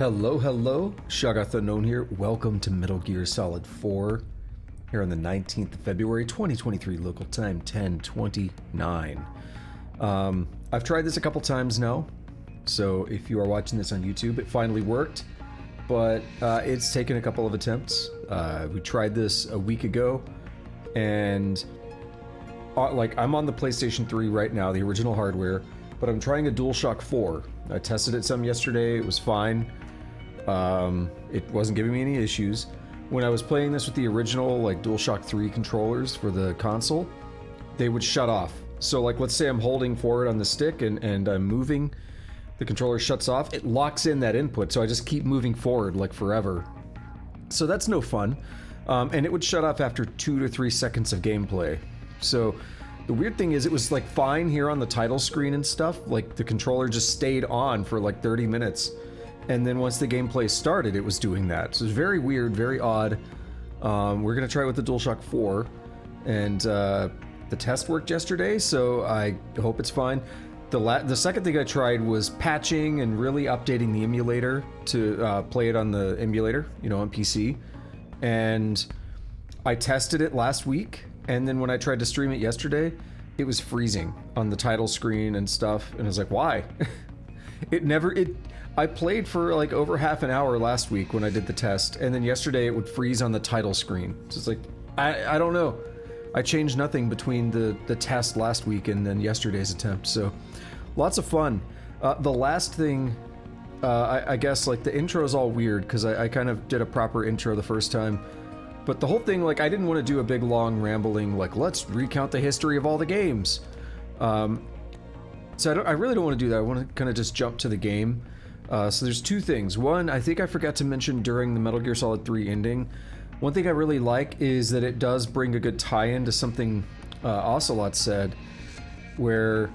Hello, hello. Shoggoth Unknown here. Welcome to Metal Gear Solid 4 here on the 19th of February, 2023, local time 10:29. I've tried this a couple times now, so if you are watching this on YouTube, it finally worked, but it's taken a couple of attempts. We tried this a week ago, and I'm on the PlayStation 3 right now, the original hardware, but I'm trying a DualShock 4. I tested it some yesterday, it was fine. It wasn't giving me any issues. When I was playing this with the original DualShock 3 controllers for the console, they would shut off. So let's say I'm holding forward on the stick and I'm moving, the controller shuts off, it locks in that input, so I just keep moving forward like forever. So that's no fun. And it would shut off after 2 to 3 seconds of gameplay. So the weird thing is it was fine here on the title screen and stuff, the controller just stayed on for 30 minutes. And then once the gameplay started, it was doing that. So it's very weird, very odd. We're gonna try it with the DualShock 4, and the test worked yesterday, so I hope it's fine. The second thing I tried was patching and really updating the emulator to play it on the emulator, on PC. And I tested it last week, and then when I tried to stream it yesterday, it was freezing on the title screen and stuff, and I was like, why? I played for over half an hour last week when I did the test, and then yesterday it would freeze on the title screen. So it's I don't know. I changed nothing between the test last week and then yesterday's attempt, so lots of fun. The last thing, I guess the intro is all weird because I kind of did a proper intro the first time, but the whole thing, I didn't want to do a big long rambling let's recount the history of all the games. So I really don't want to do that. I want to kind of just jump to the game. So there's two things. One, I think I forgot to mention during the Metal Gear Solid 3 ending, one thing I really like is that it does bring a good tie-in to something Ocelot said, where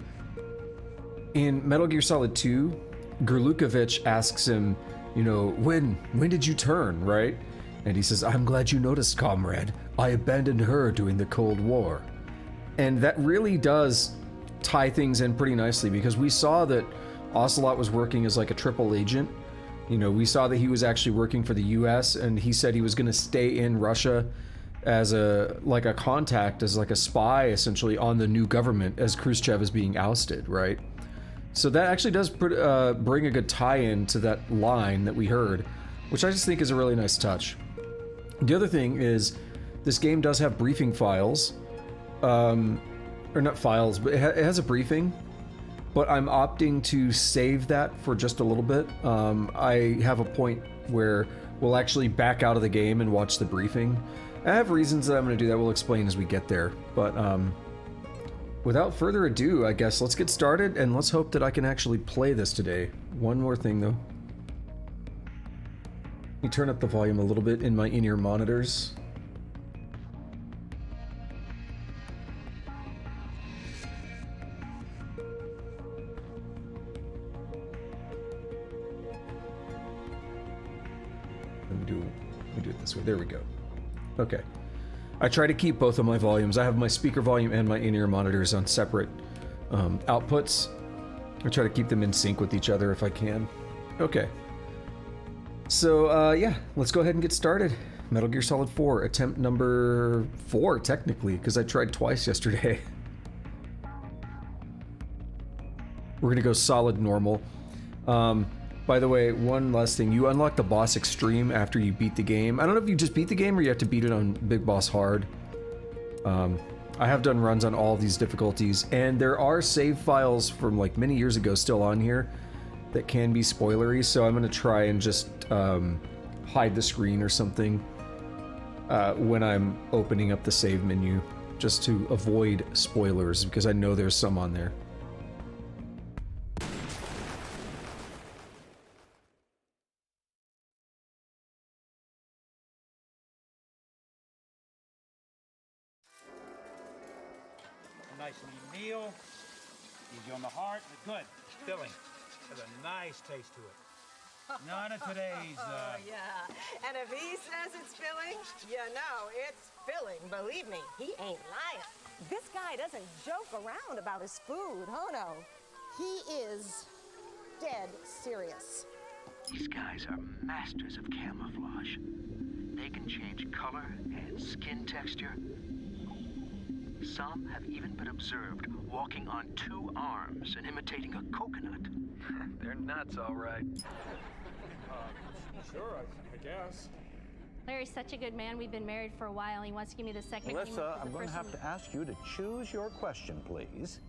in Metal Gear Solid 2, Grlukovich asks him, when did you turn, right? And he says, I'm glad you noticed, comrade. I abandoned her during the Cold War. And that really does tie things in pretty nicely, because we saw that Ocelot was working as a triple agent. We saw that he was actually working for the US, and he said he was going to stay in Russia as a contact, as a spy essentially on the new government as Khrushchev is being ousted, right? So that actually does bring a good tie-in to that line that we heard, which I just think is a really nice touch. The other thing is this game does have briefing files, or not files, but it has a briefing, but I'm opting to save that for just a little bit. I have a point where we'll actually back out of the game and watch the briefing. I have reasons that I'm going to do that. We'll explain as we get there. But without further ado, I guess let's get started, and let's hope that I can actually play this today. One more thing, though. Let me turn up the volume a little bit in my in-ear monitors. Let me do it this way. There we go. Okay. I try to keep both of my volumes. I have my speaker volume and my in-ear monitors on separate outputs. I try to keep them in sync with each other if I can. Okay. So, yeah, let's go ahead and get started. Metal Gear Solid 4, attempt number 4, technically, because I tried twice yesterday. We're gonna go solid normal. By the way, one last thing, you unlock the boss extreme after you beat the game. I don't know if you just beat the game or you have to beat it on Big Boss Hard. I have done runs on all these difficulties, and there are save files from many years ago still on here that can be spoilery, so I'm gonna try and just hide the screen or something when I'm opening up the save menu, just to avoid spoilers, because I know there's some on there. Nice lean meal, easy on the heart, but good, filling. Has a nice taste to it. None of today's, Oh, yeah. And if he says it's filling, it's filling. Believe me, he ain't lying. This guy doesn't joke around about his food, oh no. He is dead serious. These guys are masters of camouflage. They can change color and skin texture. Some have even been observed walking on two arms and imitating a coconut. They're nuts, all right. Sure, I guess. Larry's such a good man. We've been married for a while. He wants to give me the second Melissa, I'm going to have to ask you to choose your question, please.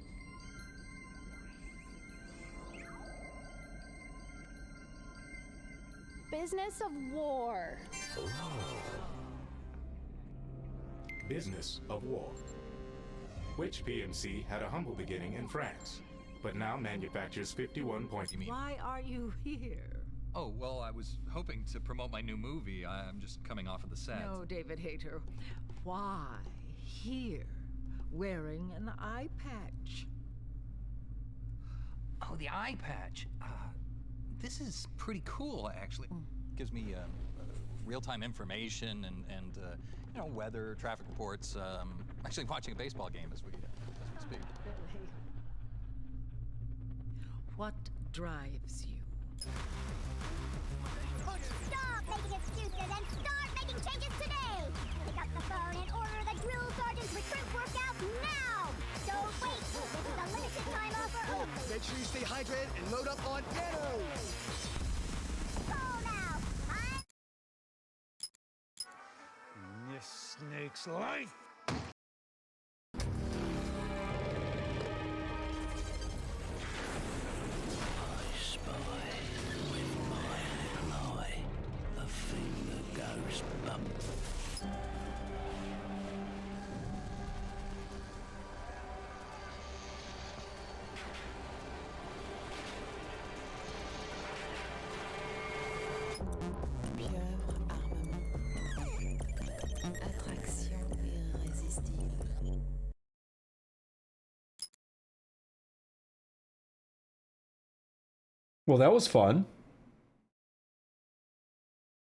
Business of war. Business of war. Which PMC had a humble beginning in France, but now manufactures 51 point. Why are you here? Oh, well, I was hoping to promote my new movie. I'm just coming off of the set. No, David Hayter. Why here, wearing an eye patch? Oh, the eye patch. This is pretty cool, actually. Gives me real-time information and you know, weather, traffic reports. Actually watching a baseball game as we speak. Really? What drives you? Stop making excuses and start making changes today! Pick up the phone and order the drill sergeant's recruit workout now! Don't wait! This is a limited time offer only! Make sure you stay hydrated and load up on Nano! Call now! This snake's life. Well, that was fun.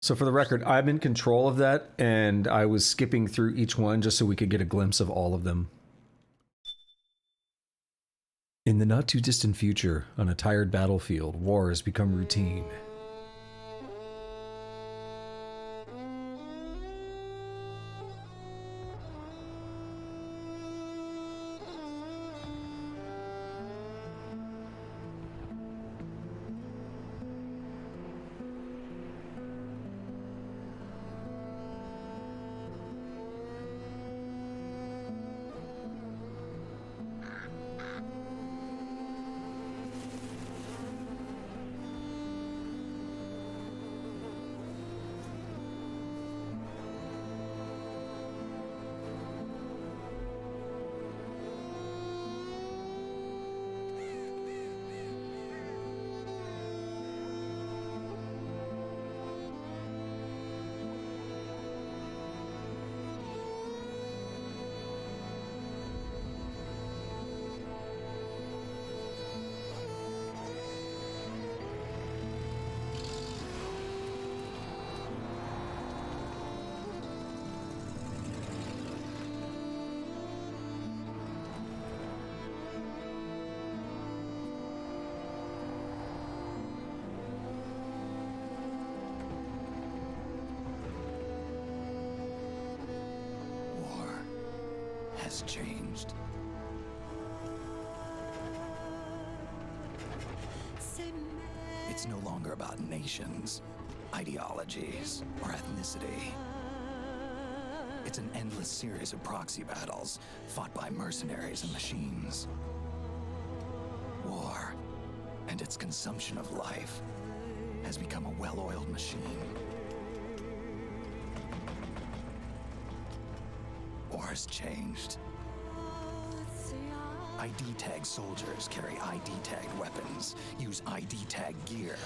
So for the record, I'm in control of that, and I was skipping through each one just so we could get a glimpse of all of them. In the not-too-distant future, on a tired battlefield, war has become routine. Has changed. It's no longer about nations, ideologies, or ethnicity. It's an endless series of proxy battles fought by mercenaries and machines. War and its consumption of life has become a well-oiled machine. War has changed. ID tag soldiers carry ID tagged weapons, use ID tag gear.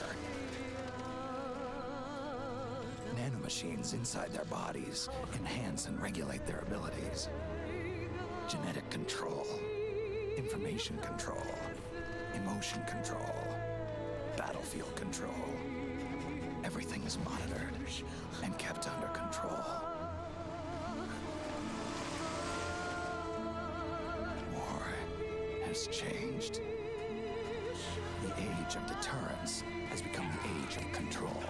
Nanomachines inside their bodies enhance and regulate their abilities. Genetic control, information control, emotion control, battlefield control. Everything is monitored and kept under control. War has changed. The age of deterrence has become the age financial control.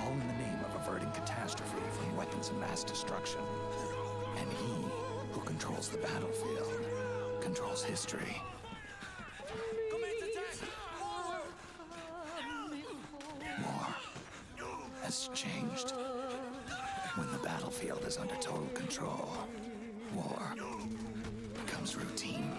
All in the name of averting catastrophe from weapons of mass destruction. And he who controls the battlefield controls history. War has changed. When the battlefield is under total control, war becomes routine.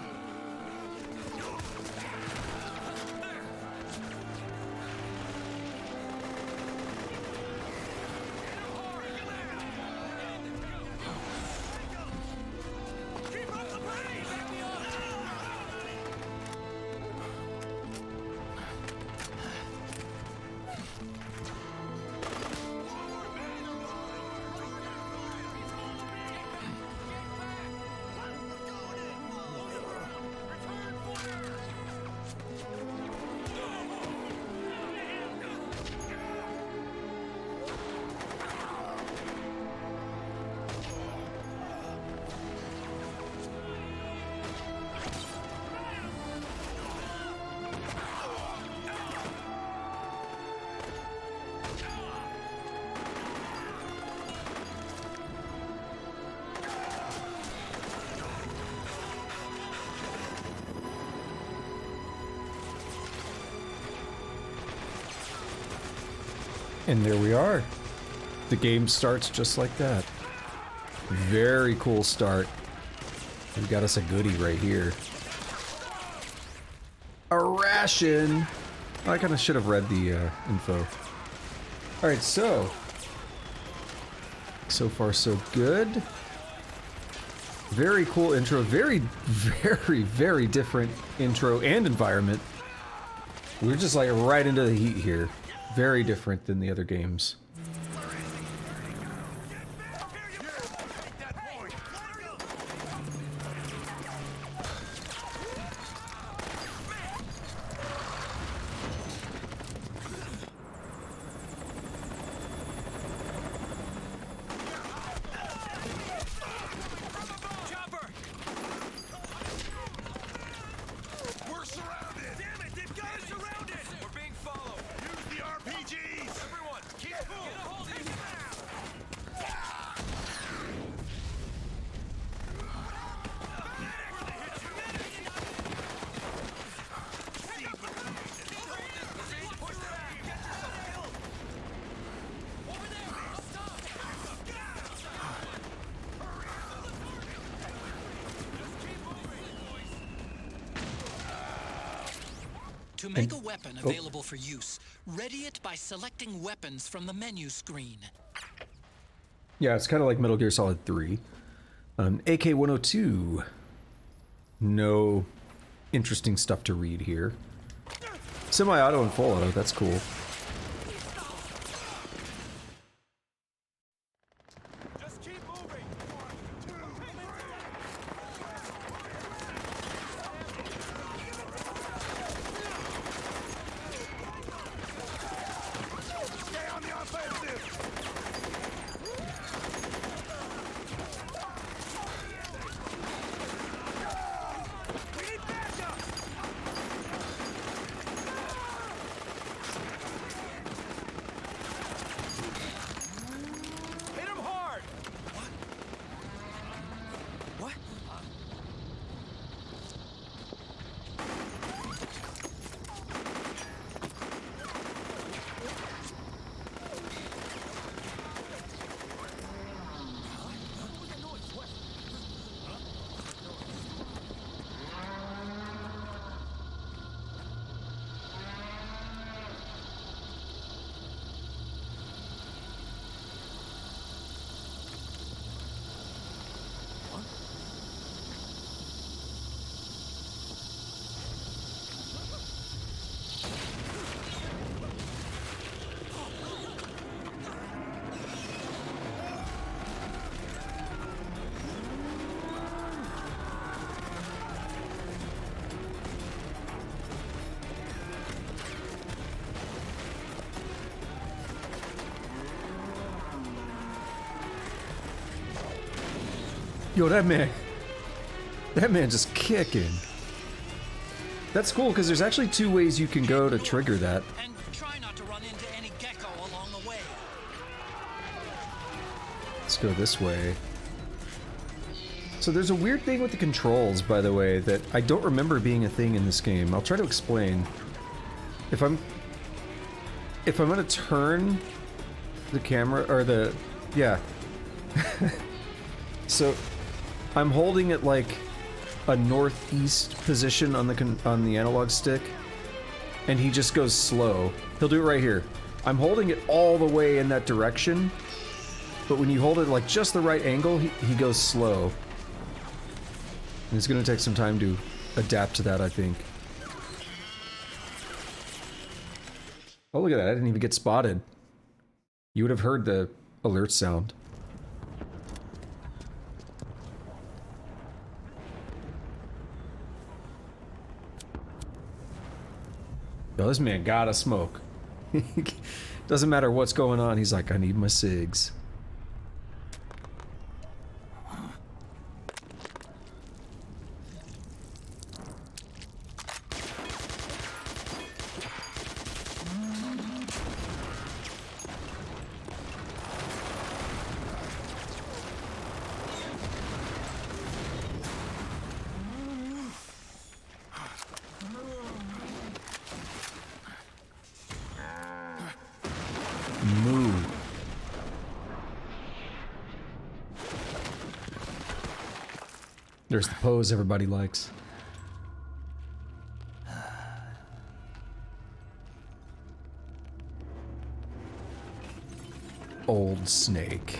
And there we are. The game starts just like that. Very cool start. We got us a goodie right here. A ration! I kind of should have read the info. Alright, so far so good. Very cool intro. Very, very different intro and environment. We're just like right into the heat here. Very different than the other games. To make a weapon available for use, ready it by selecting weapons from the menu screen. Yeah, it's kind of like Metal Gear Solid 3. AK-102. No interesting stuff to read here. Semi-auto and full auto, that's cool. Yo, that man just kicking. That's cool because there's actually two ways you can go to trigger that. And try not to run into go this way. So there's a weird thing with the controls, by the way, that I don't remember being a thing in this game. I'll try to explain. If I'm gonna turn the camera, or the, yeah. So I'm holding it like a northeast position on the analog stick, and he just goes slow. He'll do it right here. I'm holding it all the way in that direction, but when you hold it like just the right angle, he goes slow. And it's gonna take some time to adapt to that, I think. Oh, look at that, I didn't even get spotted. You would have heard the alert sound. Yo, this man gotta smoke. Doesn't matter what's going on, he's like, I need my cigs. There's the pose everybody likes. Old Snake.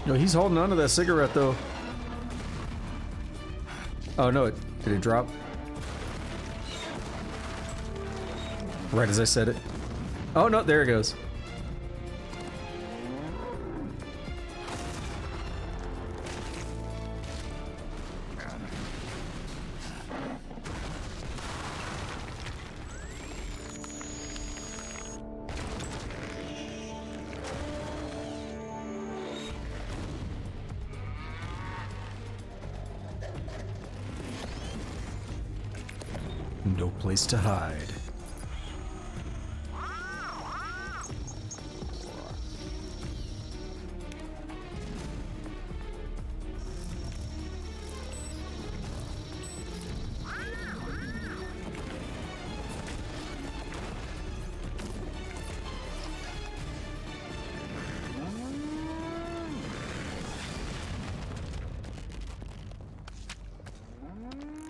No, he's holding on to that cigarette, though. Oh, no, did it drop? Right as I said it. Oh, no, there it goes. No place to hide.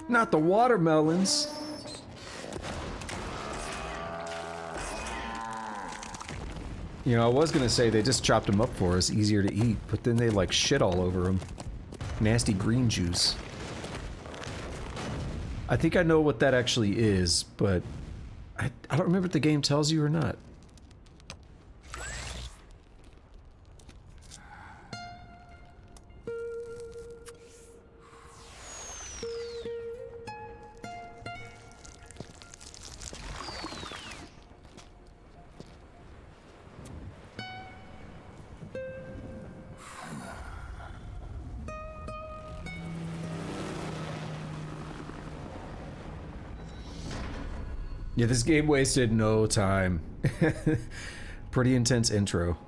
Not the watermelons. You know, I was gonna say they just chopped them up for us, easier to eat, but then they like shit all over them. Nasty green juice. I think I know what that actually is, but I don't remember if the game tells you or not. Yeah, this game wasted no time. Pretty intense intro.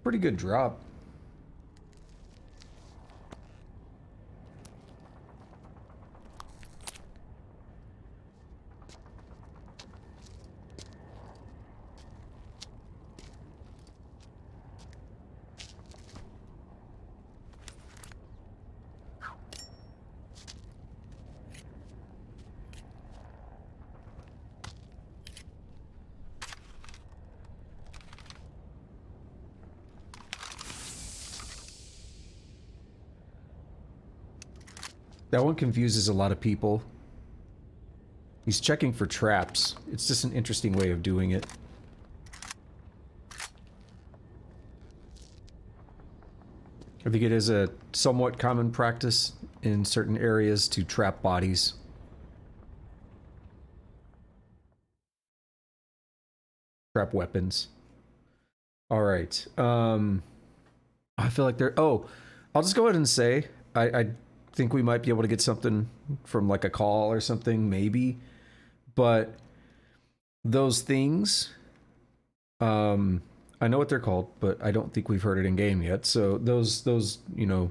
Pretty good drop. That one confuses a lot of people. He's checking for traps. It's just an interesting way of doing it. I think it is a somewhat common practice in certain areas to trap bodies. Trap weapons. Alright. I feel like they're... Oh, I'll just go ahead and say, I think we might be able to get something from like a call or something, maybe. But those things, I know what they're called, but I don't think we've heard it in game yet. So those, you know,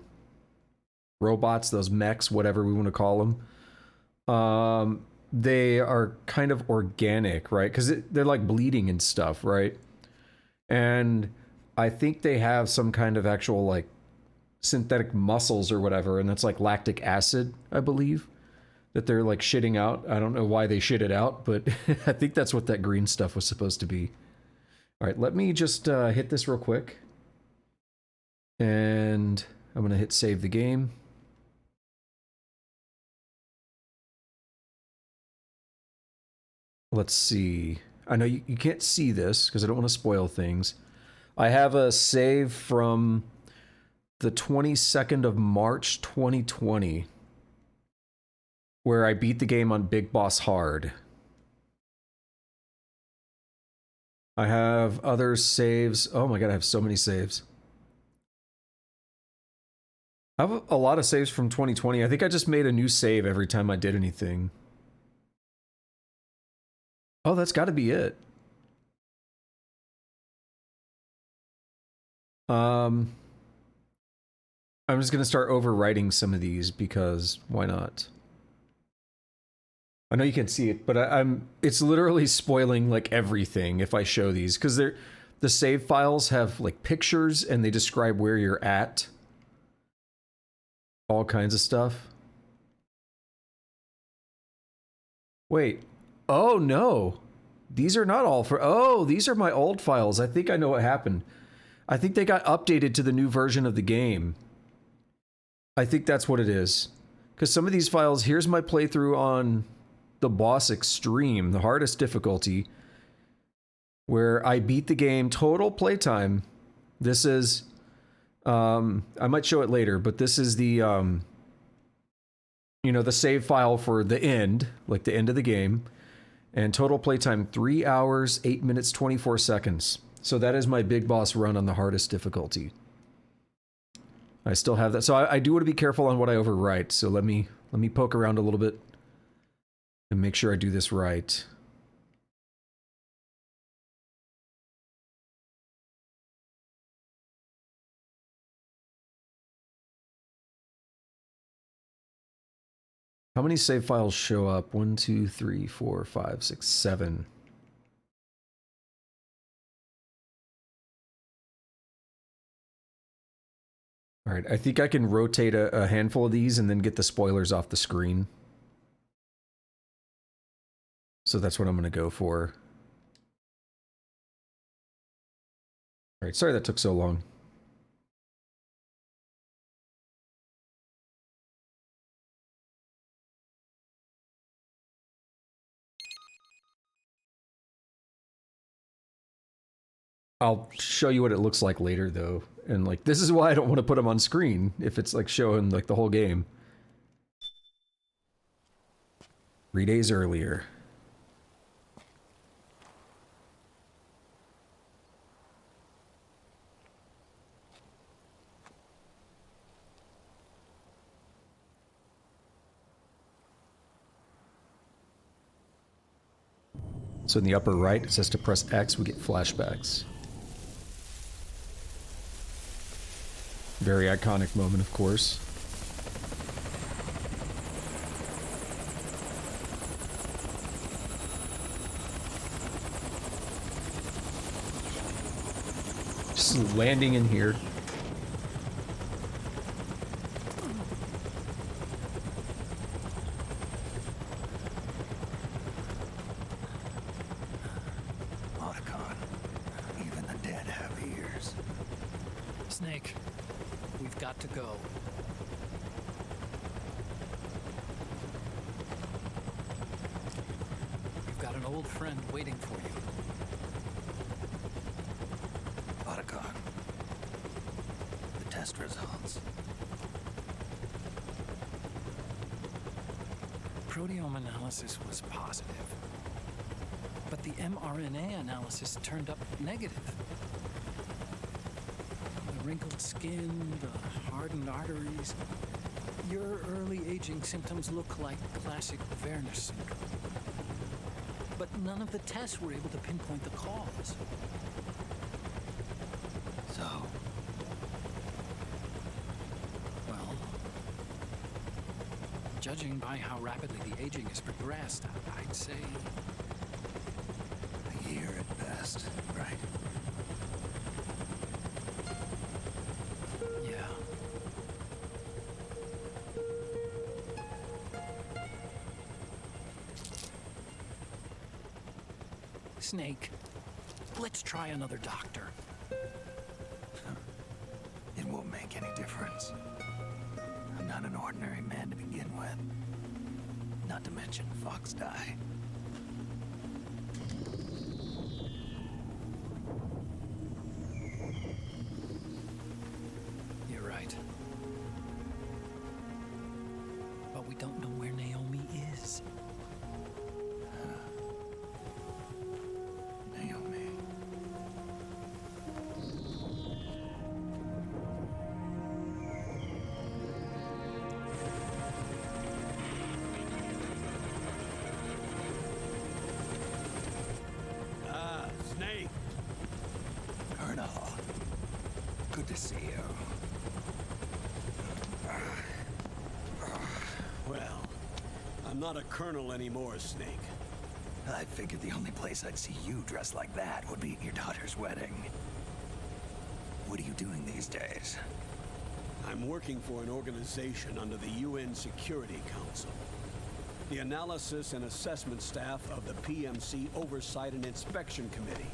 robots, those mechs, whatever we want to call them, they are kind of organic, right? Because they're like bleeding and stuff, right? And I think they have some kind of actual like synthetic muscles or whatever, and that's like lactic acid, I believe, that they're like shitting out. I don't know why they shit it out, but I think that's what that green stuff was supposed to be. All right, let me just hit this real quick. And I'm going to hit save the game. Let's see. I know you can't see this because I don't want to spoil things. I have a save from the 22nd of March 2020 where I beat the game on Big Boss Hard. I have other saves. Oh my god, I have so many saves. I have a lot of saves from 2020. I think I just made a new save every time I did anything. Oh, that's got to be it. I'm just going to start overwriting some of these because why not? I know you can see it, but it's literally spoiling like everything if I show these because the save files have like pictures and they describe where you're at. All kinds of stuff. Wait. Oh no. These are not all for... Oh, these are my old files. I think I know what happened. I think they got updated to the new version of the game. I think that's what it is. Because some of these files... Here's my playthrough on the boss extreme, the hardest difficulty, where I beat the game total playtime. This is... I might show it later, but this is the... you know, the save file for the end, like the end of the game. And total playtime, 3 hours, 8 minutes, 24 seconds. So that is my big boss run on the hardest difficulty. I still have that. So I do want to be careful on what I overwrite. So let me poke around a little bit and make sure I do this right. How many save files show up? 1, 2, 3, 4, 5, 6, 7. All right, I think I can rotate a handful of these and then get the spoilers off the screen. So that's what I'm going to go for. All right, sorry that took so long. I'll show you what it looks like later, though. And, like, this is why I don't want to put them on screen if it's, like, showing, like, the whole game. 3 days earlier. So in the upper right, it says to press X, we get flashbacks. Very iconic moment, of course. Just landing in here. Otacon, even the dead have ears. Snake, we've got to go. old friend waiting for you. Otacon. The test results. Proteome analysis was positive, but the mRNA analysis turned up negative. The wrinkled skin, the hardened arteries. Your early aging symptoms look like classic Werner syndrome. But none of the tests were able to pinpoint the cause. So, Well, judging by how rapidly the aging has progressed, I'd say a year at best, right? yeah. Snake, let's try another doctor. It won't make any difference. I'm not an ordinary man to begin with. Not to mention Fox Die. You're right. But we don't know where Naomi is. Naomi. Snake. Colonel. Good to see you. Well, I'm not a colonel anymore, Snake. I figured the only place I'd see you dressed like that would be at your daughter's wedding. What are you doing these days? I'm working for an organization under the UN Security Council. The Analysis and Assessment Staff of the PMC Oversight and Inspection Committee.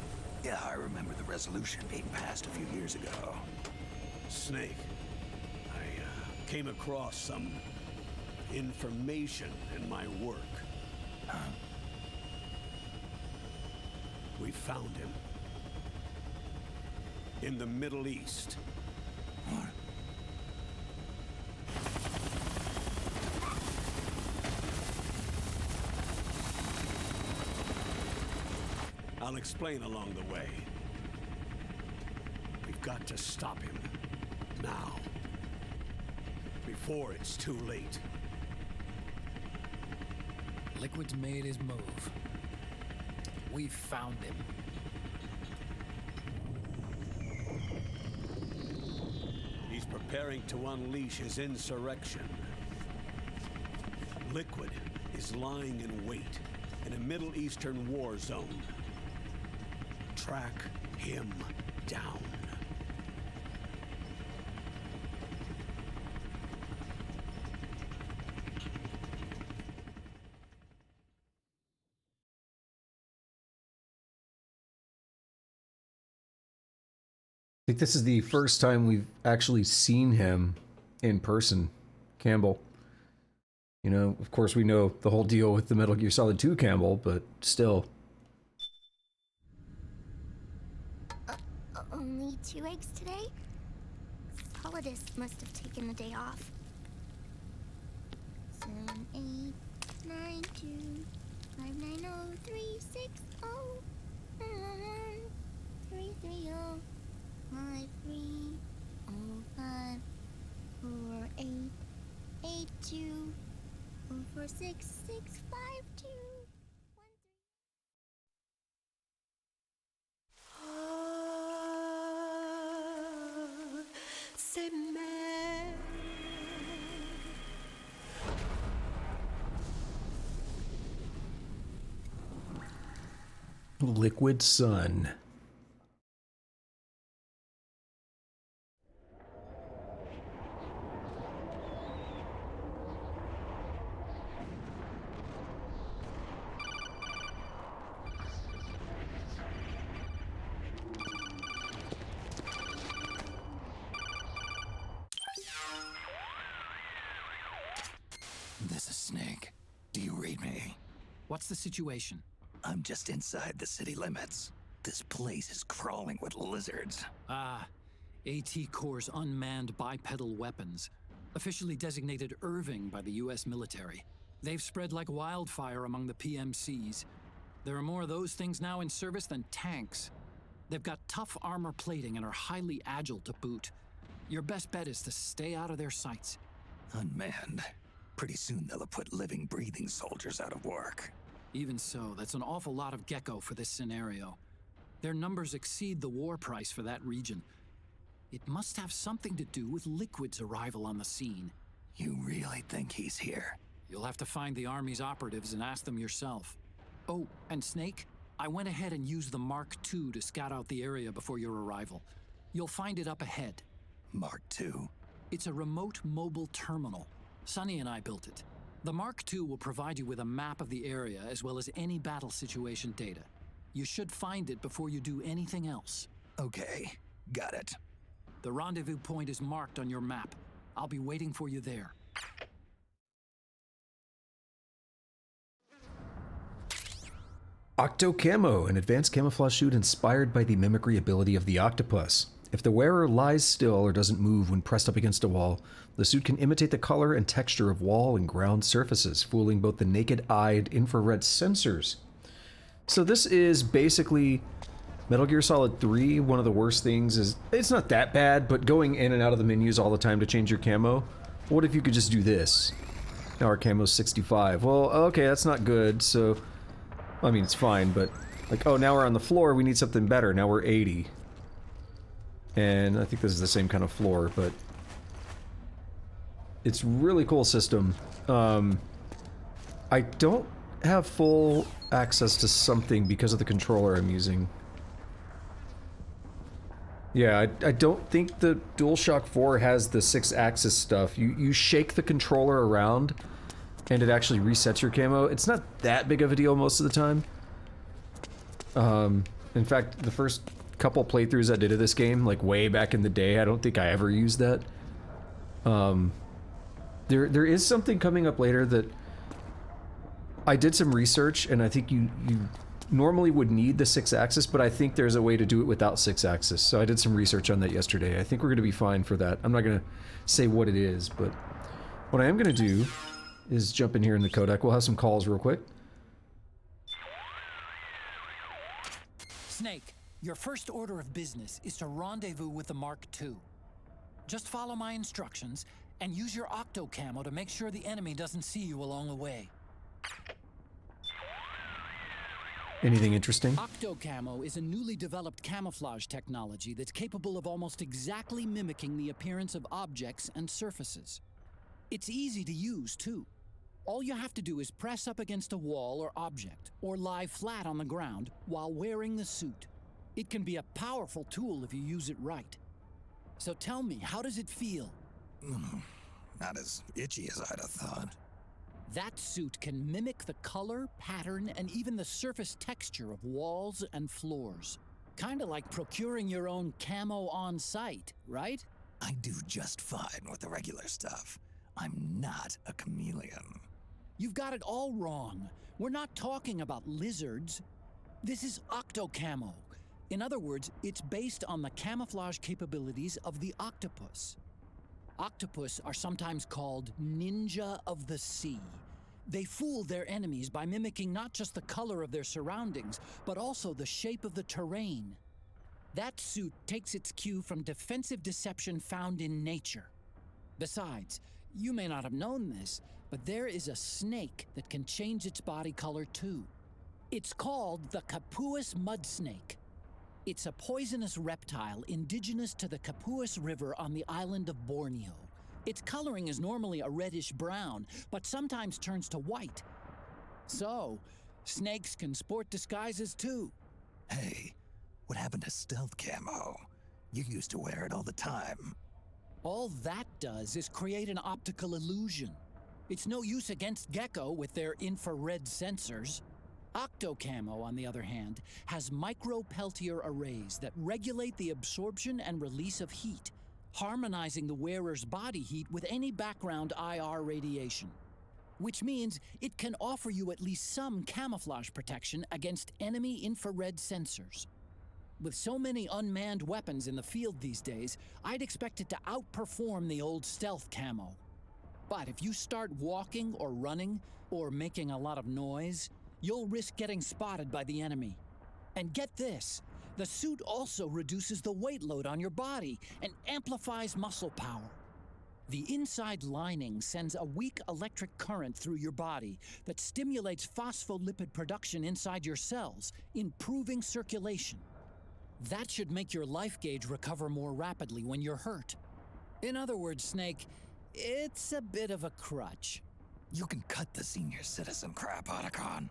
Yeah, I remember the resolution being passed a few years ago. Snake, I came across some information in my work. Huh? We found him. In the Middle East. What? I'll explain along the way. We've got to stop him. Now. Before it's too late. Liquid's made his move. We found him. He's preparing to unleash his insurrection. Liquid is lying in wait in a Middle Eastern war zone. Track him down. I think this is the first time we've actually seen him in person, Campbell. You know, of course we know the whole deal with the Metal Gear Solid 2 Campbell, but still. Only 2 eggs today? Solidus must have taken the day off. 7, 8, 9, 2, 5, 9, 0, 3, 6, 0, 3, 3, 0, 5, 3, 0, 5, 4, 8, 8, 2, 4, 4, 6, 6, 5, 2. Liquid Sun. This is Snake. Do you read me? What's the situation? I'm just inside the city limits. This place is crawling with lizards. AT Corps' unmanned bipedal weapons, officially designated Irving by the US military. They've spread like wildfire among the PMCs. There are more of those things now in service than tanks. They've got tough armor plating and are highly agile to boot. Your best bet is to stay out of their sights. Unmanned. Pretty soon they'll have put living, breathing soldiers out of work. Even so, that's an awful lot of Gecko for this scenario. Their numbers exceed the war price for that region. It must have something to do with Liquid's arrival on the scene. You really think he's here? You'll have to find the Army's operatives and ask them yourself. Oh, and Snake, I went ahead and used the Mark II to scout out the area before your arrival. You'll find it up ahead. Mark II? It's a remote mobile terminal. Sonny and I built it. The Mark II will provide you with a map of the area as well as any battle situation data. You should find it before you do anything else. Okay, got it. The rendezvous point is marked on your map. I'll be waiting for you there. Octo Camo, an advanced camouflage suit inspired by the mimicry ability of the octopus. If the wearer lies still or doesn't move when pressed up against a wall, the suit can imitate the color and texture of wall and ground surfaces, fooling both the naked-eyed infrared sensors. So this is basically Metal Gear Solid 3. One of the worst things is, it's not that bad, but going in and out of the menus all the time to change your camo. What if you could just do this? Now our camo's 65. Well, okay, that's not good, so... I mean, it's fine, but... Like, oh, now we're on the floor, we need something better. Now we're 80. And I think this is the same kind of floor, but... It's really cool system. I don't have full access to something because of the controller I'm using. Yeah, I don't think the DualShock 4 has the 6-axis stuff. You shake the controller around, and it actually resets your camo. It's not that big of a deal most of the time. In fact, the first couple playthroughs I did of this game, like way back in the day, I don't think I ever used that. There is something coming up later that I did some research, and I think you normally would need the 6-axis, but I think there's a way to do it without 6-axis. So I did some research on that yesterday. I think we're going to be fine for that. I'm not going to say what it is, but what I am going to do is jump in here in the codec. We'll have some calls real quick. Snake, your first order of business is to rendezvous with the Mark II. Just follow my instructions and use your Octo Camo to make sure the enemy doesn't see you along the way. Anything interesting? Octo Camo is a newly developed camouflage technology that's capable of almost exactly mimicking the appearance of objects and surfaces. It's easy to use, too. All you have to do is press up against a wall or object, or lie flat on the ground while wearing the suit. It can be a powerful tool if you use it right. So tell me, how does it feel? Not as itchy as I'd have thought. That suit can mimic the color, pattern, and even the surface texture of walls and floors. Kinda like procuring your own camo on site, right? I do just fine with the regular stuff. I'm not a chameleon. You've got it all wrong. We're not talking about lizards. This is Octo Camo. In other words, it's based on the camouflage capabilities of the octopus. Octopus are sometimes called ninja of the sea. They fool their enemies by mimicking not just the color of their surroundings, but also the shape of the terrain. That suit takes its cue from defensive deception found in nature. Besides, you may not have known this, but there is a snake that can change its body color too. It's called the Kapuas mud snake. It's a poisonous reptile indigenous to the Kapuas River on the island of Borneo. Its coloring is normally a reddish-brown, but sometimes turns to white. So, snakes can sport disguises too. Hey, what happened to stealth camo? You used to wear it all the time. All that does is create an optical illusion. It's no use against Gecko with their infrared sensors. Octo Camo, on the other hand, has micro-Peltier arrays that regulate the absorption and release of heat, harmonizing the wearer's body heat with any background IR radiation. which means it can offer you at least some camouflage protection against enemy infrared sensors. With so many unmanned weapons in the field these days, I'd expect it to outperform the old stealth camo. But if you start walking or running, or making a lot of noise, you'll risk getting spotted by the enemy. And get this, the suit also reduces the weight load on your body and amplifies muscle power. The inside lining sends a weak electric current through your body that stimulates phospholipid production inside your cells, improving circulation. That should make your life gauge recover more rapidly when you're hurt. In other words, Snake, it's a bit of a crutch. You can cut the senior citizen crap, Otacon.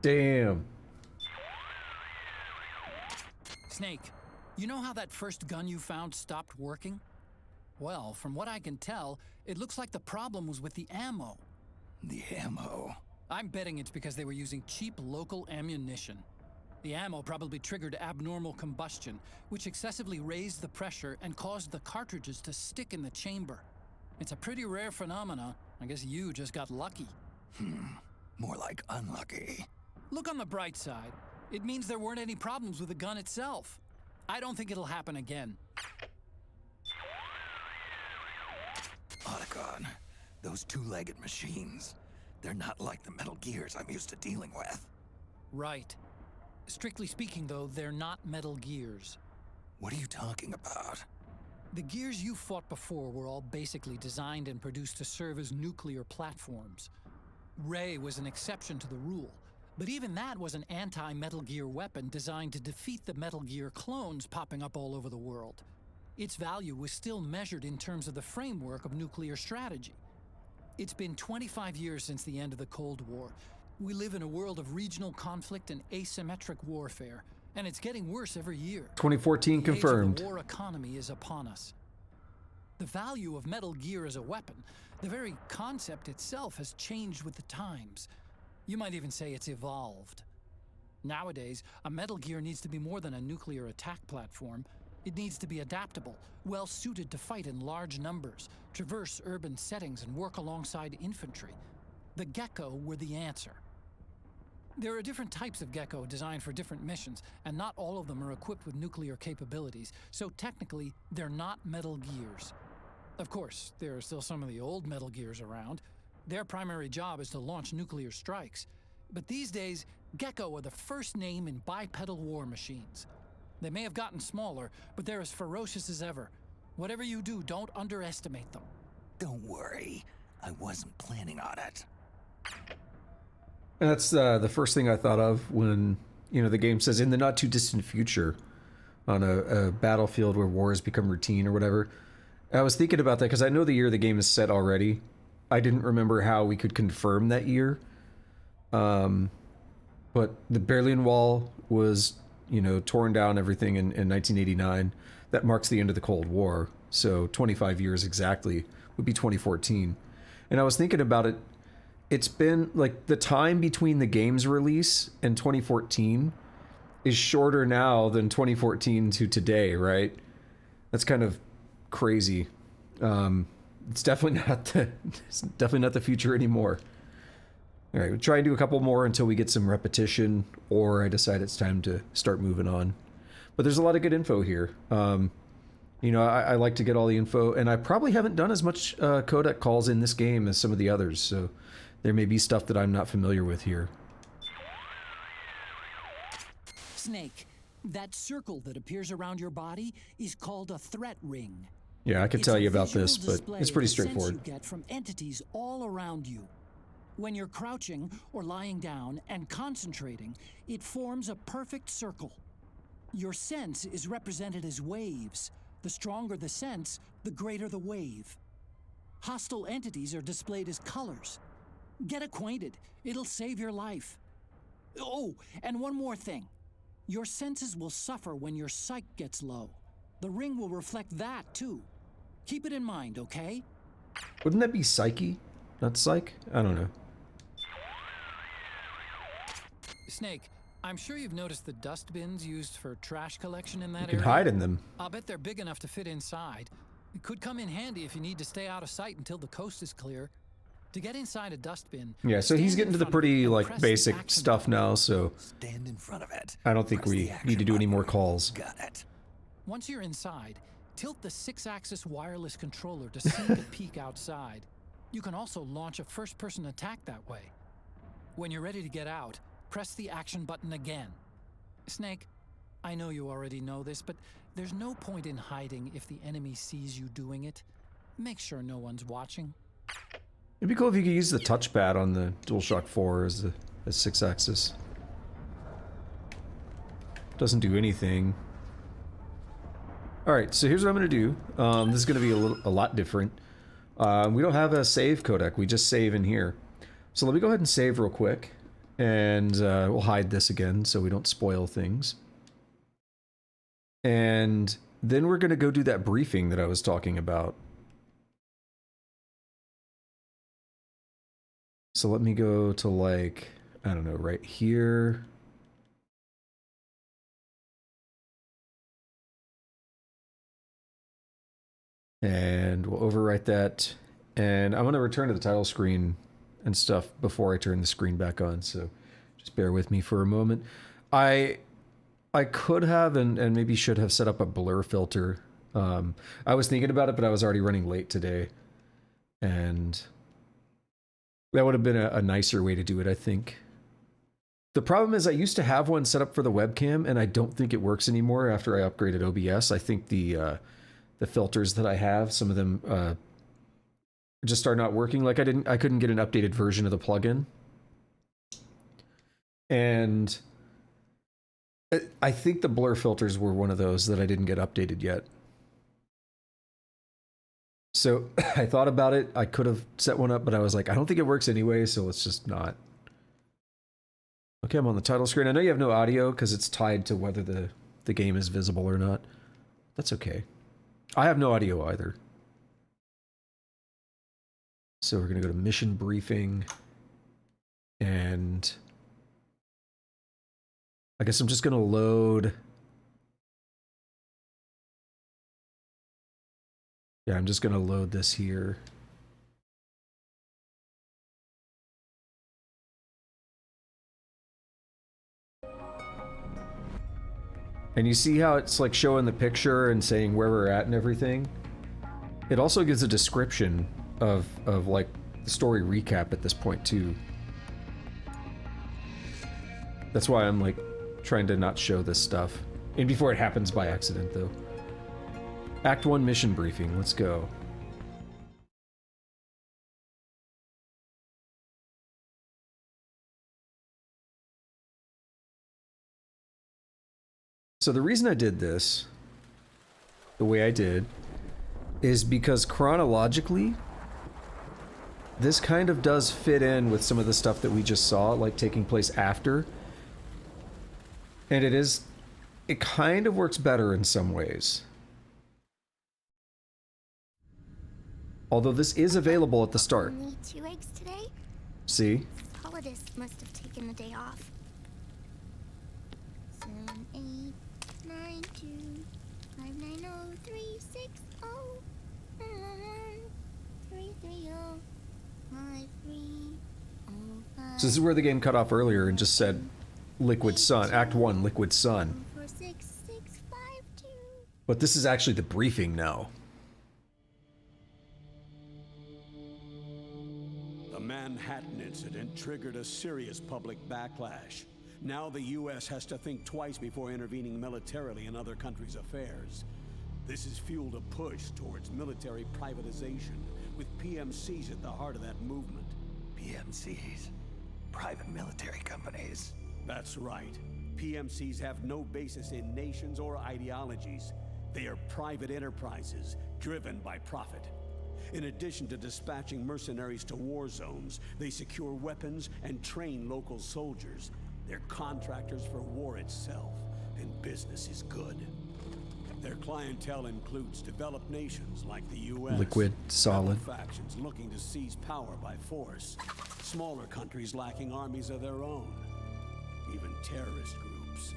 Damn. Snake, you know how that first gun you found stopped working? Well, from what I can tell, it looks like the problem was with the ammo. The ammo? I'm betting it's because they were using cheap local ammunition. The ammo probably triggered abnormal combustion, which excessively raised the pressure and caused the cartridges to stick in the chamber. It's a pretty rare phenomena. I guess you just got lucky. More like unlucky. Look on the bright side. It means there weren't any problems with the gun itself. I don't think it'll happen again. Otacon, those two-legged machines, they're not like the Metal Gears I'm used to dealing with. Right. Strictly speaking, though, they're not Metal Gears. What are you talking about? The gears you fought before were all basically designed and produced to serve as nuclear platforms. Ray was an exception to the rule, but even that was an anti-Metal Gear weapon designed to defeat the Metal Gear clones popping up all over the world. Its value was still measured in terms of the framework of nuclear strategy. It's been 25 years since the end of the Cold War. We live in a world of regional conflict and asymmetric warfare, and it's getting worse every year. 2014 confirmed. The age of the war economy is upon us. The value of Metal Gear as a weapon, the very concept itself, has changed with the times. You might even say it's evolved. Nowadays, a Metal Gear needs to be more than a nuclear attack platform. It needs to be adaptable, well-suited to fight in large numbers, traverse urban settings, and work alongside infantry. The Gecko were the answer. There are different types of Gecko designed for different missions, and not all of them are equipped with nuclear capabilities, so technically, they're not Metal Gears. Of course, there are still some of the old Metal Gears around. Their primary job is to launch nuclear strikes. But these days, Gecko are the first name in bipedal war machines. They may have gotten smaller, but they're as ferocious as ever. Whatever you do, don't underestimate them. Don't worry, I wasn't planning on it. And that's the first thing I thought of when, the game says in the not too distant future on a battlefield where war has become routine or whatever. I was thinking about that because I know the year the game is set already. I didn't remember how we could confirm that year. But the Berlin Wall was, torn down, everything in 1989. That marks the end of the Cold War. So 25 years exactly would be 2014. And I was thinking about it. It's been like the time between the game's release and 2014 is shorter now than 2014 to today, right? That's kind of crazy. It's definitely not the future anymore. All right, we'll try and do a couple more until we get some repetition, or I decide it's time to start moving on. But there's a lot of good info here. I like to get all the info, and I probably haven't done as much codec calls in this game as some of the others, so there may be stuff that I'm not familiar with here. Snake, that circle that appears around your body is called a threat ring. Yeah, I could tell you about this, but it's pretty It's straightforward. you get from entities all around you. When you're crouching or lying down and concentrating, it forms a perfect circle. Your sense is represented as waves. The stronger the sense, the greater the wave. Hostile entities are displayed as colors. Get acquainted. It'll save your life. Oh, and one more thing. Your senses will suffer when your psyche gets low. The ring will reflect that, too. Keep it in mind, okay? Wouldn't that be psyche, not psych? I don't know. Snake, I'm sure you've noticed the dust bins used for trash collection in that You area. can hide in them. I'll bet they're big enough to fit inside. It could come in handy if you need to stay out of sight until the coast is clear. To get inside a dustbin. Yeah, so he's getting to the pretty like basic stuff now, so Stand in front of it. I don't think we need to do any more calls. Got it. Once you're inside, tilt the 6-axis wireless controller to sneak a peek outside. You can also launch a first-person attack that way. When you're ready to get out, press the action button again. Snake, I know you already know this, but there's no point in hiding if the enemy sees you doing it. Make sure no one's watching. It'd be cool if you could use the touchpad on the DualShock 4 as the 6-axis. Doesn't do anything. Alright, so here's what I'm going to do. This is going to be a lot different. We don't have a save codec, we just save in here. So let me go ahead and save real quick. And we'll hide this again so we don't spoil things. And then we're going to go do that briefing that I was talking about. So let me go to, like, I don't know, right here. And we'll overwrite that. And I'm going to return to the title screen and stuff before I turn the screen back on. So just bear with me for a moment. I could have and maybe should have set up a blur filter. I was thinking about it, but I was already running late today. And that would have been a nicer way to do it, I think. The problem is I used to have one set up for the webcam, and I don't think it works anymore after I upgraded OBS. I think the filters that I have, some of them just are not working. Like I couldn't get an updated version of the plugin. And I think the blur filters were one of those that I didn't get updated yet. So I thought about it. I could have set one up, but I was like, I don't think it works anyway, so let's just not. Okay, I'm on the title screen. I know you have no audio because it's tied to whether the game is visible or not. That's okay. I have no audio either. So we're going to go to mission briefing. And I guess I'm just going to load. Yeah, I'm just going to load this here. And you see how it's like showing the picture and saying where we're at and everything? It also gives a description of like the story recap at this point too. That's why I'm like trying to not show this stuff. And before it happens by accident though. Act 1 mission briefing, let's go. So the reason I did this, the way I did, is because chronologically, this kind of does fit in with some of the stuff that we just saw, like taking place after. And it kind of works better in some ways. Although this is available at the start. Only 2 eggs today? See? Solidus must have taken the day off. 7, 8, 9, 2, 5, 9, 0, 3, 6, 0, 3, 3, 0, 5, 3, 0, 5. So this is where the game cut off earlier and just said Liquid Sun, Act 1, Liquid Sun. 4, 6, 6, 5, 2. But this is actually the briefing now. The Manhattan incident triggered a serious public backlash. Now the U.S. has to think twice before intervening militarily in other countries' affairs. This has fueled a push towards military privatization, with PMCs at the heart of that movement. PMCs? Private military companies? That's right. PMCs have no basis in nations or ideologies. They are private enterprises, driven by profit. In addition to dispatching mercenaries to war zones, they secure weapons and train local soldiers. They're contractors for war itself, and business is good. Their clientele includes developed nations like the U.S. Liquid, solid. Factions looking to seize power by force. Smaller countries lacking armies of their own. Even terrorist groups.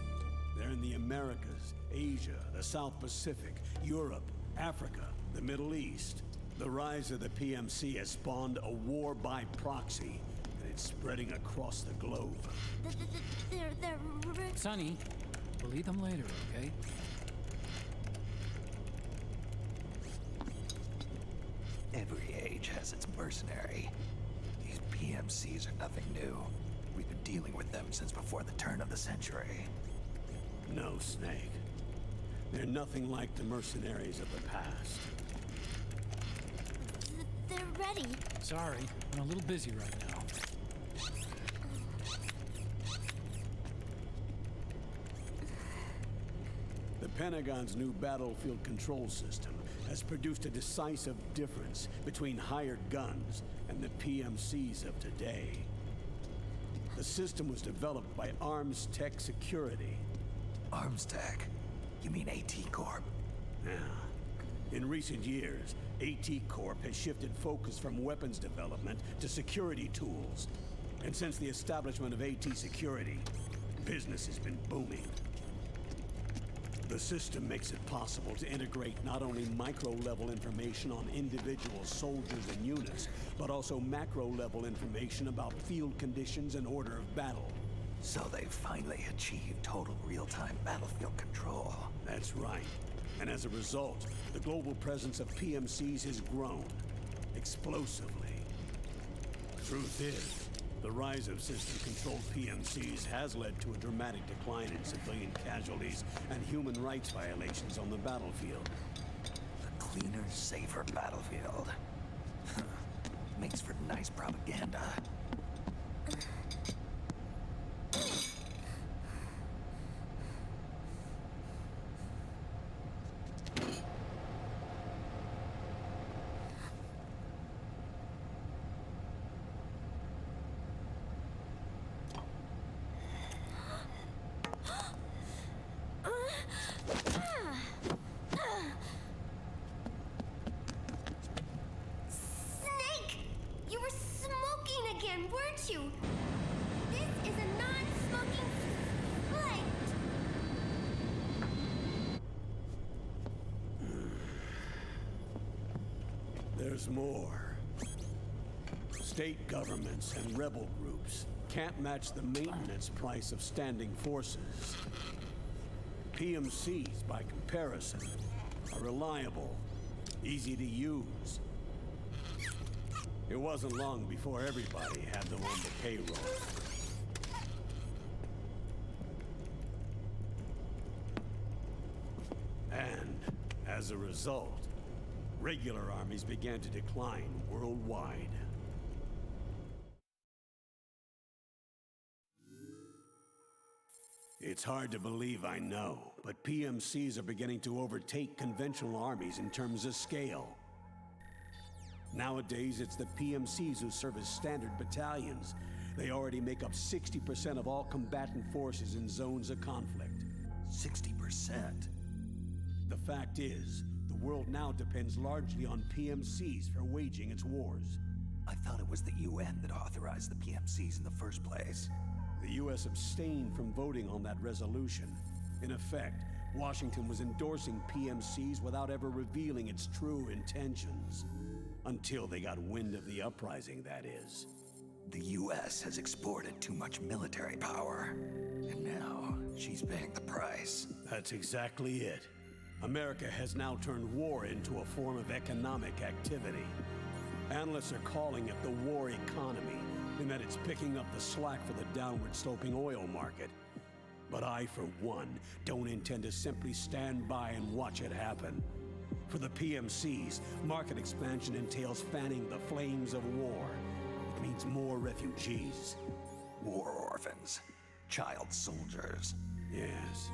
They're in the Americas, Asia, the South Pacific, Europe, Africa, the Middle East. The rise of the PMC has spawned a war by proxy, and it's spreading across the globe. They're Sonny, we'll eat them later, okay? Every age has its mercenary. These PMCs are nothing new. We've been dealing with them since before the turn of the century. No, Snake. They're nothing like the mercenaries of the past. they're ready. Sorry, I'm a little busy right now. The Pentagon's new battlefield control system has produced a decisive difference between hired guns and the PMCs of today. The system was developed by Arms Tech Security. Arms Tech? You mean AT Corp? Yeah. In recent years, AT Corp has shifted focus from weapons development to security tools. And since the establishment of AT Security, business has been booming. The system makes it possible to integrate not only micro-level information on individual soldiers and units, but also macro-level information about field conditions and order of battle. So they've finally achieved total real-time battlefield control. That's right. And as a result, the global presence of PMCs has grown explosively. Truth is, the rise of system-controlled PMCs has led to a dramatic decline in civilian casualties and human rights violations on the battlefield. A cleaner, safer battlefield. Makes for nice propaganda. Snake! You were smoking again, weren't you? This is a non-smoking flight. There's more. State governments and rebel groups can't match the maintenance price of standing forces. PMCs, by comparison, are reliable, easy to use. It wasn't long before everybody had them on the payroll. And as a result, regular armies began to decline worldwide. It's hard to believe, I know, but PMCs are beginning to overtake conventional armies in terms of scale. Nowadays, it's the PMCs who serve as standard battalions. They already make up 60% of all combatant forces in zones of conflict. 60%? The fact is, the world now depends largely on PMCs for waging its wars. I thought it was the UN that authorized the PMCs in the first place. The U.S. abstained from voting on that resolution. In effect, Washington was endorsing PMCs without ever revealing its true intentions. Until they got wind of the uprising, that is. The U.S. has exported too much military power, and now she's paying the price. That's exactly it. America has now turned war into a form of economic activity. Analysts are calling it the war economy, in that it's picking up the slack for the downward-sloping oil market. But I, for one, don't intend to simply stand by and watch it happen. For the PMCs, market expansion entails fanning the flames of war. It means more refugees. War orphans. Child soldiers. Yes.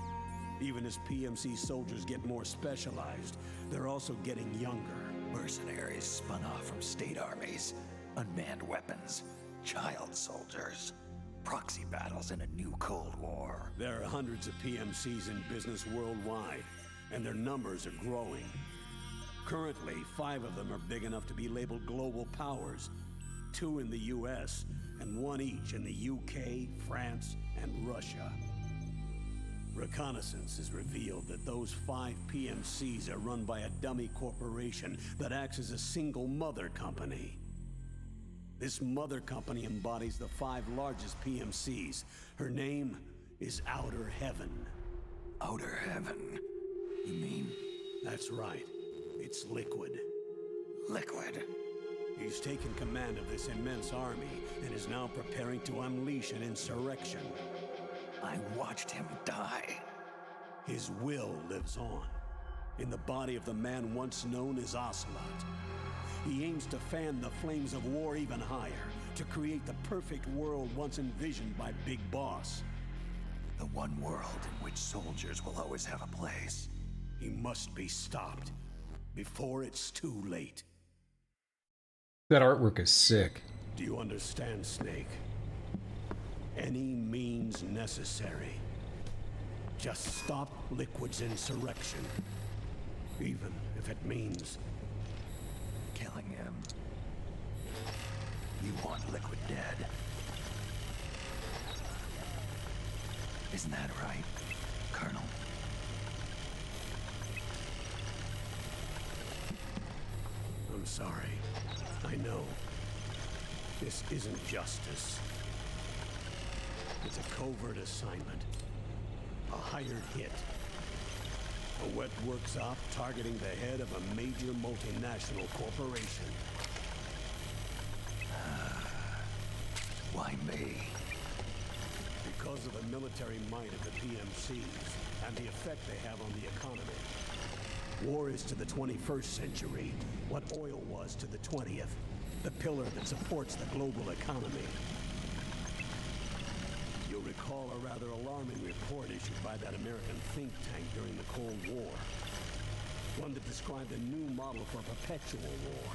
Even as PMC soldiers get more specialized, they're also getting younger. Mercenaries spun off from state armies. Unmanned weapons. Child soldiers. Proxy battles in a new Cold War. There are hundreds of PMCs in business worldwide, and their numbers are growing. Currently, 5 of them are big enough to be labeled global powers, 2 in the US, and 1 each in the UK, France, and Russia. Reconnaissance has revealed that those 5 PMCs are run by a dummy corporation that acts as a single mother company. This mother company embodies the 5 largest PMCs. Her name is Outer Heaven. Outer Heaven? You mean? That's right. It's Liquid. Liquid? He's taken command of this immense army and is now preparing to unleash an insurrection. I watched him die. His will lives on, in the body of the man once known as Ocelot. He aims to fan the flames of war even higher, to create the perfect world once envisioned by Big Boss. The one world in which soldiers will always have a place. He must be stopped, before it's too late. That artwork is sick. Do you understand, Snake? Any means necessary. Just stop Liquid's insurrection. Even if it means killing him. You want Liquid dead. Isn't that right, Colonel? I'm sorry. I know. This isn't justice. It's a covert assignment. A hired hit. A wet works op targeting the head of a major multinational corporation. Why me? Because of the military might of the PMCs and the effect they have on the economy. War is to the 21st century what oil was to the 20th, the pillar that supports the global economy. You'll recall a rather alarming report issued by that American think tank during the Cold War. One that described a new model for perpetual war.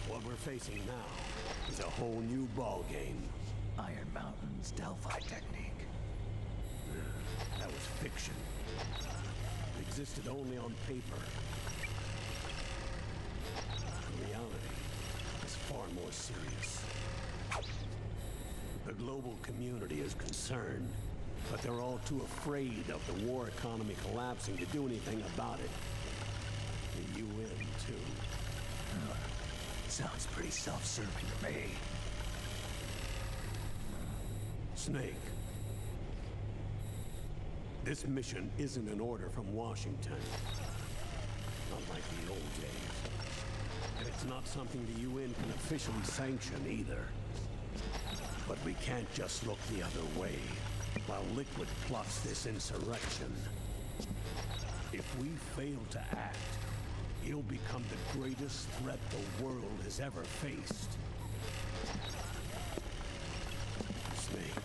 What we're facing now is a whole new ballgame. Iron Mountain's Delphi technique. That was fiction. It existed only on paper. The reality is far more serious. The global community is concerned, but they're all too afraid of the war economy collapsing to do anything about it. The UN, too. Sounds pretty self-serving to me. Snake. This mission isn't an order from Washington. Not like the old days. And it's not something the UN can officially sanction either. But we can't just look the other way while Liquid plots this insurrection. If we fail to act, he'll become the greatest threat the world has ever faced. Snake.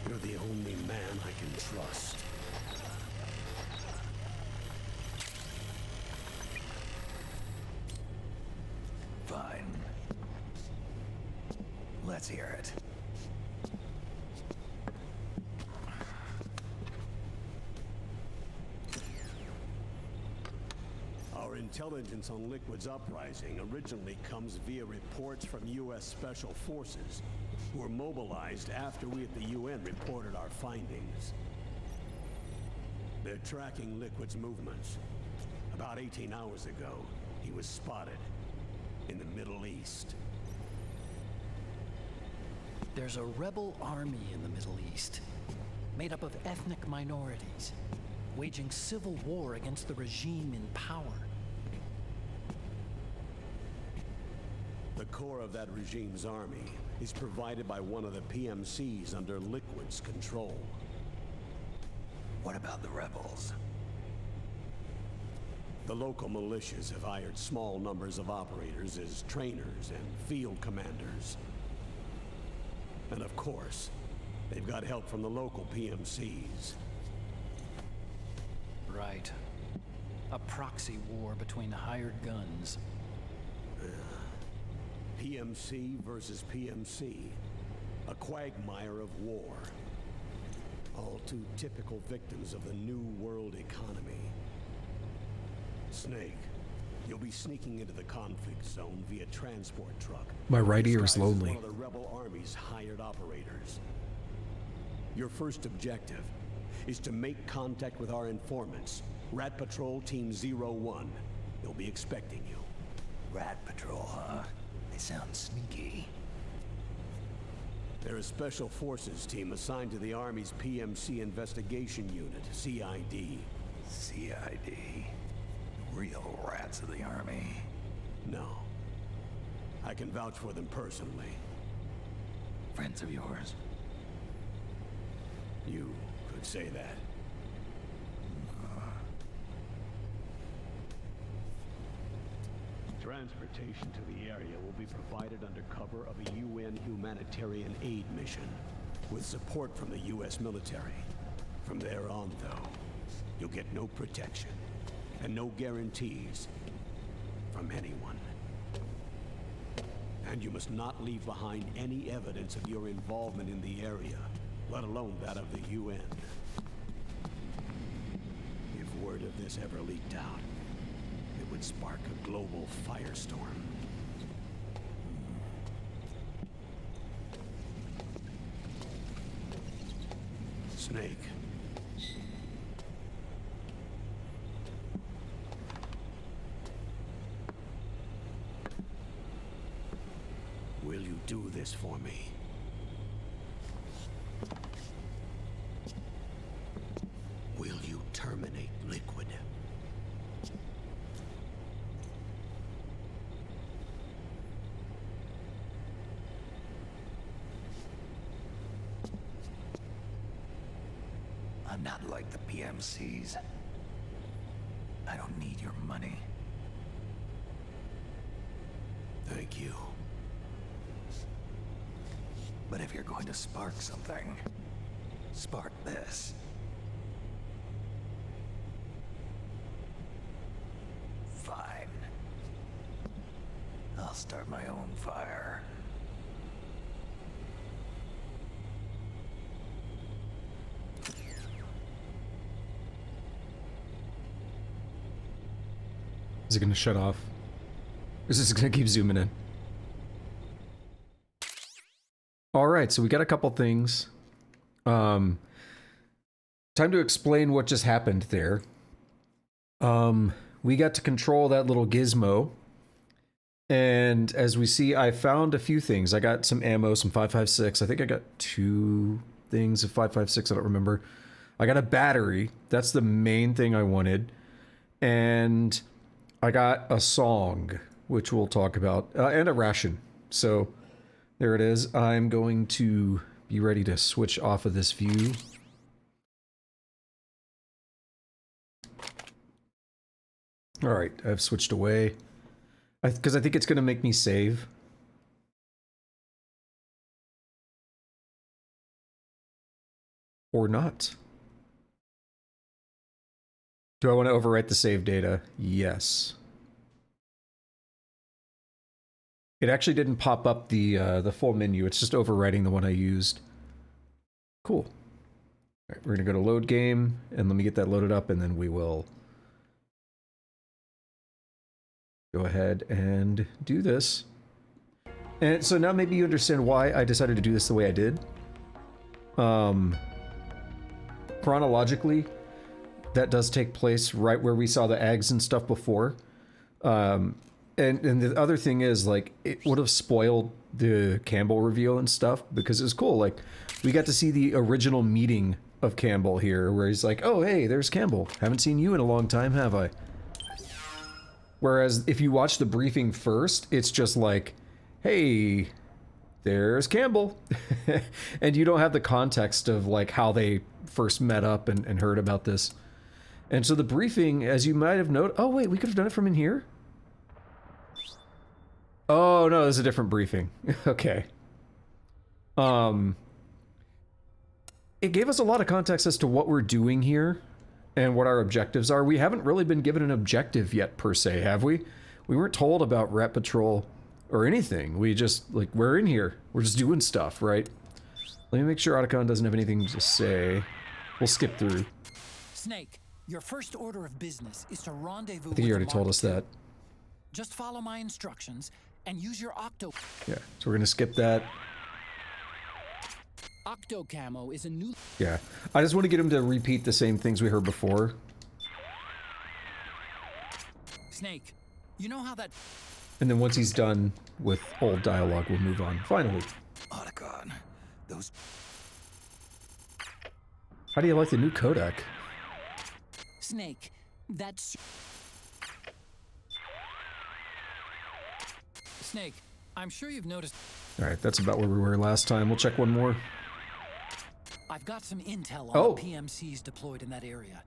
You're the only man I can trust. Fine. Let's hear it. Our intelligence on Liquid's uprising originally comes via reports from U.S. Special Forces, who were mobilized after we at the UN reported our findings. They're tracking Liquid's movements. About 18 hours ago, he was spotted in the Middle East. There's a rebel army in the Middle East, made up of ethnic minorities, waging civil war against the regime in power. The core of that regime's army is provided by one of the PMCs under Liquid's control. What about the rebels? The local militias have hired small numbers of operators as trainers and field commanders. And of course, they've got help from the local PMCs. Right. A proxy war between hired guns. PMC versus PMC. A quagmire of war. All too typical victims of the new world economy. Snake, You'll be sneaking into the conflict zone via transport truck. My right ear is disguised as lonely. One of the rebel army's hired operators. Your first objective is to make contact with our informants, Rat Patrol Team 01. They'll be expecting you. Rat Patrol, huh? They sound sneaky. They're a special forces team assigned to the Army's PMC Investigation Unit, CID. CID? Real rats of the Army. No. I can vouch for them personally. Friends of yours? You could say that. Transportation to the area will be provided under cover of a UN humanitarian aid mission, with support from the US military. From there on, though, you'll get no protection, and no guarantees from anyone. And you must not leave behind any evidence of your involvement in the area, let alone that of the UN. If word of this ever leaked out, it would spark a global firestorm. Snake. Will you do this for me? Will you terminate Liquid? I'm not like the PMCs. I don't need your money. Thank you. But if you're going to spark something, spark this. Fine. I'll start my own fire. Is it going to shut off? Or is this going to keep zooming in? All right, so we got a couple things. Time to explain what just happened there. We got to control that little gizmo. And as we see, I found a few things. I got some ammo, some 5.56. I think I got 2 things of 5.56. I don't remember. I got a battery. That's the main thing I wanted. And I got a song, which we'll talk about, and a ration. So there it is. I'm going to be ready to switch off of this view. All right, I've switched away. Because I think it's going to make me save. Or not. Do I want to overwrite the save data? Yes. It actually didn't pop up the full menu. It's just overwriting the one I used. Cool. All right, we're going to go to load game, and let me get that loaded up, and then we will go ahead and do this. And so now maybe you understand why I decided to do this the way I did. Chronologically, that does take place right where we saw the eggs and stuff before. And the other thing is, like, it would have spoiled the Campbell reveal and stuff, because it was cool. Like, we got to see the original meeting of Campbell here, where he's like, oh, hey, there's Campbell. Haven't seen you in a long time, have I? Whereas if you watch the briefing first, it's just like, hey, there's Campbell. And you don't have the context of, like, how they first met up and heard about this. And so the briefing, as you might have noted... Oh, wait, we could have done it from in here? Oh, no, there's a different briefing. Okay. It gave us a lot of context as to what we're doing here and what our objectives are. We haven't really been given an objective yet, per se, have we? We weren't told about Rat Patrol or anything. We just, like, we're in here. We're just doing stuff, right? Let me make sure Otacon doesn't have anything to say. We'll skip through. Snake, your first order of business is to rendezvous I think you already told us that. Just follow my instructions and use your Octo. Yeah, so we're gonna skip that. Octo Camo is a new... Yeah, I just want to get him to repeat the same things we heard before. Snake, you know how that... And then once he's done with old dialogue, we'll move on. Finally. Otacon, those... How do you like the new codec? Snake, that's... Snake, I'm sure you've noticed... Alright, that's about where we were last time. We'll check one more. I've got some intel on Oh. the PMCs deployed in that area.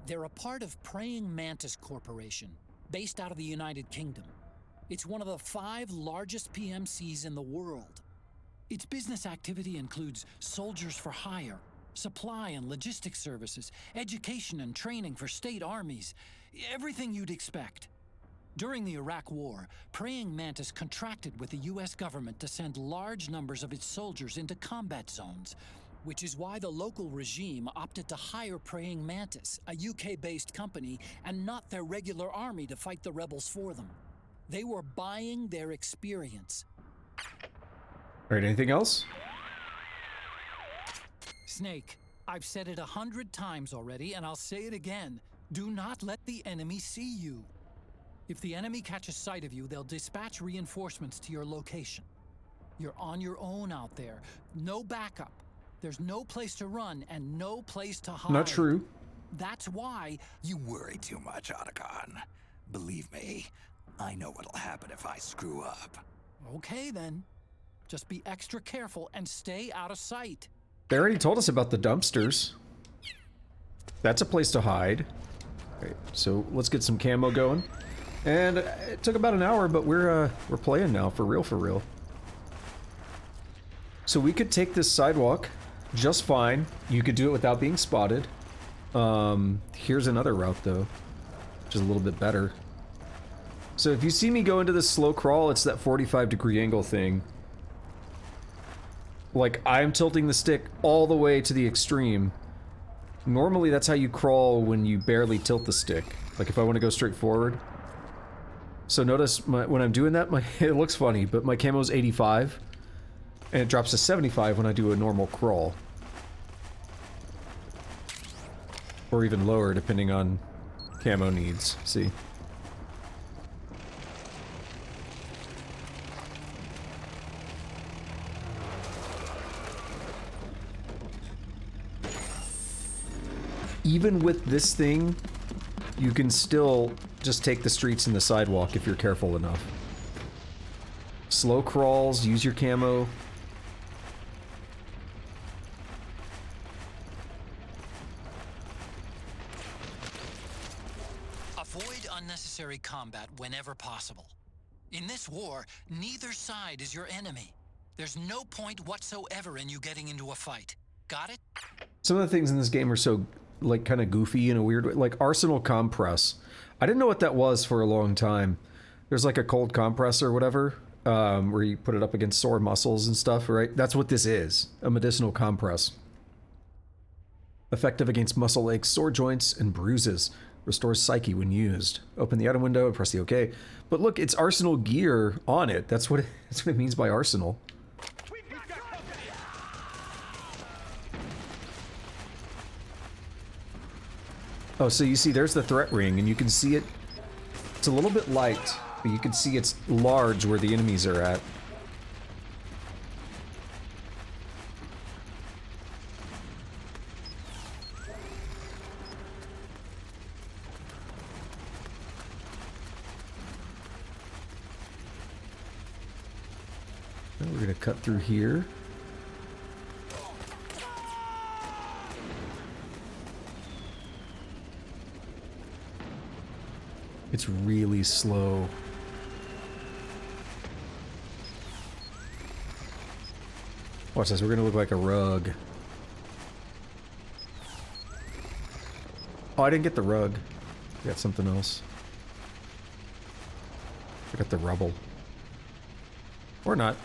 They're a part of Praying Mantis Corporation, based out of the United Kingdom. It's one of the 5 largest PMCs in the world. Its business activity includes soldiers for hire, supply and logistics services, education and training for state armies, everything you'd expect. During the Iraq War, Praying Mantis contracted with the US government to send large numbers of its soldiers into combat zones, which is why the local regime opted to hire Praying Mantis, a UK-based company, and not their regular army to fight the rebels for them. They were buying their experience. Alright, anything else? Snake, I've said it 100 times already, and I'll say it again. Do not let the enemy see you. If the enemy catches sight of you, they'll dispatch reinforcements to your location. You're on your own out there. No backup. There's no place to run and no place to hide. Not true. That's why... You worry too much, Otacon. Believe me, I know what'll happen if I screw up. Okay, then. Just be extra careful and stay out of sight. They already told us about the dumpsters. That's a place to hide. Okay, so let's get some camo going. And it took about an hour, but we're playing now, for real, for real. So we could take this sidewalk just fine. You could do it without being spotted. Here's another route, though, which is a little bit better. So if you see me go into this slow crawl, it's that 45-degree angle thing. Like, I'm tilting the stick all the way to the extreme. Normally, that's how you crawl when you barely tilt the stick. Like, if I want to go straight forward. So notice, when I'm doing that, it looks funny, but my camo's 85. And it drops to 75 when I do a normal crawl. Or even lower, depending on camo needs. See? Even with this thing, you can still just take the streets and the sidewalk if you're careful enough. Slow crawls, use your camo. Avoid unnecessary combat whenever possible. In this war, neither side is your enemy. There's no point whatsoever in you getting into a fight. Got it? Some of the things in this game are so, like, kind of goofy in a weird way. Like, Arsenal Compress. I didn't know what that was for a long time. There's like a cold compress or whatever, where you put it up against sore muscles and stuff, right? That's what this is. A medicinal compress. Effective against muscle aches, sore joints, and bruises. Restores psyche when used. Open the item window and press the OK. But look, it's Arsenal gear on it. That's what it means by Arsenal. Oh, so you see there's the threat ring, and you can see it. It's a little bit light, but you can see it's large where the enemies are at. We're gonna cut through here. It's really slow. Watch this, we're gonna look like a rug. Oh, I didn't get the rug. I got something else. I got the rubble. Or not.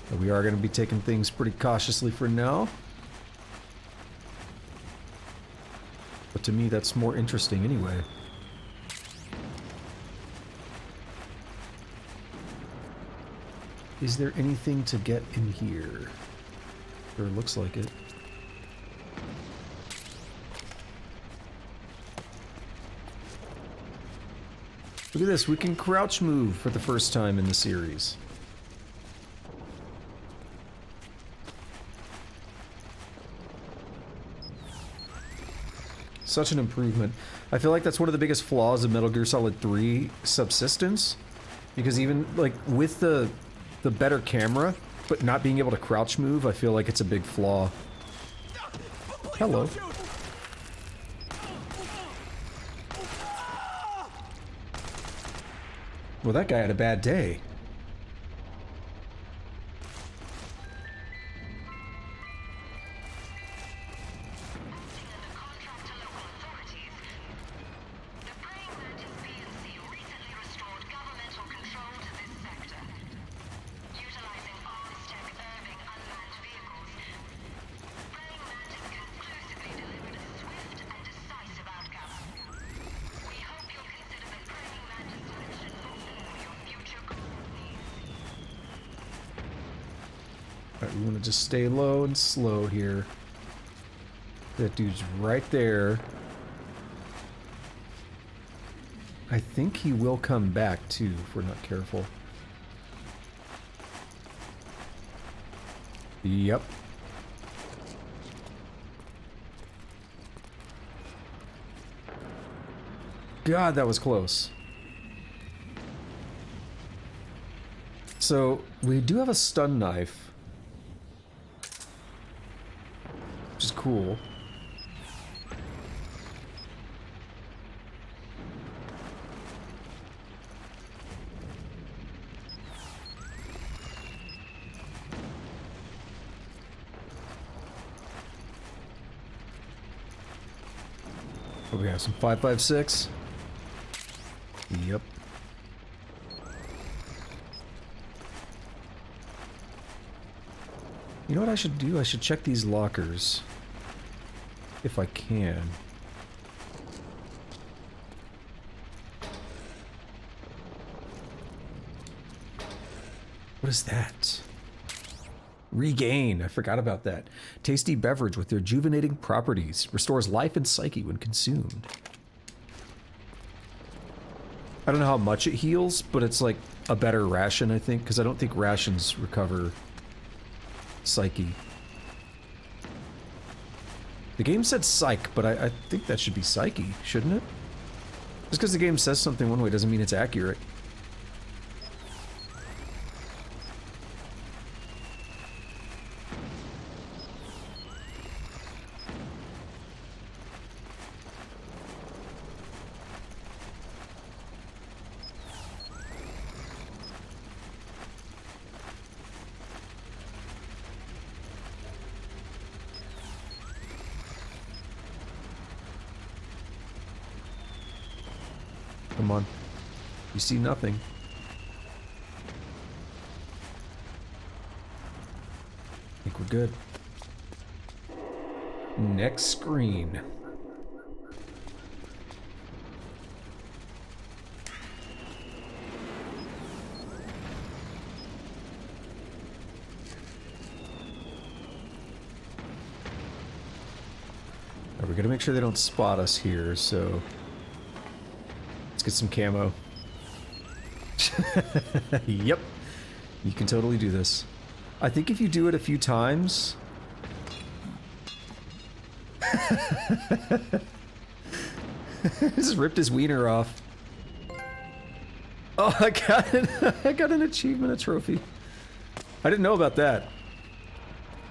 But we are gonna be taking things pretty cautiously for now. To me, that's more interesting anyway. Is there anything to get in here? Or looks like it. Look at this, we can crouch move for the first time in the series. Such an improvement. I feel like that's one of the biggest flaws of Metal Gear Solid 3 Subsistence. Because even, like, with the better camera, but not being able to crouch move, I feel like it's a big flaw. Hello. Well, that guy had a bad day. Alright, we want to just stay low and slow here. That dude's right there. I think he will come back too, if we're not careful. Yep. God, that was close. So, we do have a stun knife. Which is cool. Oh, we have some 5.56. Yep. You know what I should do? I should check these lockers. If I can. What is that? Regain. I forgot about that. Tasty beverage with rejuvenating properties. Restores life and psyche when consumed. I don't know how much it heals, but it's like a better ration, I think, because I don't think rations recover psyche. The game said psych, but I think that should be psyche, shouldn't it? Just because the game says something one way doesn't mean it's accurate. Come on. You see nothing. I think we're good. Next screen. We're gonna make sure they don't spot us here, so let's get some camo. Yep, you can totally do this. I think if you do it a few times. Just ripped his wiener off. Oh, I got an achievement, a trophy. I didn't know about that.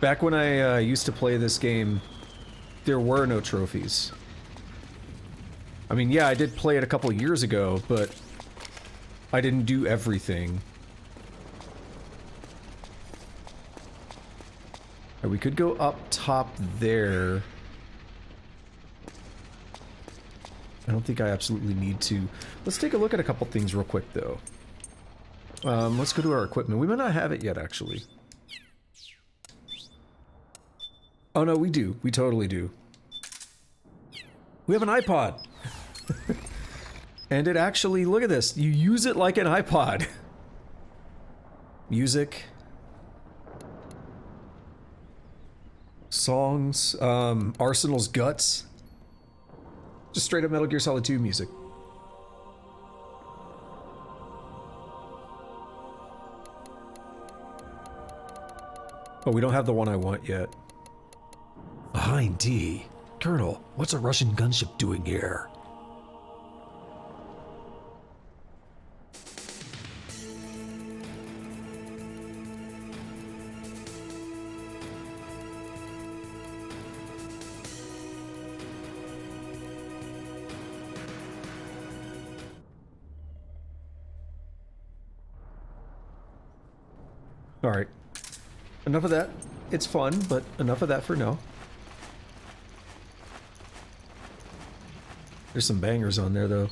Back when I used to play this game, there were no trophies. I mean, yeah, I did play it a couple years ago, but I didn't do everything. Right, we could go up top there. I don't think I absolutely need to. Let's take a look at a couple things real quick, though. Let's go to our equipment. We might not have it yet, actually. Oh no, we do. We totally do. We have an iPod. And it actually, look at this, you use it like an iPod. Music. Songs. Arsenal's Guts. Just straight up Metal Gear Solid 2 music. Oh, we don't have the one I want yet. Behind D. Colonel, what's a Russian gunship doing here? Alright. Enough of that. It's fun, but enough of that for now. There's some bangers on there, though.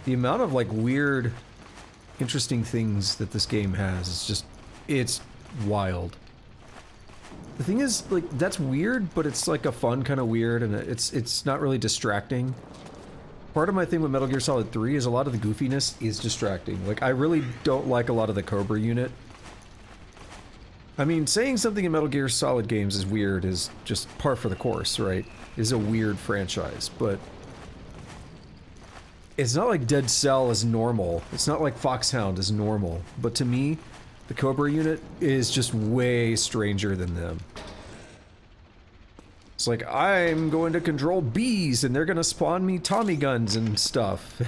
The amount of, like, weird, interesting things that this game has is just... it's wild. The thing is, like, that's weird, but it's, like, a fun kind of weird, and it's not really distracting. Part of my thing with Metal Gear Solid 3 is a lot of the goofiness is distracting. Like, I really don't like a lot of the Cobra unit. I mean, saying something in Metal Gear Solid games is weird is just par for the course, right? Is a weird franchise, but... it's not like Dead Cell is normal. It's not like Foxhound is normal. But to me, the Cobra unit is just way stranger than them. It's like, I'm going to control bees, and they're gonna spawn me Tommy guns and stuff.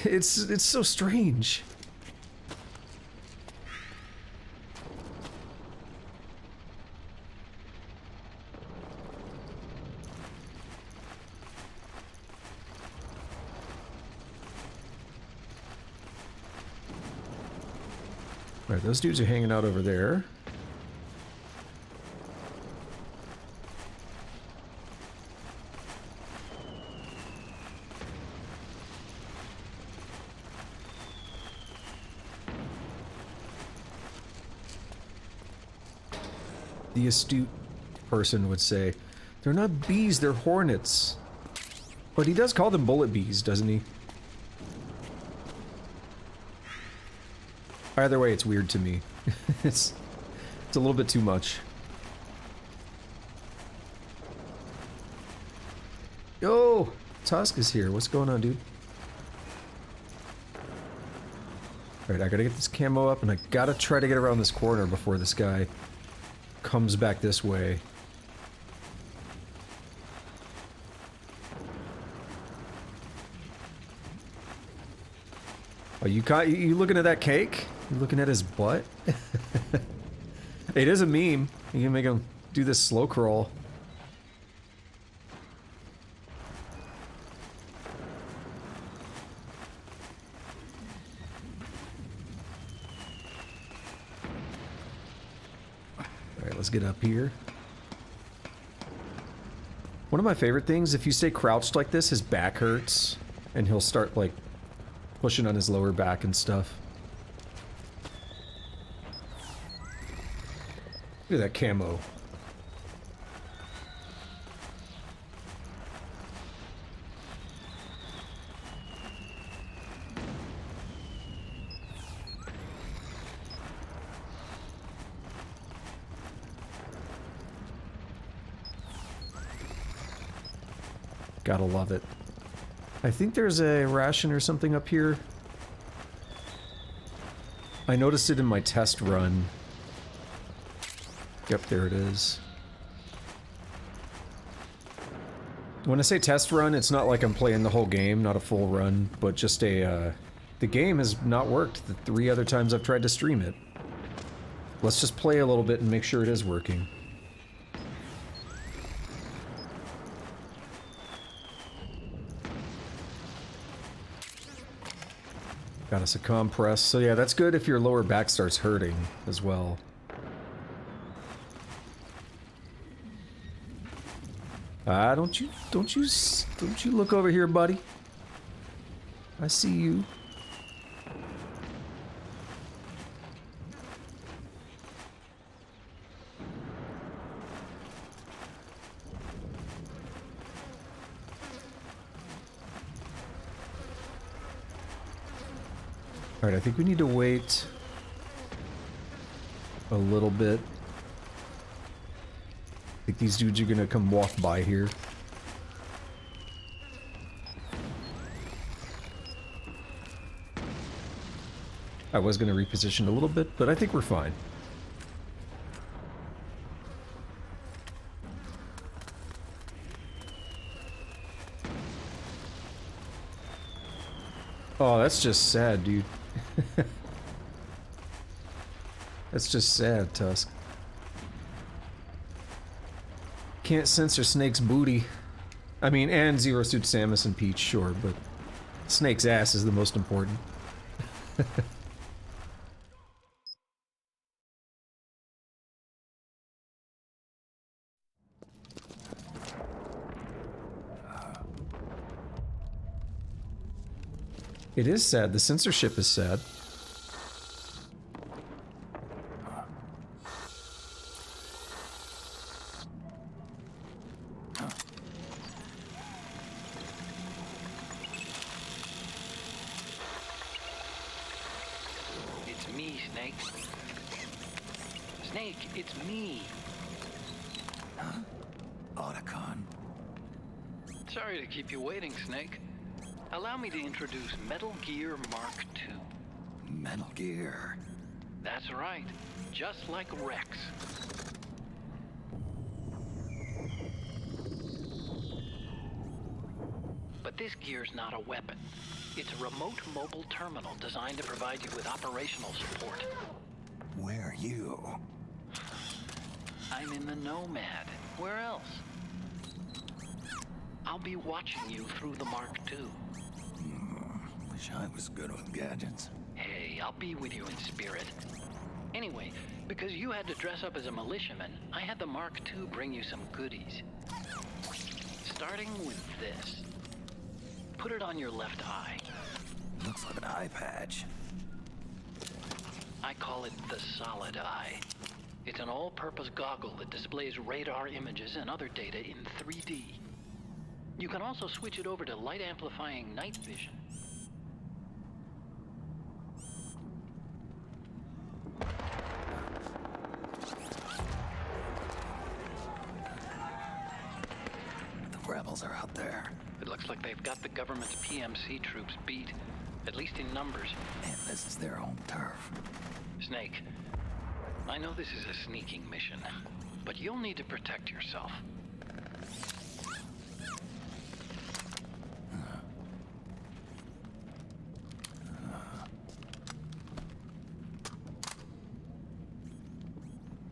It's so strange. Alright, those dudes are hanging out over there. The astute person would say, they're not bees, they're hornets. But he does call them bullet bees, doesn't he? Either way, it's weird to me. It's a little bit too much. Yo! Tusk is here. What's going on, dude? Alright, I gotta get this camo up, and I gotta try to get around this corner before this guy comes back this way. Oh, you looking at that cake? You looking at his butt? It is a meme. You can make him do this slow crawl. Alright, let's get up here. One of my favorite things, if you stay crouched like this, his back hurts. And he'll start, like, pushing on his lower back and stuff. Look at that camo. Gotta love it. I think there's a ration or something up here. I noticed it in my test run. Yep, there it is. When I say test run, it's not like I'm playing the whole game, not a full run, but just a, the game has not worked the 3 other times I've tried to stream it. Let's just play a little bit and make sure it is working. Got us a compress. So yeah, that's good if your lower back starts hurting as well. Don't you look over here, buddy. I see you. Alright, I think we need to wait a little bit. I think these dudes are gonna come walk by here. I was gonna reposition a little bit, but I think we're fine. Oh, that's just sad, dude. That's just sad, Tusk. Can't censor Snake's booty. I mean, and Zero Suit Samus and Peach, sure, but Snake's ass is the most important. It is sad. The censorship is sad. It's me, Snake. Snake, it's me. Otacon. Sorry to keep you waiting, Snake. Allow me to introduce Metal Gear Mark II. Metal Gear. That's right. Just like Rex. But this gear's not a weapon. It's a remote mobile terminal designed to provide you with operational support. Where are you? I'm in the Nomad. Where else? I'll be watching you through the Mark II. Wish I was good with gadgets. Hey, I'll be with you in spirit. Anyway, because you had to dress up as a militiaman, I had the Mark II bring you some goodies. Starting with this. Put it on your left eye. Looks like an eye patch. I call it the Solid Eye. It's an all-purpose goggle that displays radar images and other data in 3D. You can also switch it over to light-amplifying night vision. The rebels are out there. It looks like they've got the government's PMC troops beat, at least in numbers. And this is their home turf. Snake, I know this is a sneaking mission, but you'll need to protect yourself.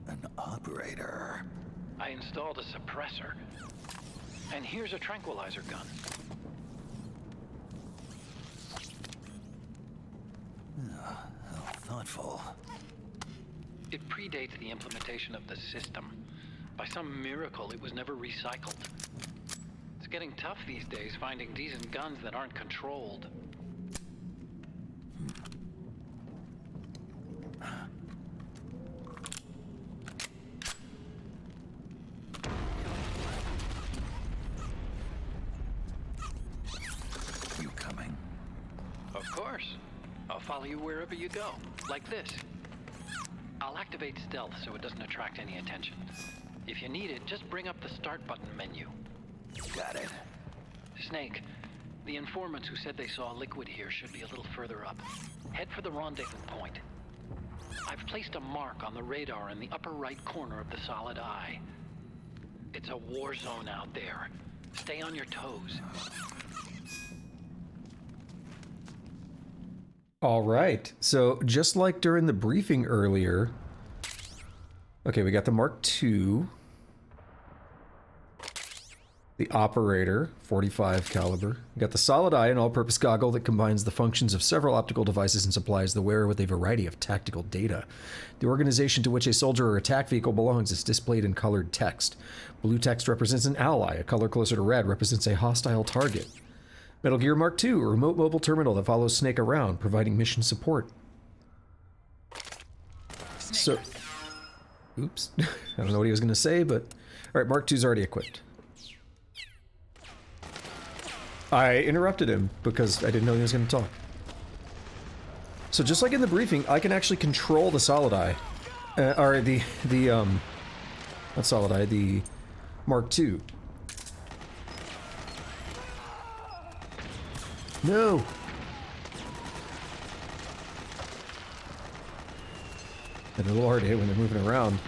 An operator. I installed a suppressor. And here's a tranquilizer gun. How thoughtful. It predates the implementation of the system. By some miracle, it was never recycled. It's getting tough these days finding decent guns that aren't controlled. You coming? Of course. I'll follow you wherever you go, like this. I'll activate stealth so it doesn't attract any attention. If you need it, just bring up the start button menu. Got it. Snake, the informants who said they saw liquid here should be a little further up. Head for the rendezvous point. I've placed a mark on the radar in the upper right corner of the Solid Eye. It's a war zone out there. Stay on your toes. All right, so just like during the briefing earlier, okay, we got the Mark II, the operator, 45 caliber. We got the Solid Eye, an all-purpose goggle that combines the functions of several optical devices and supplies the wearer with a variety of tactical data. The organization to which a soldier or attack vehicle belongs is displayed in colored text. Blue text represents an ally. A color closer to red represents a hostile target. Metal Gear Mark II, a remote mobile terminal that follows Snake around, providing mission support. So, oops. I don't know what he was going to say, but... Alright, Mark II's already equipped. I interrupted him because I didn't know he was going to talk. So just like in the briefing, I can actually control the Solid Eye. Or not Solid Eye, the Mark II. No! And a little hard to hit when they're moving around.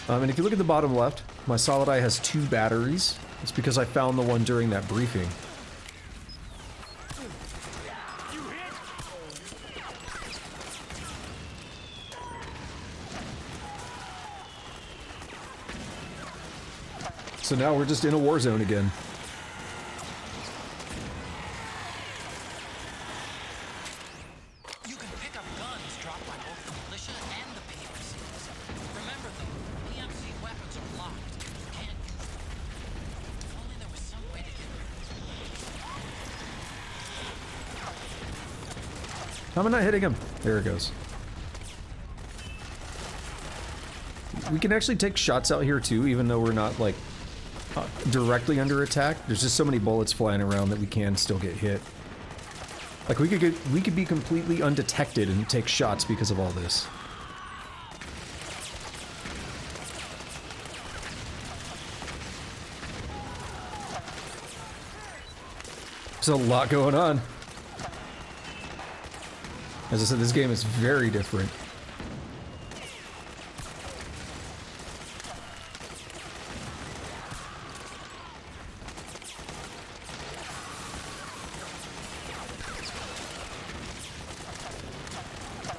And if you look at the bottom left, my Solid Eye has 2 batteries. It's because I found the one during that briefing. So now we're just in a war zone again. You can pick up guns dropped by both the militia and the PMCs. Remember though, PMC weapons are locked. You can't use them. If only there was some way to get rid of them. How am I not hitting him? There it goes. We can actually take shots out here too, even though we're not like directly under attack. There's just so many bullets flying around that we can still get hit. Like we could be completely undetected and take shots because of all this. There's a lot going on. As I said, this game is very different.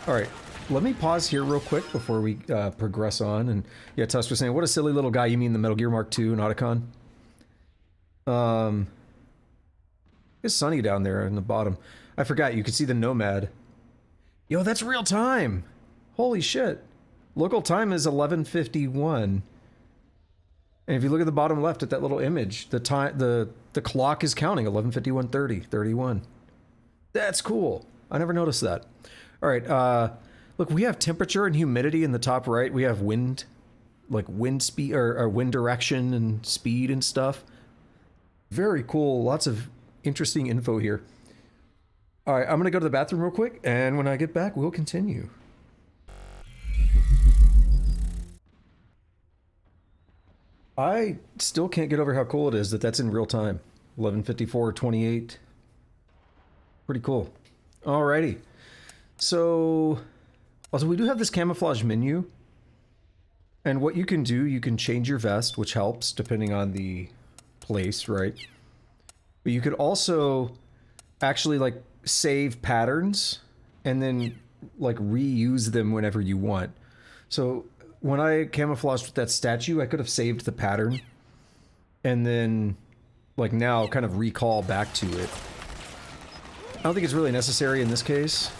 Alright, let me pause here real quick before we progress on. And yeah, Tusk was saying, what a silly little guy. You mean the Metal Gear Mark II and Otacon? It's sunny down there in the bottom. I forgot, you could see the Nomad. Yo, that's real time! Holy shit. Local time is 11:51. And if you look at the bottom left at that little image, the time, the clock is counting 11:51:30, 31. That's cool. I never noticed that. All right, look, we have temperature and humidity in the top right. We have wind, like wind speed or wind direction and speed and stuff. Very cool. Lots of interesting info here. All right, I'm gonna go to the bathroom real quick, and when I get back, we'll continue. I still can't get over how cool it is that that's in real time. 11:54:28. Pretty cool. Alrighty. So, also we do have this camouflage menu. And what you can do, you can change your vest, which helps depending on the place, right? But you could also actually like save patterns and then like reuse them whenever you want. So when I camouflaged with that statue, I could have saved the pattern and then like now kind of recall back to it. I don't think it's really necessary in this case.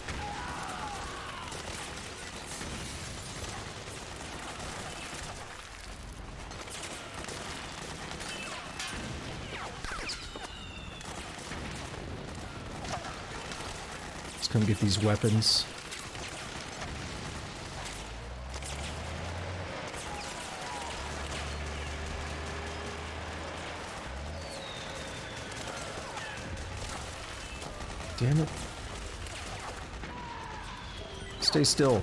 Let's come get these weapons. Damn it. Stay still.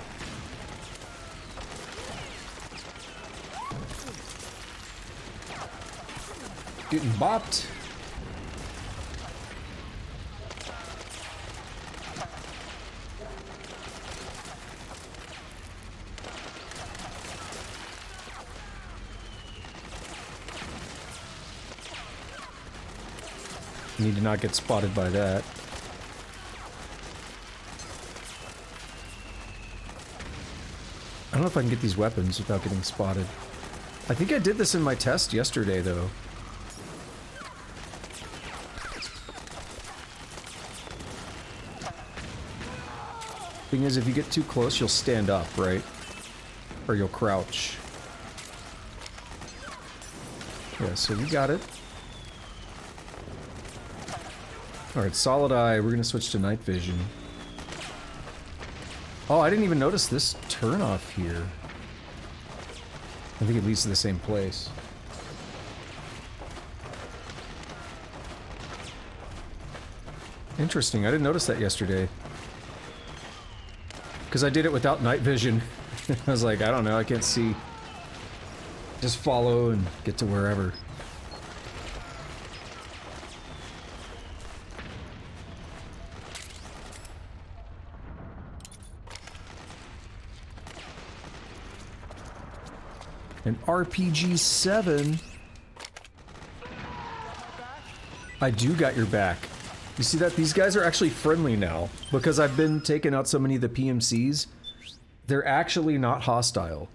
Getting bopped. Need to not get spotted by that. I don't know if I can get these weapons without getting spotted. I think I did this in my test yesterday, though. Thing is, if you get too close, you'll stand up, right? Or you'll crouch. Yeah, so we got it. Alright, Solid Eye, we're gonna switch to night vision. Oh, I didn't even notice this turn off here. I think it leads to the same place. Interesting, I didn't notice that yesterday. Because I did it without night vision. I was like, I don't know, I can't see. Just follow and get to wherever. An RPG-7. I do got your back. You see that? These guys are actually friendly now. Because I've been taking out so many of the PMCs. They're actually not hostile.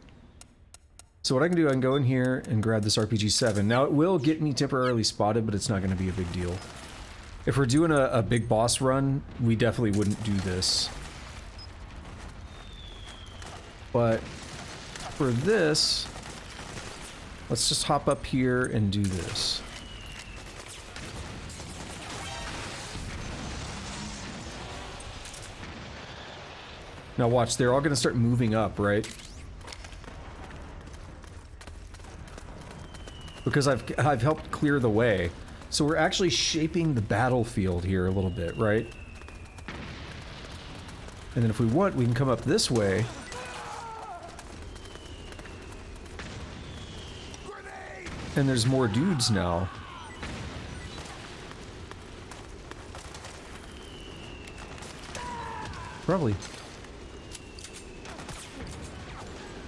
So what I can do, I can go in here and grab this RPG-7. Now it will get me temporarily spotted, but it's not going to be a big deal. If we're doing a big boss run, we definitely wouldn't do this. But for this, let's just hop up here and do this. Now watch, they're all going to start moving up, right? Because I've helped clear the way. So we're actually shaping the battlefield here a little bit, right? And then if we want, we can come up this way. And there's more dudes now. Probably.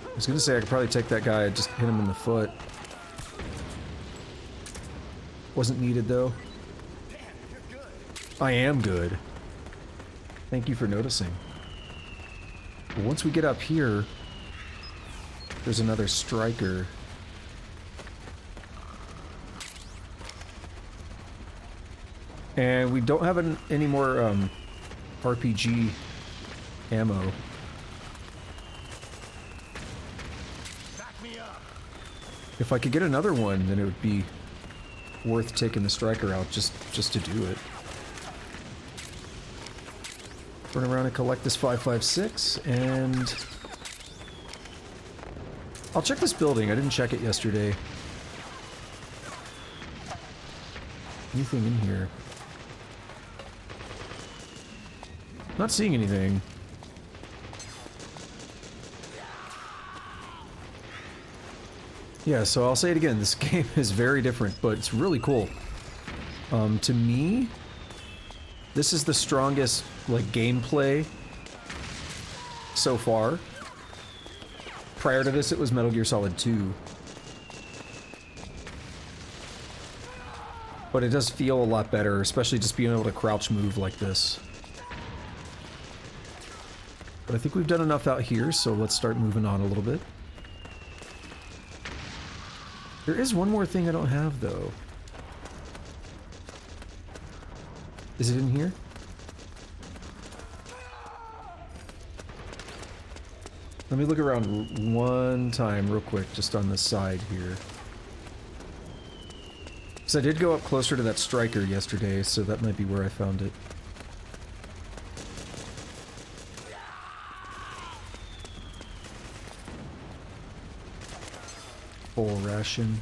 I was gonna say I could probably take that guy and just hit him in the foot. Wasn't needed though. I am good. Thank you for noticing. But once we get up here, there's another striker. And we don't have any more RPG ammo. If I could get another one, then it would be worth taking the striker out just to do it. Run around and collect this 5.56, and I'll check this building. I didn't check it yesterday. Anything in here? Not seeing anything. Yeah, so I'll say it again, this game is very different, but it's really cool. To me, this is the strongest, like, gameplay so far. Prior to this, it was Metal Gear Solid 2. But it does feel a lot better, especially just being able to crouch move like this. But I think we've done enough out here, so let's start moving on a little bit. There is one more thing I don't have, though. Is it in here? Let me look around one time real quick, just on the side here. Because I did go up closer to that striker yesterday, so that might be where I found it. Full ration.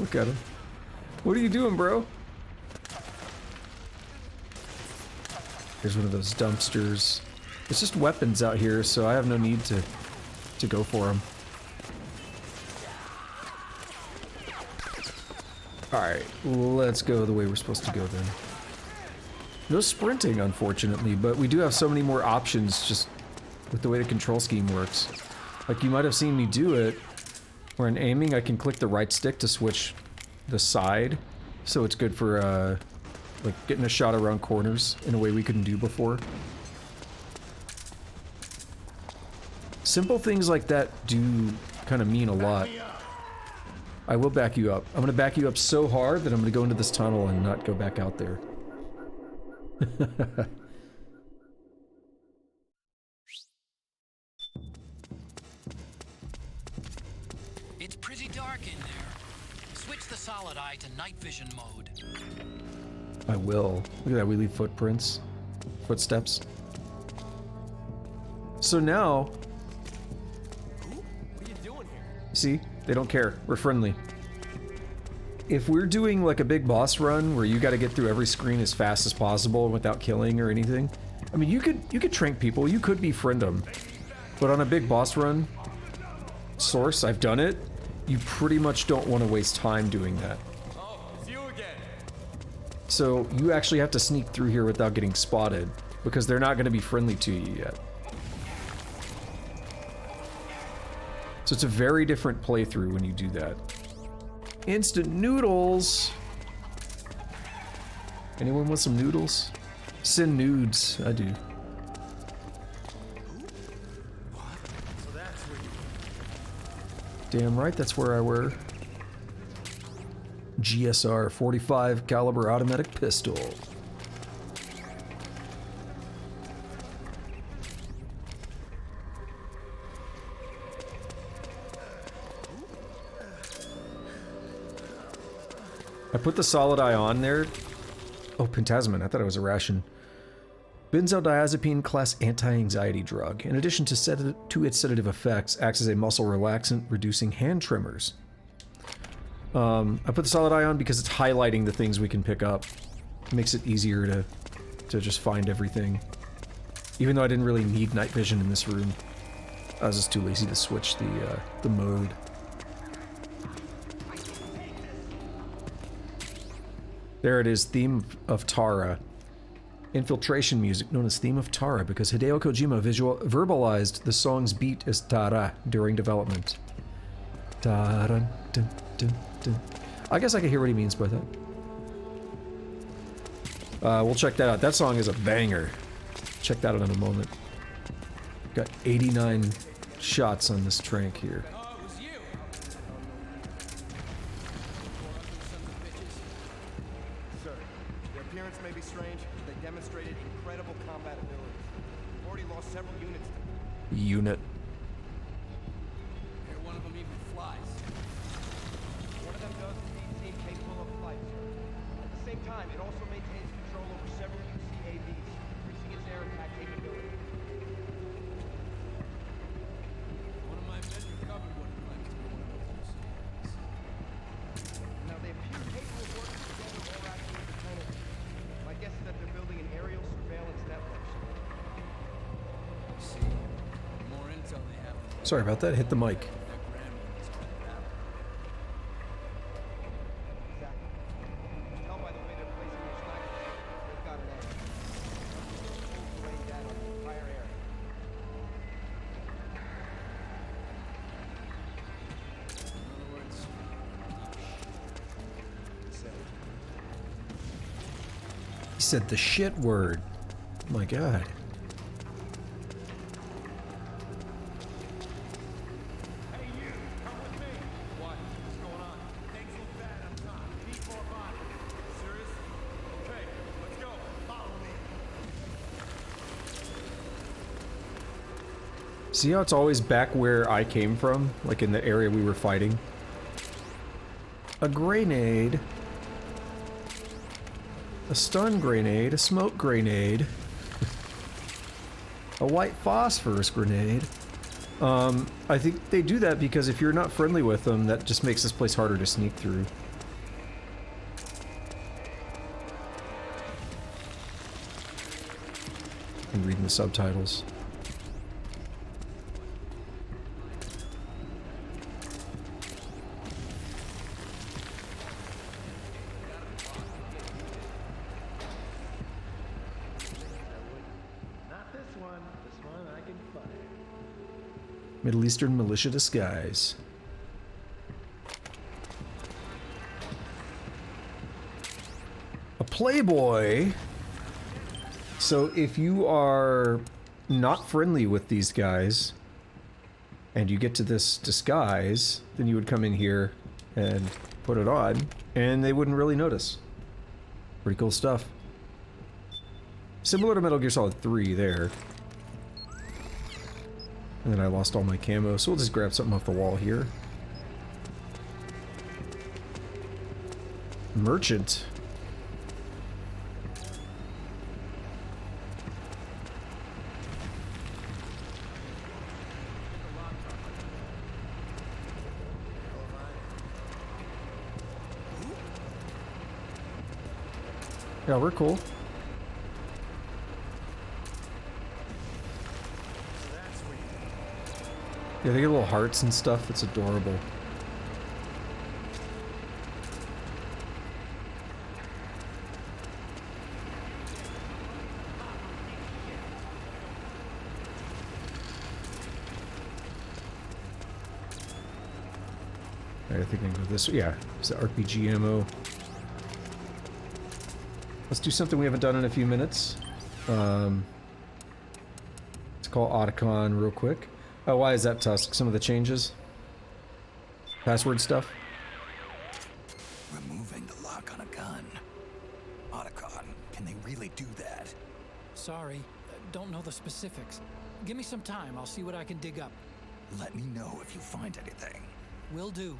Look at him. What are you doing, bro? Here's one of those dumpsters. It's just weapons out here, so I have no need to go for them. Alright, let's go the way we're supposed to go then. No sprinting, unfortunately, but we do have so many more options just with the way the control scheme works. Like, you might have seen me do it, where in aiming I can click the right stick to switch the side, so it's good for, like, getting a shot around corners in a way we couldn't do before. Simple things like that do kind of mean a lot. I will back you up. I'm gonna back you up so hard that I'm gonna go into this tunnel and not go back out there. It's pretty dark in there. Switch the solid eye to night vision mode. I will. Look at that, we leave footprints. Footsteps. So now... What are you doing here? See? They don't care. We're friendly. If we're doing like a big boss run where you got to get through every screen as fast as possible without killing or anything, I mean, you could trank people, you could befriend them, but on a big boss run, Source, I've done it, you pretty much don't want to waste time doing that. Oh, it's you again. So you actually have to sneak through here without getting spotted, because they're not going to be friendly to you yet. So it's a very different playthrough when you do that. Instant noodles! Anyone want some noodles? Send nudes. I do. Damn right, that's where I were. GSR 45 caliber automatic pistol. I put the solid eye on there. Oh, Pentasmin, I thought it was a ration. Benzodiazepine class anti-anxiety drug. In addition to its sedative effects, acts as a muscle relaxant, reducing hand tremors. I put the solid eye on because it's highlighting the things we can pick up. It makes it easier to just find everything. Even though I didn't really need night vision in this room. I was just too lazy to switch the mode. There it is, Theme of Tara. Infiltration music known as Theme of Tara because Hideo Kojima verbalized the song's beat as Tara during development. Ta-dun, dun, dun, dun. I guess I can hear what he means by that. We'll check that out. That song is a banger. Check that out in a moment. Got 89 shots on this trank here. Unit. One of them even flies. One of them does indeed seem capable of flight, sir. At the same time, it also maintains control over several UCAVs, increasing its air attack capability. One of my men recovered what claims to be one of those UCAVs. Now, they appear capable of working together or acting independently. My guess is that they're building an aerial surveillance network, sir. See. Sorry about that, hit the mic. He said the shit word. Oh my God. See how it's always back where I came from? Like in the area we were fighting? A grenade. A stun grenade. A smoke grenade. A white phosphorus grenade. I think they do that because if you're not friendly with them, that just makes this place harder to sneak through. And reading the subtitles. Middle Eastern militia disguise. A playboy. So if you are not friendly with these guys and you get to this disguise, then you would come in here and put it on and they wouldn't really notice. Pretty cool stuff. Similar to Metal Gear Solid 3 there. And then I lost all my camo, so we'll just grab something off the wall here. Merchant. Yeah, we're cool. Yeah, they get little hearts and stuff. It's adorable. Alright, I think I can go this way. Yeah, it's the RPG ammo. Let's do something we haven't done in a few minutes. Let's call Otacon real quick. Oh, why is that, Tusk? Some of the changes? Password stuff? Removing the lock on a gun. Otacon, can they really do that? Sorry, don't know the specifics. Give me some time, I'll see what I can dig up. Let me know if you find anything. Will do.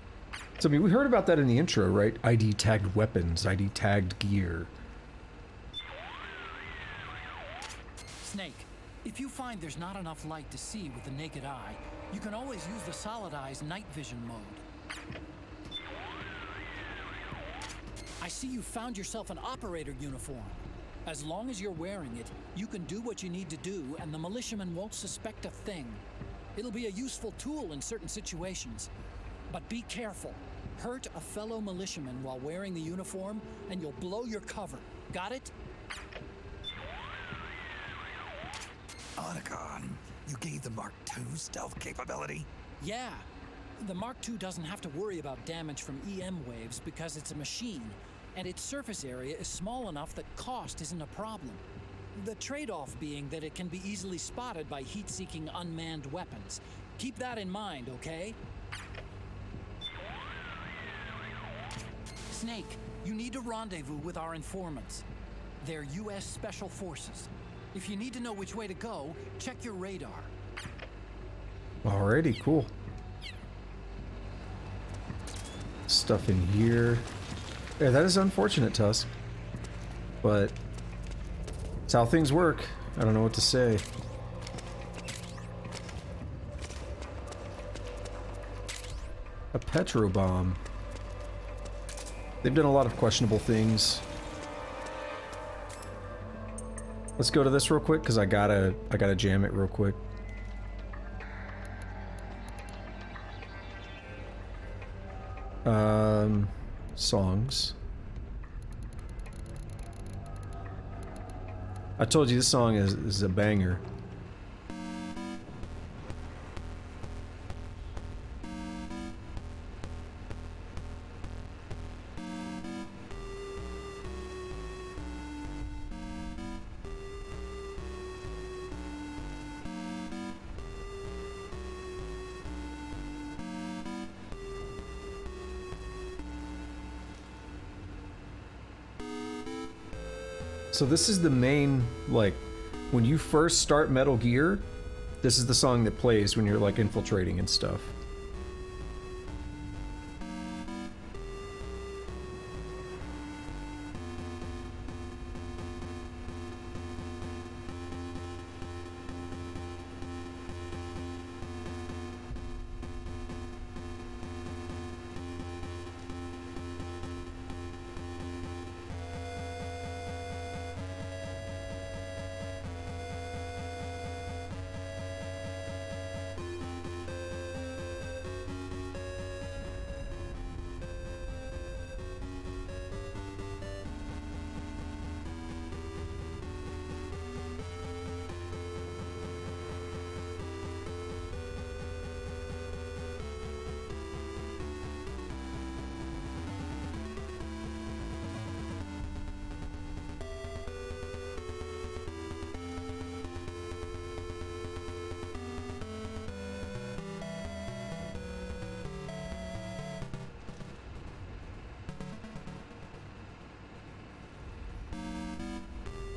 So, I mean, we heard about that in the intro, right? ID tagged weapons, ID tagged gear. Snake, if you find there's not enough light to see with the naked eye, you can always use the Solid Eye's night vision mode. I see you found yourself an operator uniform. As long as you're wearing it, you can do what you need to do and the militiamen won't suspect a thing. It'll be a useful tool in certain situations. But be careful. Hurt a fellow militiaman while wearing the uniform and you'll blow your cover. Got it? Otacon, you gave the Mark II stealth capability? Yeah. The Mark II doesn't have to worry about damage from EM waves because it's a machine, and its surface area is small enough that cost isn't a problem. The trade-off being that it can be easily spotted by heat-seeking unmanned weapons. Keep that in mind, okay? Snake, you need to rendezvous with our informants. They're U.S. Special Forces. If you need to know which way to go, check your radar. Alrighty, cool. Stuff in here. Yeah, that is unfortunate, Tusk. But it's how things work. I don't know what to say. A petro bomb. They've done a lot of questionable things. Let's go to this real quick because I gotta jam it real quick. Songs. I told you this song is a banger. So this is the main, like, when you first start Metal Gear, this is the song that plays when you're, like, infiltrating and stuff.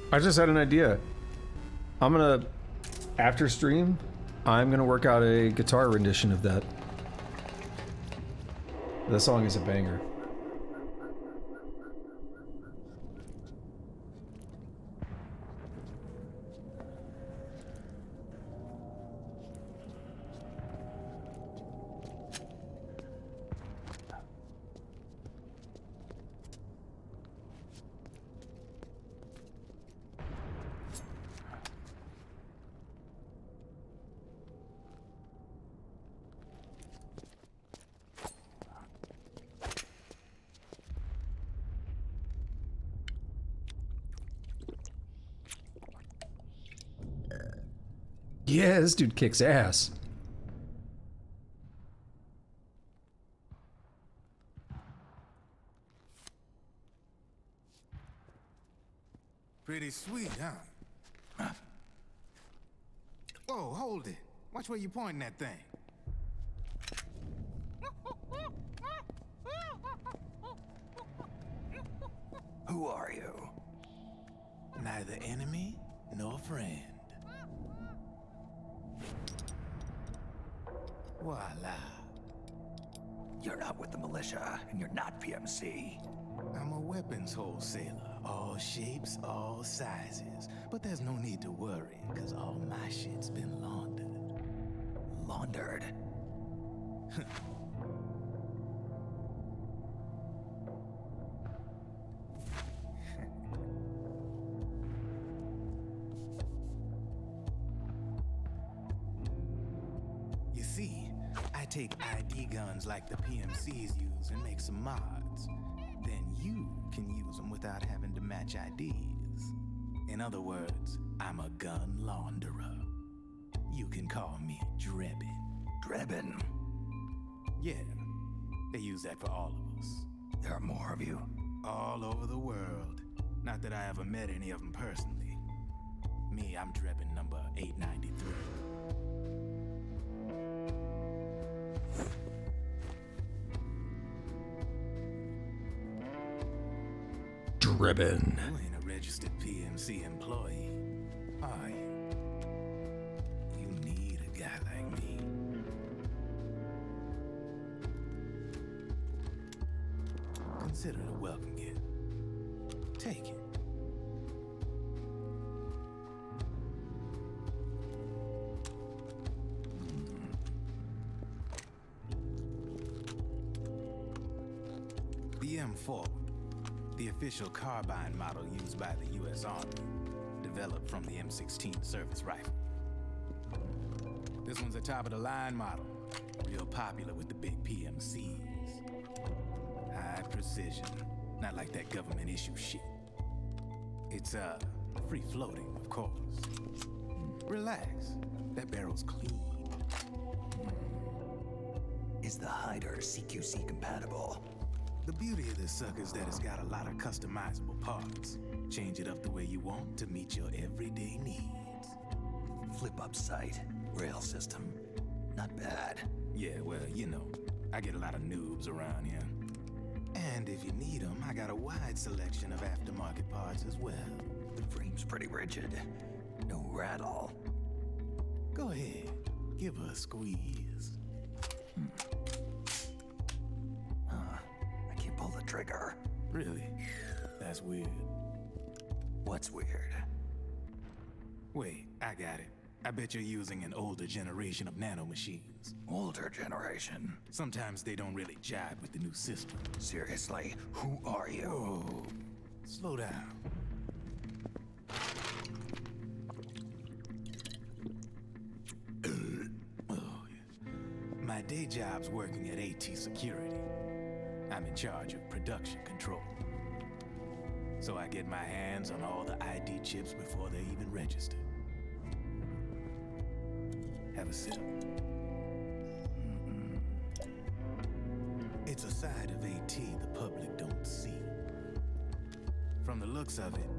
I just had an idea. I'm gonna, after stream, I'm gonna work out a guitar rendition of that. That song is a banger. Yeah, this dude kicks ass. Pretty sweet, huh? Whoa, hold it. Watch where you pointing that thing. Who are you? Neither enemy nor friend. Voila. You're not with the militia, and you're not PMC. I'm a weapons wholesaler. All shapes, all sizes. But there's no need to worry, because all my shit's been laundered. Laundered? You see, I take ID guns like the PMCs use and make some mods. Then you can use them without having to match IDs. In other words, I'm a gun launderer. You can call me Drebin. Drebin? Yeah, they use that for all of us. There are more of you? All over the world. Not that I ever met any of them personally. Me, I'm Drebin number 893. Drebin. You ain't a registered PMC employee, are you? You need a guy like me. Consider it a welcome gift. Take it. The M4. The official carbine model used by the U.S. Army, developed from the M16 service rifle. This one's a top-of-the-line model, real popular with the big PMCs. High precision, not like that government-issue shit. It's, free-floating, of course. Relax, that barrel's clean. Is the hider CQC compatible? The beauty of this sucker is that it's got a lot of customizable parts. Change it up the way you want to meet your everyday needs. Flip-up sight, rail system. Not bad. Yeah, well, you know, I get a lot of noobs around here. And if you need them, I got a wide selection of aftermarket parts as well. The frame's pretty rigid. No rattle. Go ahead, give her a squeeze. I can't pull the trigger. Really? That's weird. What's weird? Wait, I got it. I bet you're using an older generation of nanomachines. Older generation? Sometimes they don't really jibe with the new system. Seriously, who are you? Whoa. Slow down. My day job's working at AT Security. I'm in charge of production control. So I get my hands on all the ID chips before they even register. Have a sip. It's a side of AT the public don't see. From the looks of it,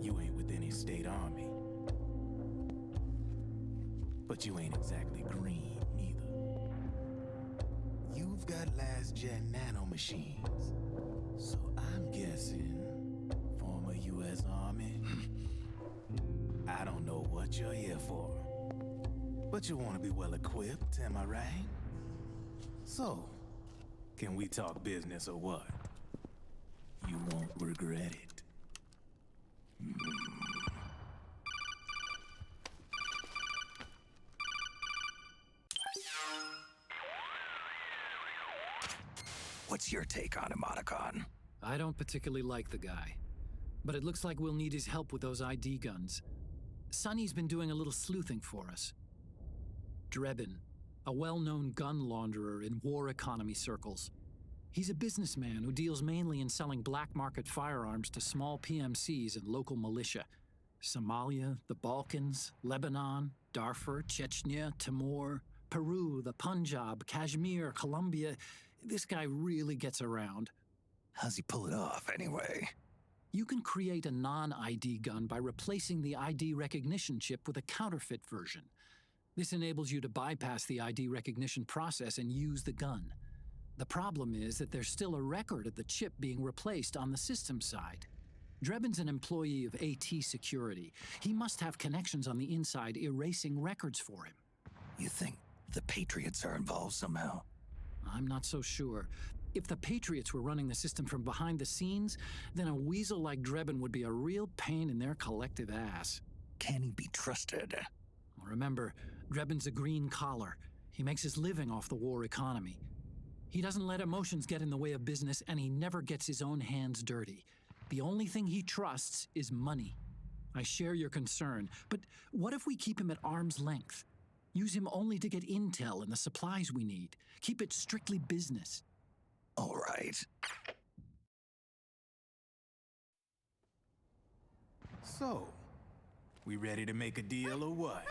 you ain't with any state army. But you ain't exactly green, neither. You've got last-gen nanomachines. So I'm guessing former U.S. Army. I don't know what you're here for. But you want to be well-equipped, am I right? So, can we talk business or what? You won't regret it. What's your take on Emoticon? I don't particularly like the guy, but it looks like we'll need his help with those ID guns. Sonny's been doing a little sleuthing for us. Drebin, a well-known gun launderer in war economy circles. He's a businessman who deals mainly in selling black market firearms to small PMCs and local militia. Somalia, the Balkans, Lebanon, Darfur, Chechnya, Timor, Peru, the Punjab, Kashmir, Colombia. This guy really gets around. How's he pull it off, anyway? You can create a non-ID gun by replacing the ID recognition chip with a counterfeit version. This enables you to bypass the ID recognition process and use the gun. The problem is that there's still a record of the chip being replaced on the system side. Drebin's an employee of AT Security. He must have connections on the inside erasing records for him. You think the Patriots are involved somehow? I'm not so sure. If the Patriots were running the system from behind the scenes, then a weasel like Drebin would be a real pain in their collective ass. Can he be trusted? Remember, Drebin's a green collar. He makes his living off the war economy. He doesn't let emotions get in the way of business, and he never gets his own hands dirty. The only thing he trusts is money. I share your concern, but what if we keep him at arm's length? Use him only to get intel and the supplies we need. Keep it strictly business. All right. So, we ready to make a deal or what?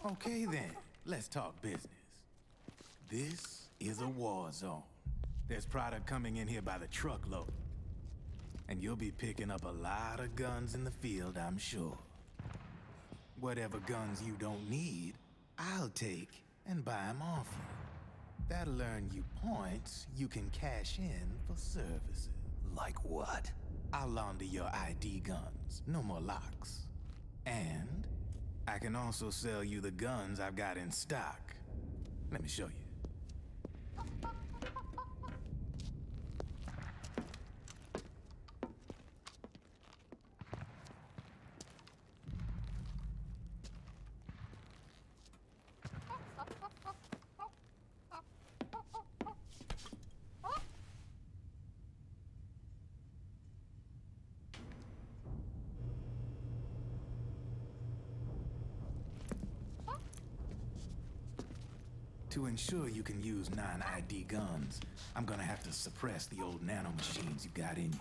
Okay then, let's talk business. This is a war zone. There's product coming in here by the truckload. And you'll be picking up a lot of guns in the field, I'm sure. Whatever guns you don't need, I'll take and buy them off you. That'll earn you points you can cash in for services. Like what? I'll launder your ID guns, no more locks. And I can also sell you the guns I've got in stock. Let me show you. To ensure you can use non-ID guns, I'm gonna have to suppress the old nanomachines you got in you.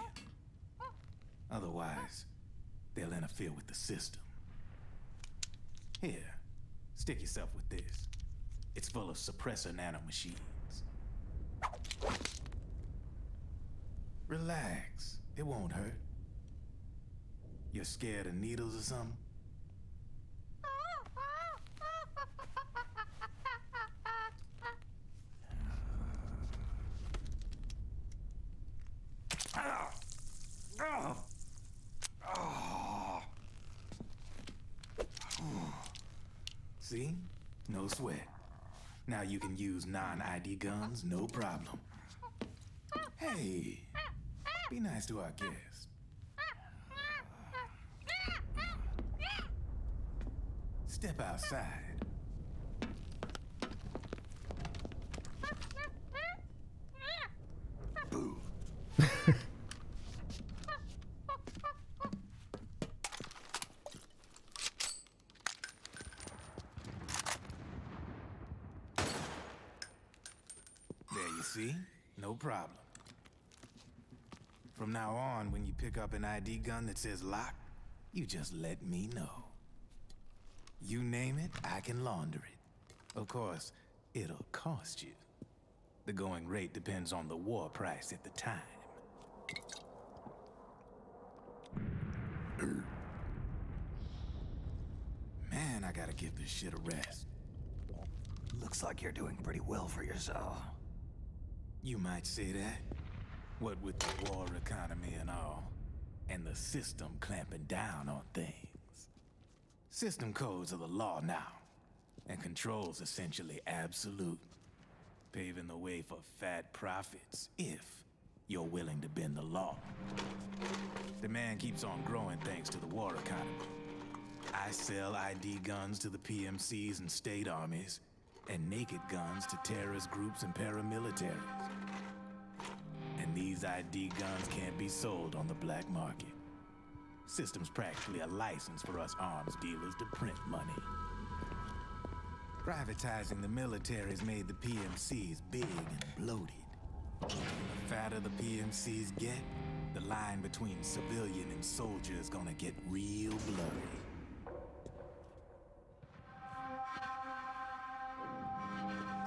Otherwise, they'll interfere with the system. Here, stick yourself with this. It's full of suppressor nanomachines. Relax, it won't hurt. You're scared of needles or something? See? No sweat. Now you can use non-ID guns, no problem. Hey, be nice to our guest. Step outside. Boo. See? No problem. From now on, when you pick up an ID gun that says lock, you just let me know. You name it, I can launder it. Of course, it'll cost you. The going rate depends on the war price at the time. Man, I gotta give this shit a rest. Looks like you're doing pretty well for yourself. You might say that. What with the war economy and all, and the system clamping down on things. System codes are the law now, and control's essentially absolute, paving the way for fat profits if you're willing to bend the law. Demand keeps on growing thanks to the war economy. I sell ID guns to the PMCs and state armies, and naked guns to terrorist groups and paramilitaries. And these ID guns can't be sold on the black market. System's practically a license for us arms dealers to print money. Privatizing the military's made the PMCs big and bloated. The fatter the PMCs get, the line between civilian and soldier is gonna get real blurry.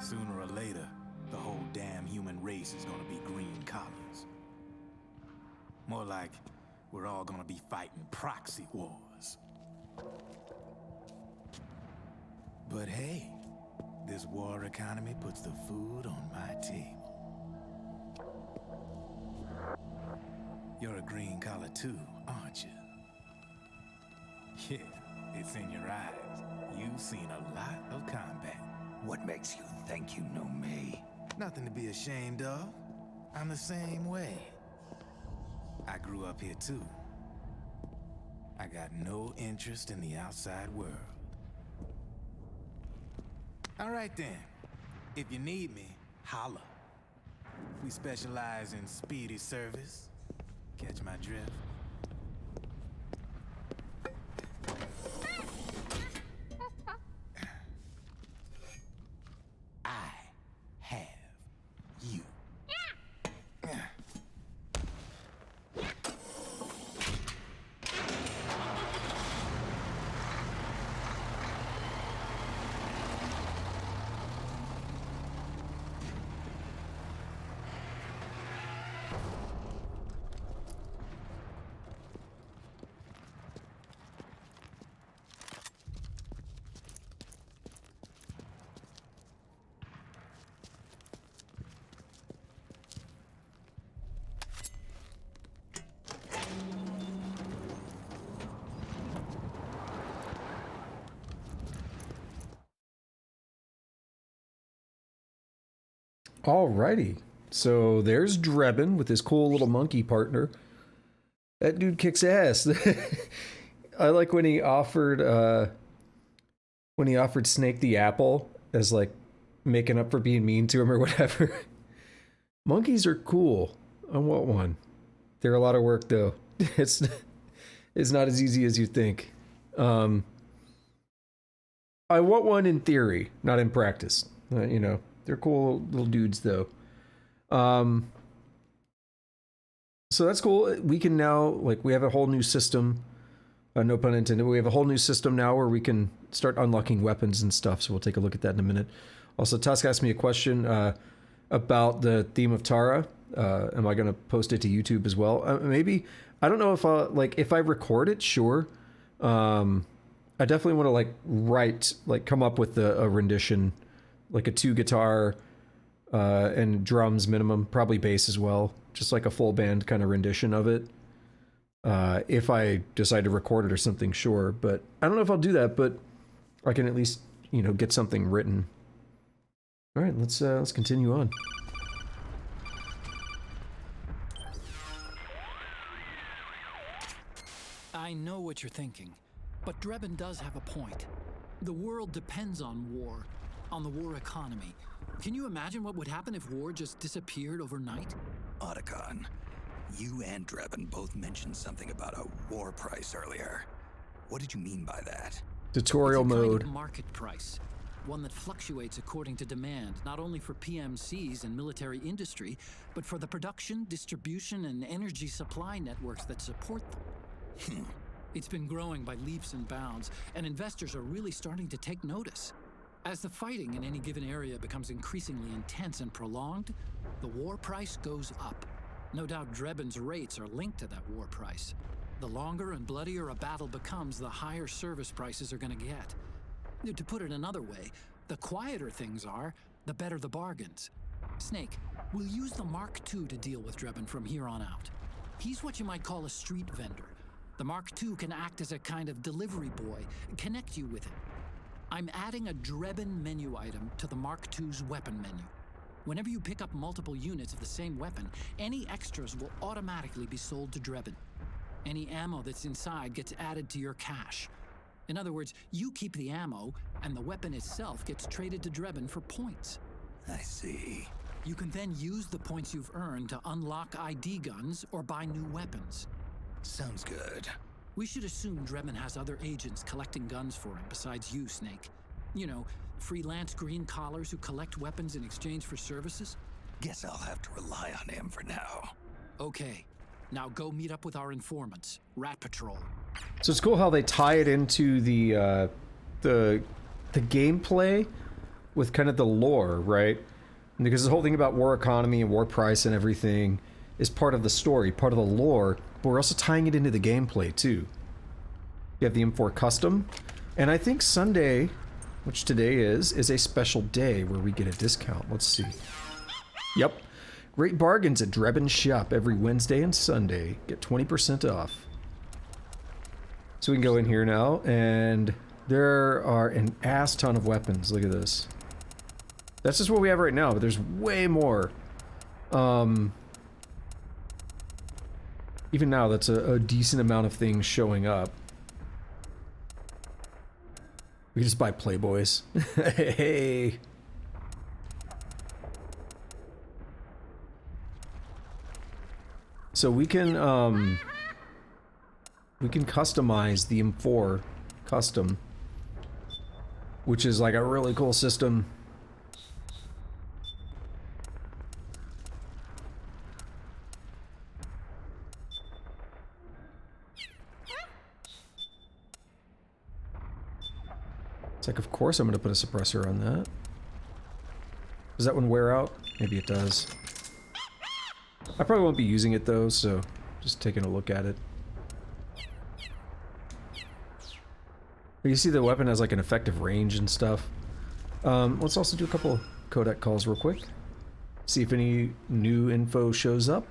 Sooner or later, the whole damn human race is gonna be green collars. More like we're all gonna be fighting proxy wars. But hey, this war economy puts the food on my table. You're a green collar too, aren't you? Yeah, it's in your eyes. You've seen a lot of combat. What makes you think you know me? Nothing to be ashamed of. I'm the same way. I grew up here too. I got no interest in the outside world. All right then. If you need me, holla. We specialize in speedy service. Catch my drift? I have you. Alrighty, so there's Drebin with his cool little monkey partner. That dude kicks ass. I like when he offered Snake the apple as like making up for being mean to him or whatever. Monkeys are cool. I want one. They're a lot of work though. It's not as easy as you think. I want one in theory, not in practice. You know. They're cool little dudes, though. So that's cool. We can now, like, we have a whole new system. No pun intended. We have a whole new system now where we can start unlocking weapons and stuff. So we'll take a look at that in a minute. Also, Tusk asked me a question about the theme of Tara. Am I going to post it to YouTube as well? Maybe. I don't know if if I record it, sure. I definitely want to come up with a rendition. Like a 2 guitar and drums minimum, probably bass as well. Just like a full band kind of rendition of it. If I decide to record it or something, sure. But I don't know if I'll do that, but I can at least, get something written. All right, let's continue on. I know what you're thinking, but Drebin does have a point. The world depends on war. On the war economy. Can you imagine what would happen if war just disappeared overnight? Otacon, you and Drebin both mentioned something about a war price earlier. What did you mean by that? Tutorial it's a mode. Kind of market price. One that fluctuates according to demand, not only for PMCs and military industry, but for the production, distribution, and energy supply networks that support them. It's been growing by leaps and bounds, and investors are really starting to take notice. As the fighting in any given area becomes increasingly intense and prolonged, the war price goes up. No doubt Drebin's rates are linked to that war price. The longer and bloodier a battle becomes, the higher service prices are going to get. To put it another way, the quieter things are, the better the bargains. Snake, we'll use the Mark II to deal with Drebin from here on out. He's what you might call a street vendor. The Mark II can act as a kind of delivery boy, connect you with it. I'm adding a Drebin menu item to the Mark II's weapon menu. Whenever you pick up multiple units of the same weapon, any extras will automatically be sold to Drebin. Any ammo that's inside gets added to your cache. In other words, you keep the ammo, and the weapon itself gets traded to Drebin for points. I see. You can then use the points you've earned to unlock ID guns or buy new weapons. Sounds good. We should assume Drebin has other agents collecting guns for him besides you, Snake. You know, freelance green collars who collect weapons in exchange for services? Guess I'll have to rely on him for now. Okay. Now go meet up with our informants, Rat Patrol. So it's cool how they tie it into the gameplay with kind of the lore, right? Because the whole thing about war economy and war price and everything is part of the story, part of the lore, but we're also tying it into the gameplay too. You have the M4 Custom, and I think Sunday, which today is a special day where we get a discount. Let's see. Yep. Great bargains at Drebin's shop every Wednesday and Sunday. Get 20% off. So we can go in here now, and there are an ass ton of weapons. Look at this. That's just what we have right now, but there's way more. Even now, that's a decent amount of things showing up. We can just buy Playboys. Hey! So we can customize the M4 Custom, which is like a really cool system. It's like, of course I'm going to put a suppressor on that. Does that one wear out? Maybe it does. I probably won't be using it though, so just taking a look at it. You see the weapon has like an effective range and stuff. Let's also do a couple codec calls real quick. See if any new info shows up.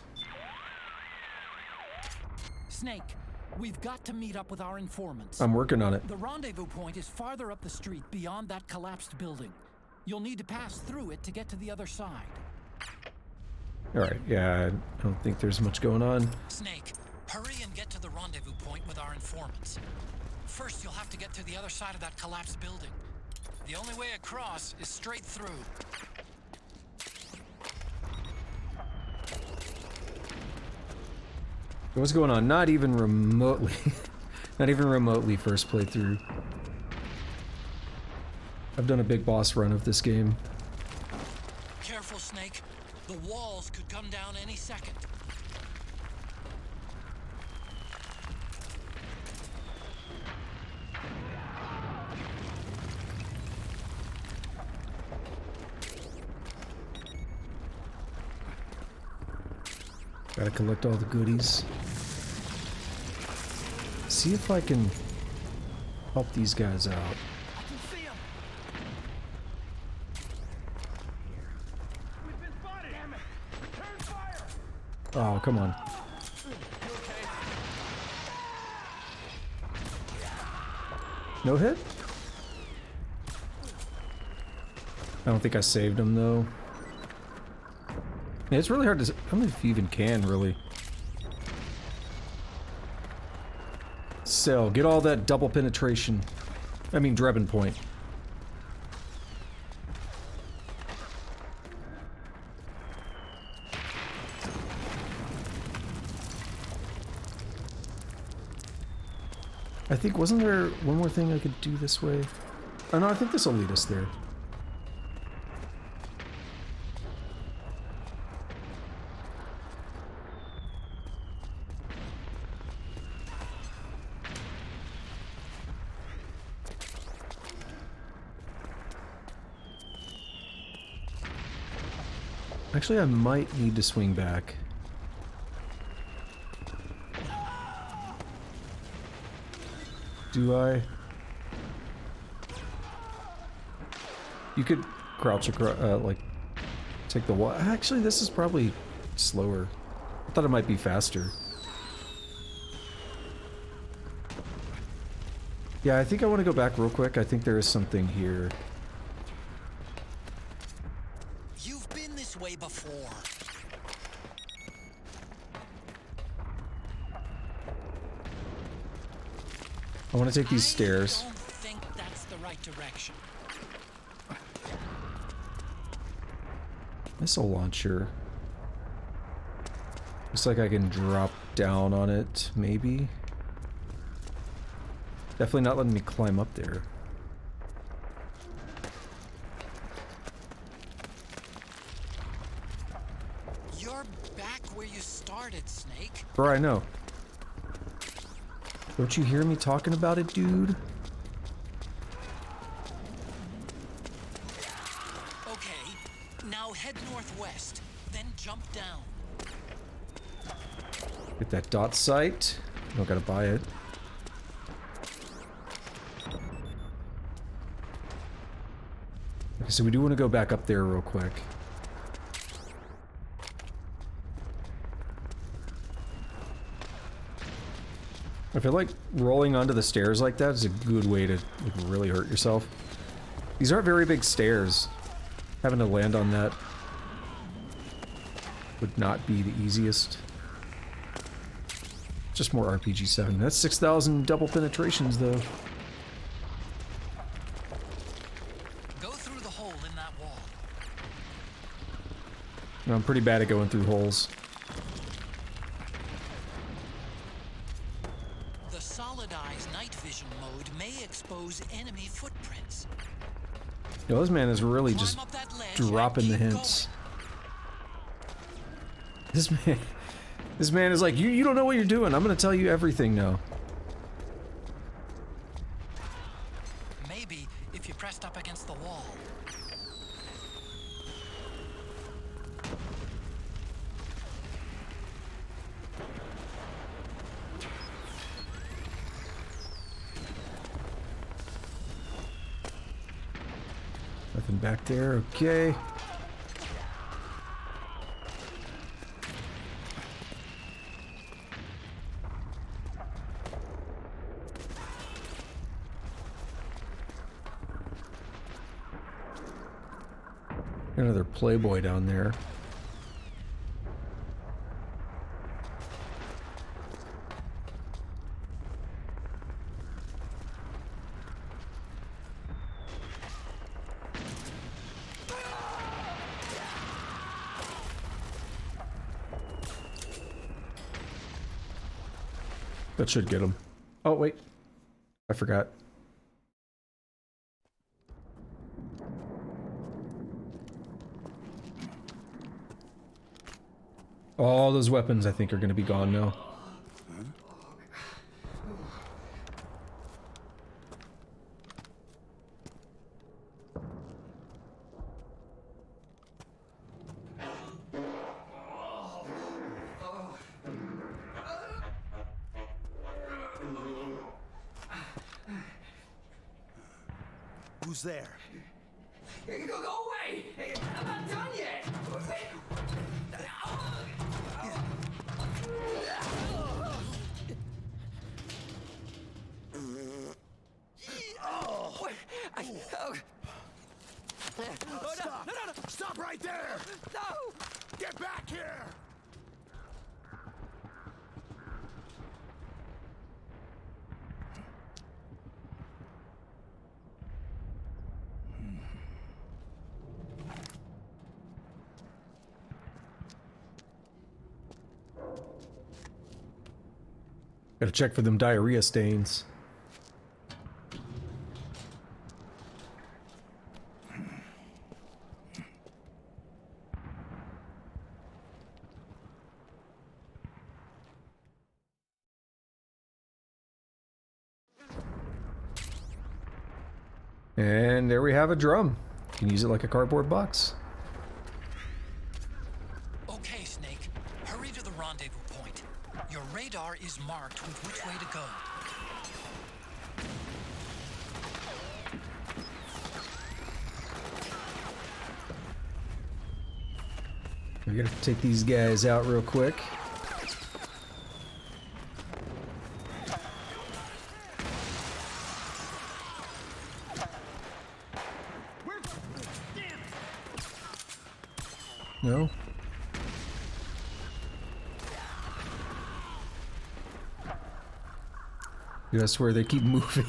Snake, we've got to meet up with our informants. I'm working on it. The rendezvous point is farther up the street beyond that collapsed building. You'll need to pass through it to get to the other side. Alright, yeah, I don't think there's much going on. Snake, hurry and get to the rendezvous point with our informants. First, you'll have to get to the other side of that collapsed building. The only way across is straight through. What's going on? Not even remotely. Not even remotely first playthrough. I've done a big boss run of this game. Careful, Snake. The walls could come down any second. Gotta collect all the goodies. See if I can help these guys out. Oh, come on. No hit? I don't think I saved him, though. Yeah, it's really hard to... I don't know if you even can, really. Cell, get all that double penetration. I mean, Drebin point. I think, wasn't there one more thing I could do this way? Oh no, I think this will lead us there. Actually, I might need to swing back. Do I? You could crouch across, like, take the wall. Actually, this is probably slower. I thought it might be faster. Yeah, I think I want to go back real quick. I think there is something here. You've been this way before. I want to take these stairs. I don't think that's the right direction. Missile launcher. Looks like I can drop down on it, maybe. Definitely not letting me climb up there. You're back where you started. started, Snake. Bro, I know. Don't you hear me talking about it, dude? Okay, now head northwest, then jump down. Get that dot sight. Don't gotta buy it. Okay, so we do want to go back up there real quick. I feel like rolling onto the stairs like that is a good way to like, really hurt yourself. These aren't very big stairs. Having to land on that would not be the easiest. Just more RPG 7. That's 6,000 double penetrations though. Go through the hole in that wall. No, I'm pretty bad at going through holes. The Solid Eyes night vision mode may expose enemy footprints. Yo, this man is really just dropping the hints. This man is like, you don't know what you're doing. I'm gonna tell you everything now. Maybe if you pressed up against the wall. Nothing back there, okay. Another Playboy down there. That should get him. Oh, wait. I forgot. All those weapons, I think, are going to be gone now. Who's there? Go away! I'm not done yet! Stop! No! Stop right there! No! Get back here! Gotta check for them diarrhea stains. And there we have a drum. You can use it like a cardboard box. Okay, Snake. Hurry to the rendezvous point. Your radar is marked with which way to go. We gotta take these guys out real quick. No? Dude, I swear they keep moving.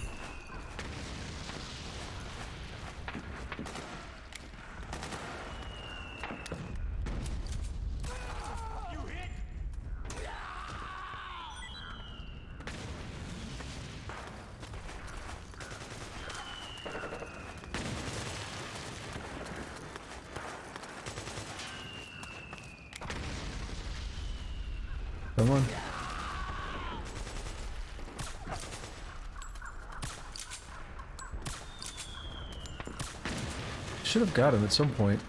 Come on. Should have got him at some point.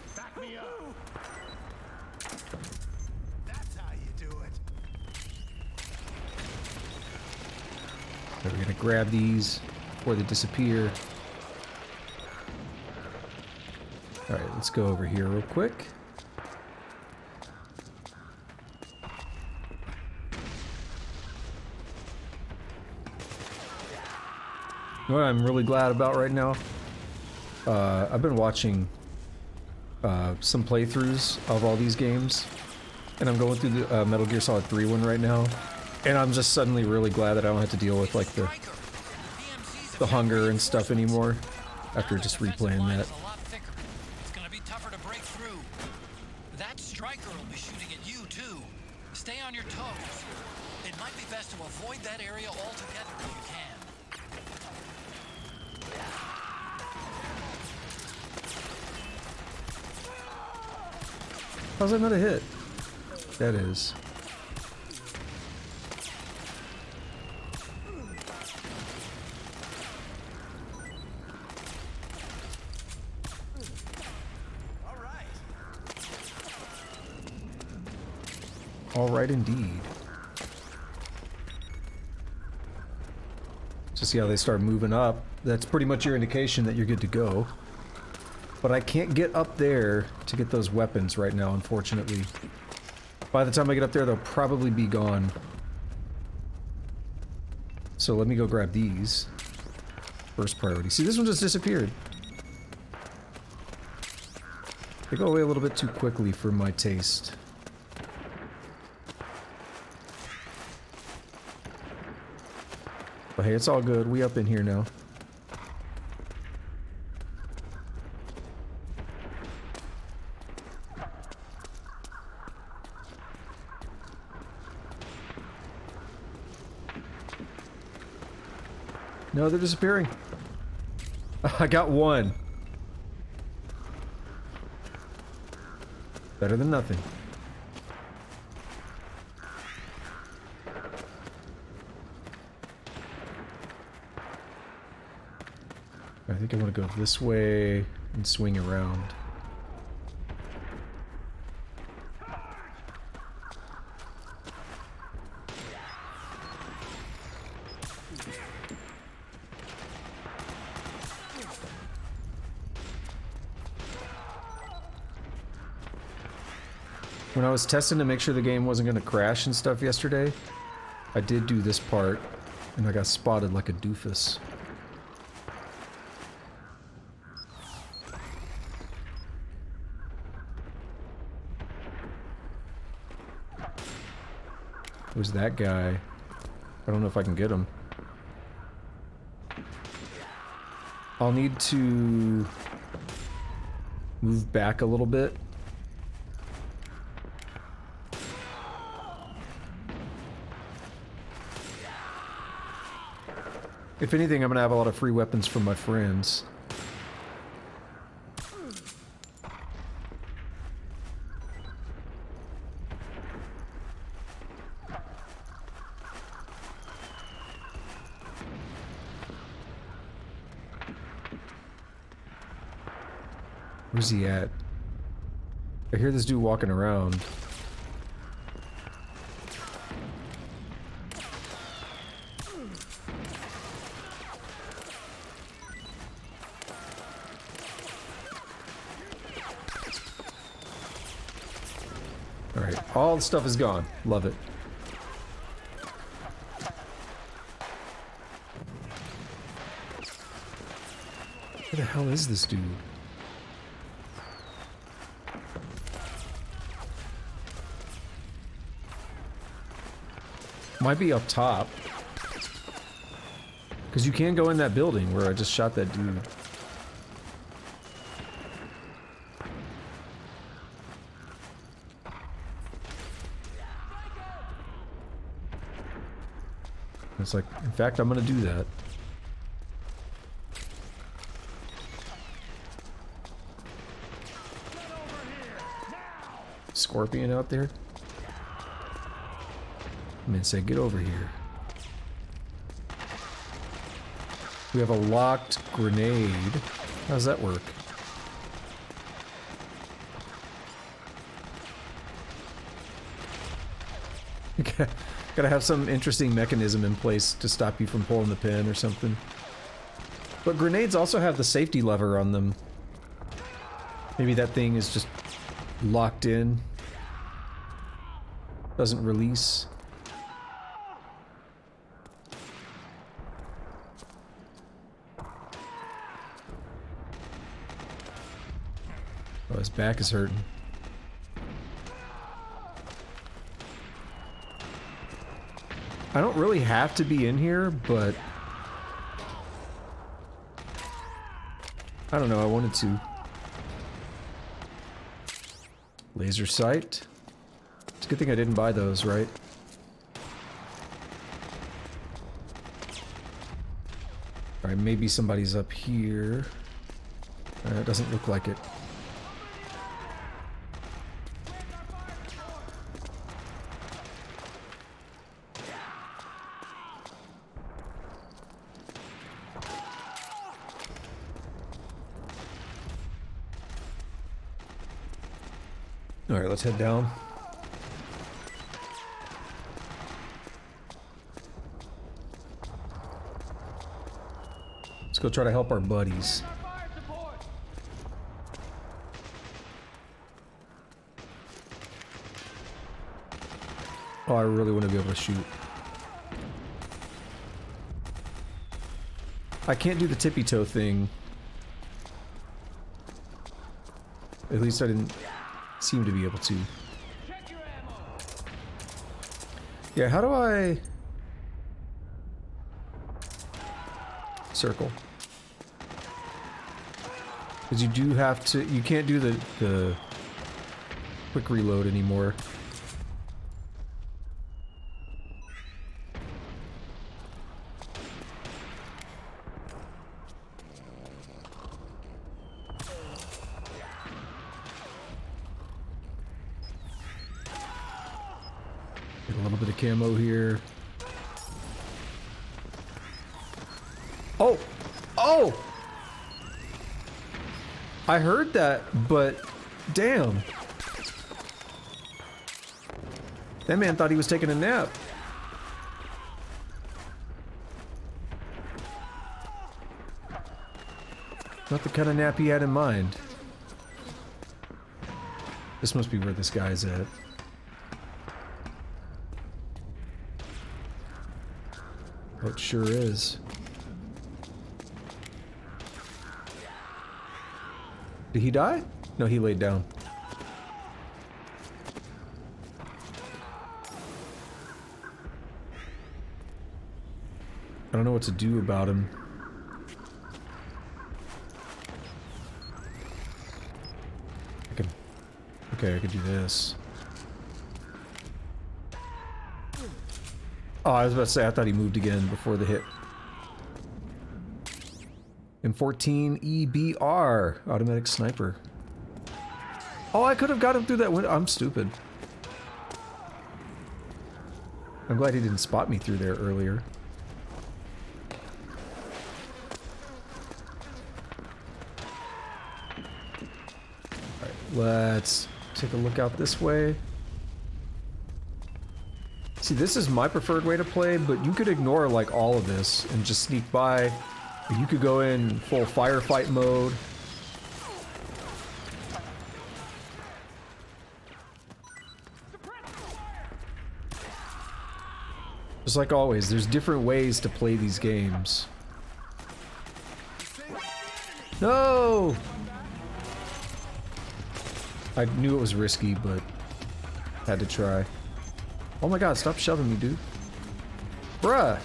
We're gonna grab these before they disappear. Alright, let's go over here real quick. You know what I'm really glad about right now? I've been watching some playthroughs of all these games, and I'm going through the Metal Gear Solid 3 one right now, and I'm just suddenly really glad that I don't have to deal with like the hunger and stuff anymore after just replaying that. It's gonna be tougher to break through. That striker will be shooting at you too. Stay on your toes. It might be best to avoid that area altogether if you can. How's that not a hit? That is. All right, indeed. So see how they start moving up. That's pretty much your indication that you're good to go. But I can't get up there to get those weapons right now, unfortunately. By the time I get up there, they'll probably be gone. So let me go grab these. First priority. See, this one just disappeared. They go away a little bit too quickly for my taste. But hey, it's all good. We up in here now. No, they're disappearing. I got one. Better than nothing. I think I want to go this way and swing around. When I was testing to make sure the game wasn't going to crash and stuff yesterday, I did do this part, and I got spotted like a doofus. Who's that guy? I don't know if I can get him. I'll need to move back a little bit. If anything, I'm gonna have a lot of free weapons from my friends. Where's he at? I hear this dude walking around. Alright, all the stuff is gone. Love it. Where the hell is this dude? Might be up top. Because you can go in that building where I just shot that dude. It's like, in fact, I'm gonna do that. Scorpion out there? Man said, get over here. We have a locked grenade. How does that work? Gotta have some interesting mechanism in place to stop you from pulling the pin or something. But grenades also have the safety lever on them. Maybe that thing is just locked in. Doesn't release. Oh, his back is hurting. I don't really have to be in here, but I don't know, I wanted to. Laser sight. It's a good thing I didn't buy those, right? Alright, maybe somebody's up here. It doesn't look like it. Alright, let's head down. Let's go try to help our buddies. Oh, I really want to be able to shoot. I can't do the tippy toe thing. At least I didn't seem to be able to. Yeah, how do I circle? Because you do have to, you can't do the quick reload anymore. Camo here. Oh! Oh! I heard that, but damn. That man thought he was taking a nap. Not the kind of nap he had in mind. This must be where this guy's at. Oh, it sure is. Did he die? No, he laid down. I don't know what to do about him. Okay, I could do this. Oh, I was about to say, I thought he moved again before the hit. M14 EBR, automatic sniper. Oh, I could have got him through that window. I'm stupid. I'm glad he didn't spot me through there earlier. Alright, let's take a look out this way. See, this is my preferred way to play, but you could ignore like all of this and just sneak by. You could go in full firefight mode. Just like always, there's different ways to play these games. No! I knew it was risky, but had to try. Oh my god, stop shoving me, dude. Bruh!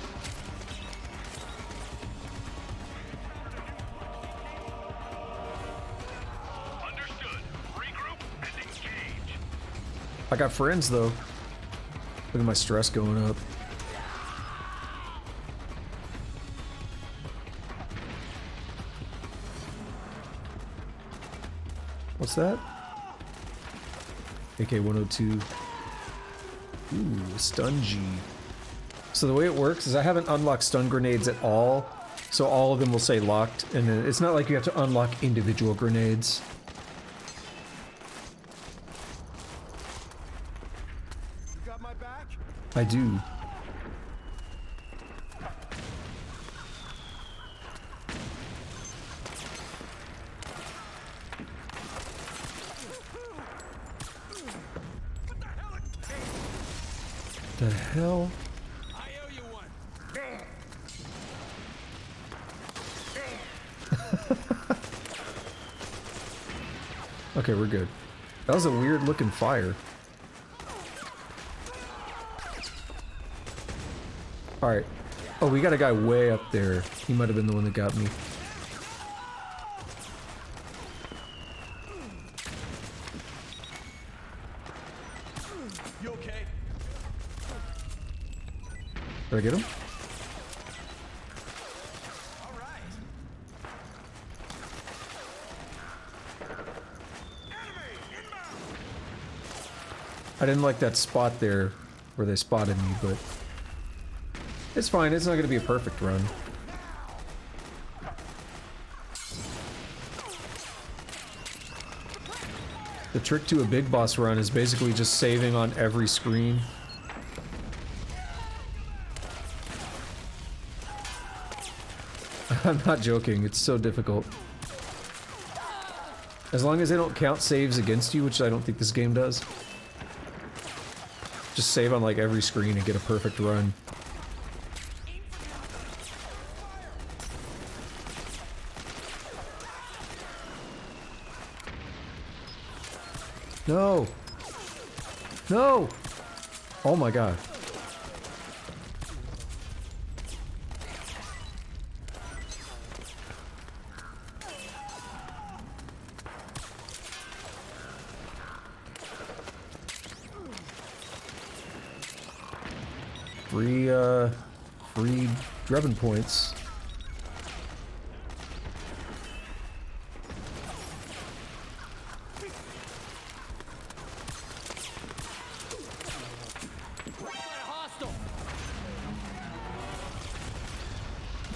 Understood. Regroup and engage. I got friends, though. Look at my stress going up. What's that? AK-102. Ooh, Stungy. So the way it works is I haven't unlocked stun grenades at all, so all of them will say locked, and then it's not like you have to unlock individual grenades. You got my back? I do. The hell? I owe you one. Okay, we're good. That was a weird looking fire. Alright. Oh, we got a guy way up there. He might have been the one that got me. You okay? Did I get him? I didn't like that spot there where they spotted me, but it's fine. It's not going to be a perfect run. The trick to a big boss run is basically just saving on every screen. I'm not joking, it's so difficult. As long as they don't count saves against you, which I don't think this game does. Just save on like every screen and get a perfect run. No! No! Oh my god. Free Drebin points.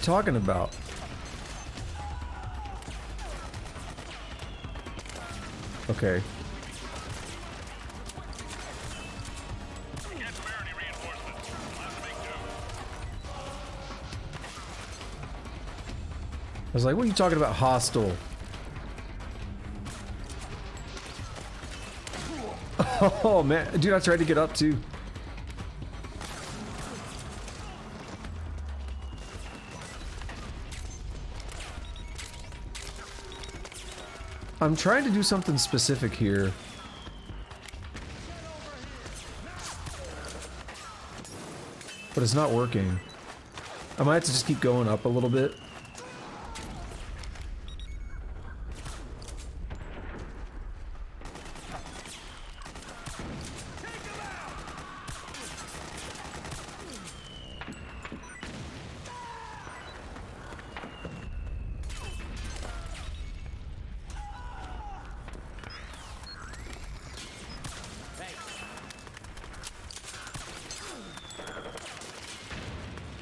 Talking about? Okay. I was like, what are you talking about, hostile? Oh man, dude, I tried to get up too. I'm trying to do something specific here. But it's not working. I might have to just keep going up a little bit.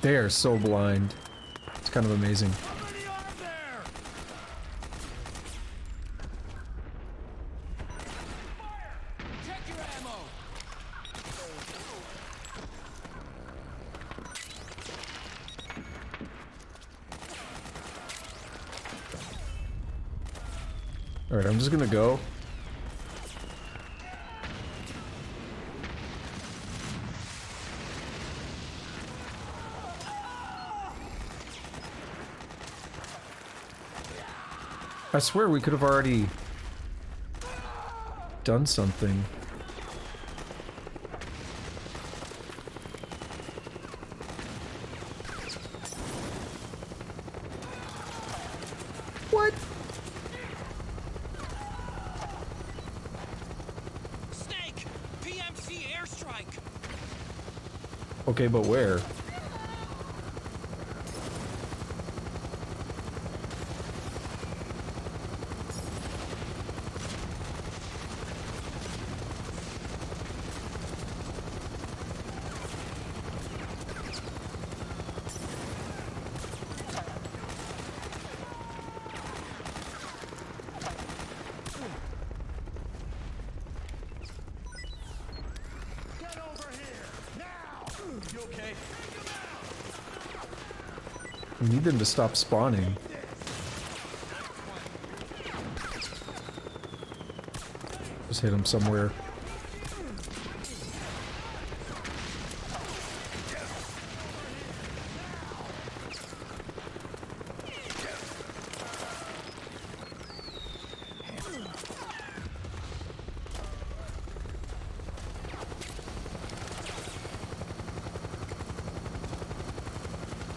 They are so blind. It's kind of amazing. Alright, I'm just gonna go. I swear we could have already done something. What? Snake! PMC airstrike! Okay, but where? okay? We need them to stop spawning. Just hit them somewhere.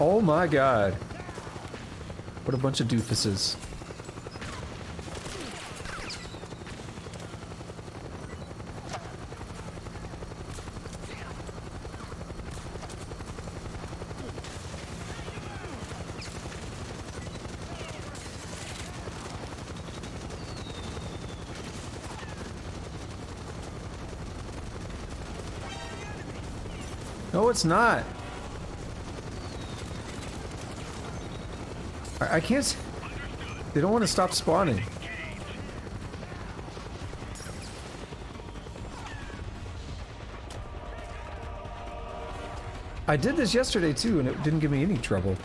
Oh my god. What a bunch of doofuses. No, it's not. I can't. They don't want to stop spawning. I did this yesterday too, and it didn't give me any trouble.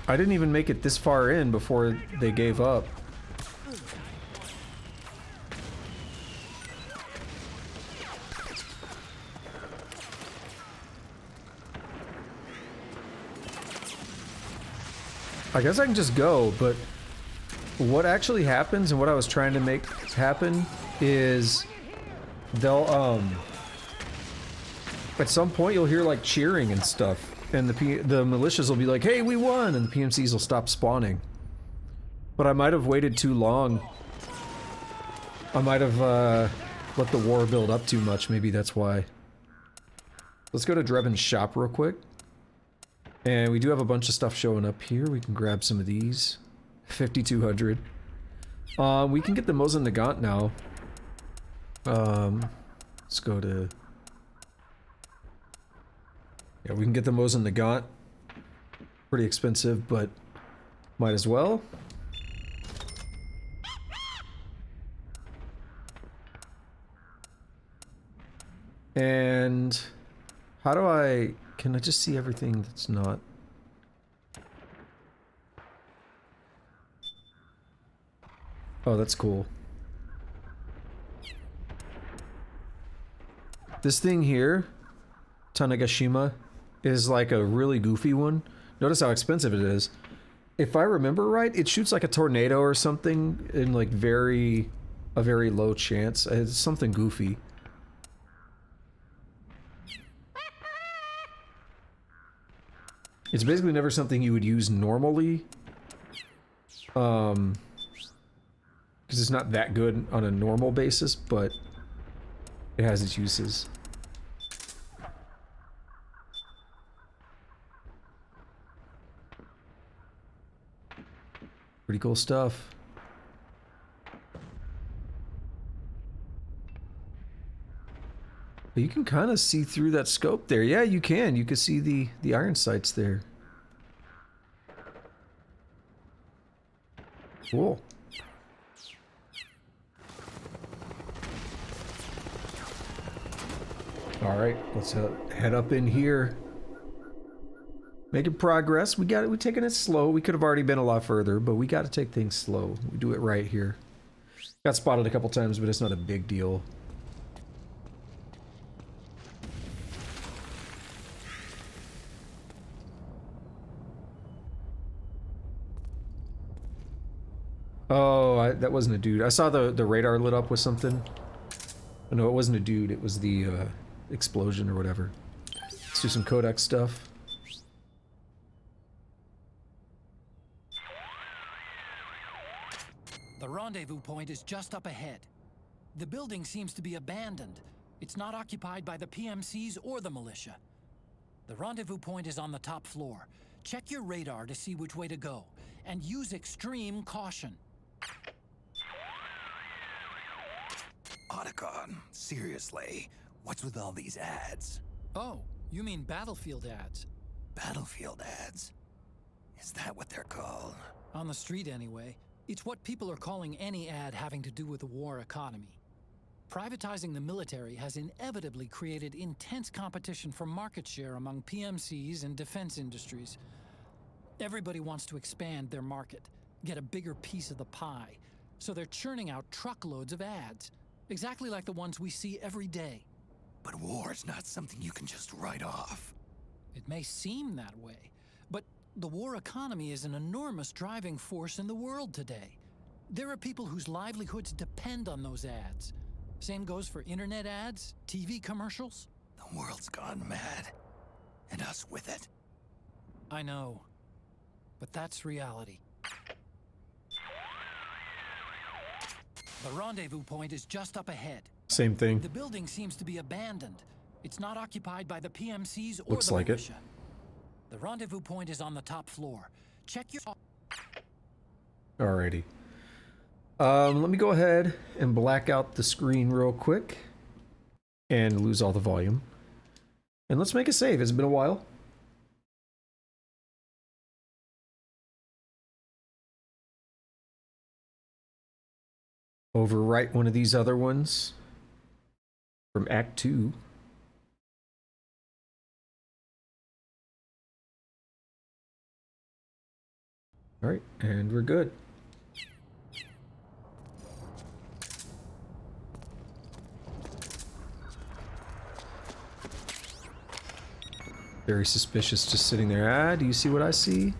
I didn't even make it this far in before they gave up. I guess I can just go, but what actually happens and what I was trying to make happen is they'll, at some point you'll hear like cheering and stuff, and the militias will be like, hey, we won, and the PMCs will stop spawning. But I might have waited too long. I might have, let the war build up too much, maybe that's why. Let's go to Drebin's shop real quick. And we do have a bunch of stuff showing up here. We can grab some of these. 5,200. We can get the Mosin Nagant now. Let's go to... Yeah, we can get the Mosin Nagant. Pretty expensive, but might as well. And how do I... Can I just see everything that's not... Oh, that's cool. This thing here, Tanegashima, is like a really goofy one. Notice how expensive it is. If I remember right, it shoots like a tornado or something in like a very low chance. It's something goofy. It's basically never something you would use normally. Because it's not that good on a normal basis, but it has its uses. Pretty cool stuff. But you can kind of see through that scope there. Yeah, you can. You can see the iron sights there. Cool. All right, let's head up in here. Making progress. We're taking it slow. We could have already been a lot further, but we got to take things slow. We do it right here. Got spotted a couple times, but it's not a big deal. Oh, that wasn't a dude. I saw the radar lit up with something. Oh, no, it wasn't a dude. It was the explosion or whatever. Let's do some Codex stuff. The rendezvous point is just up ahead. The building seems to be abandoned. It's not occupied by the PMCs or the militia. The rendezvous point is on the top floor. Check your radar to see which way to go, and use extreme caution. Otacon, seriously, what's with all these ads? Oh, you mean Battlefield ads? Battlefield ads? Is that what they're called? On the street, anyway. It's what people are calling any ad having to do with the war economy. Privatizing the military has inevitably created intense competition for market share among PMCs and defense industries. Everybody wants to expand their market, get a bigger piece of the pie, so they're churning out truckloads of ads, exactly like the ones we see every day. But war's not something you can just write off. It may seem that way, but the war economy is an enormous driving force in the world today. There are people whose livelihoods depend on those ads. Same goes for internet ads, TV commercials. The world's gone mad, and us with it. I know, but that's reality. The rendezvous point is just up ahead. Same thing. The building seems to be abandoned. It's not occupied by the PMCs or Looks the like militia. The rendezvous point is on the top floor. Check your... Alrighty. Let me go ahead and black out the screen real quick and lose all the volume. And let's make a save. It's been a while. Overwrite one of these other ones from Act 2. All right, and we're good. Very suspicious, just sitting there. Ah, do you see what I see?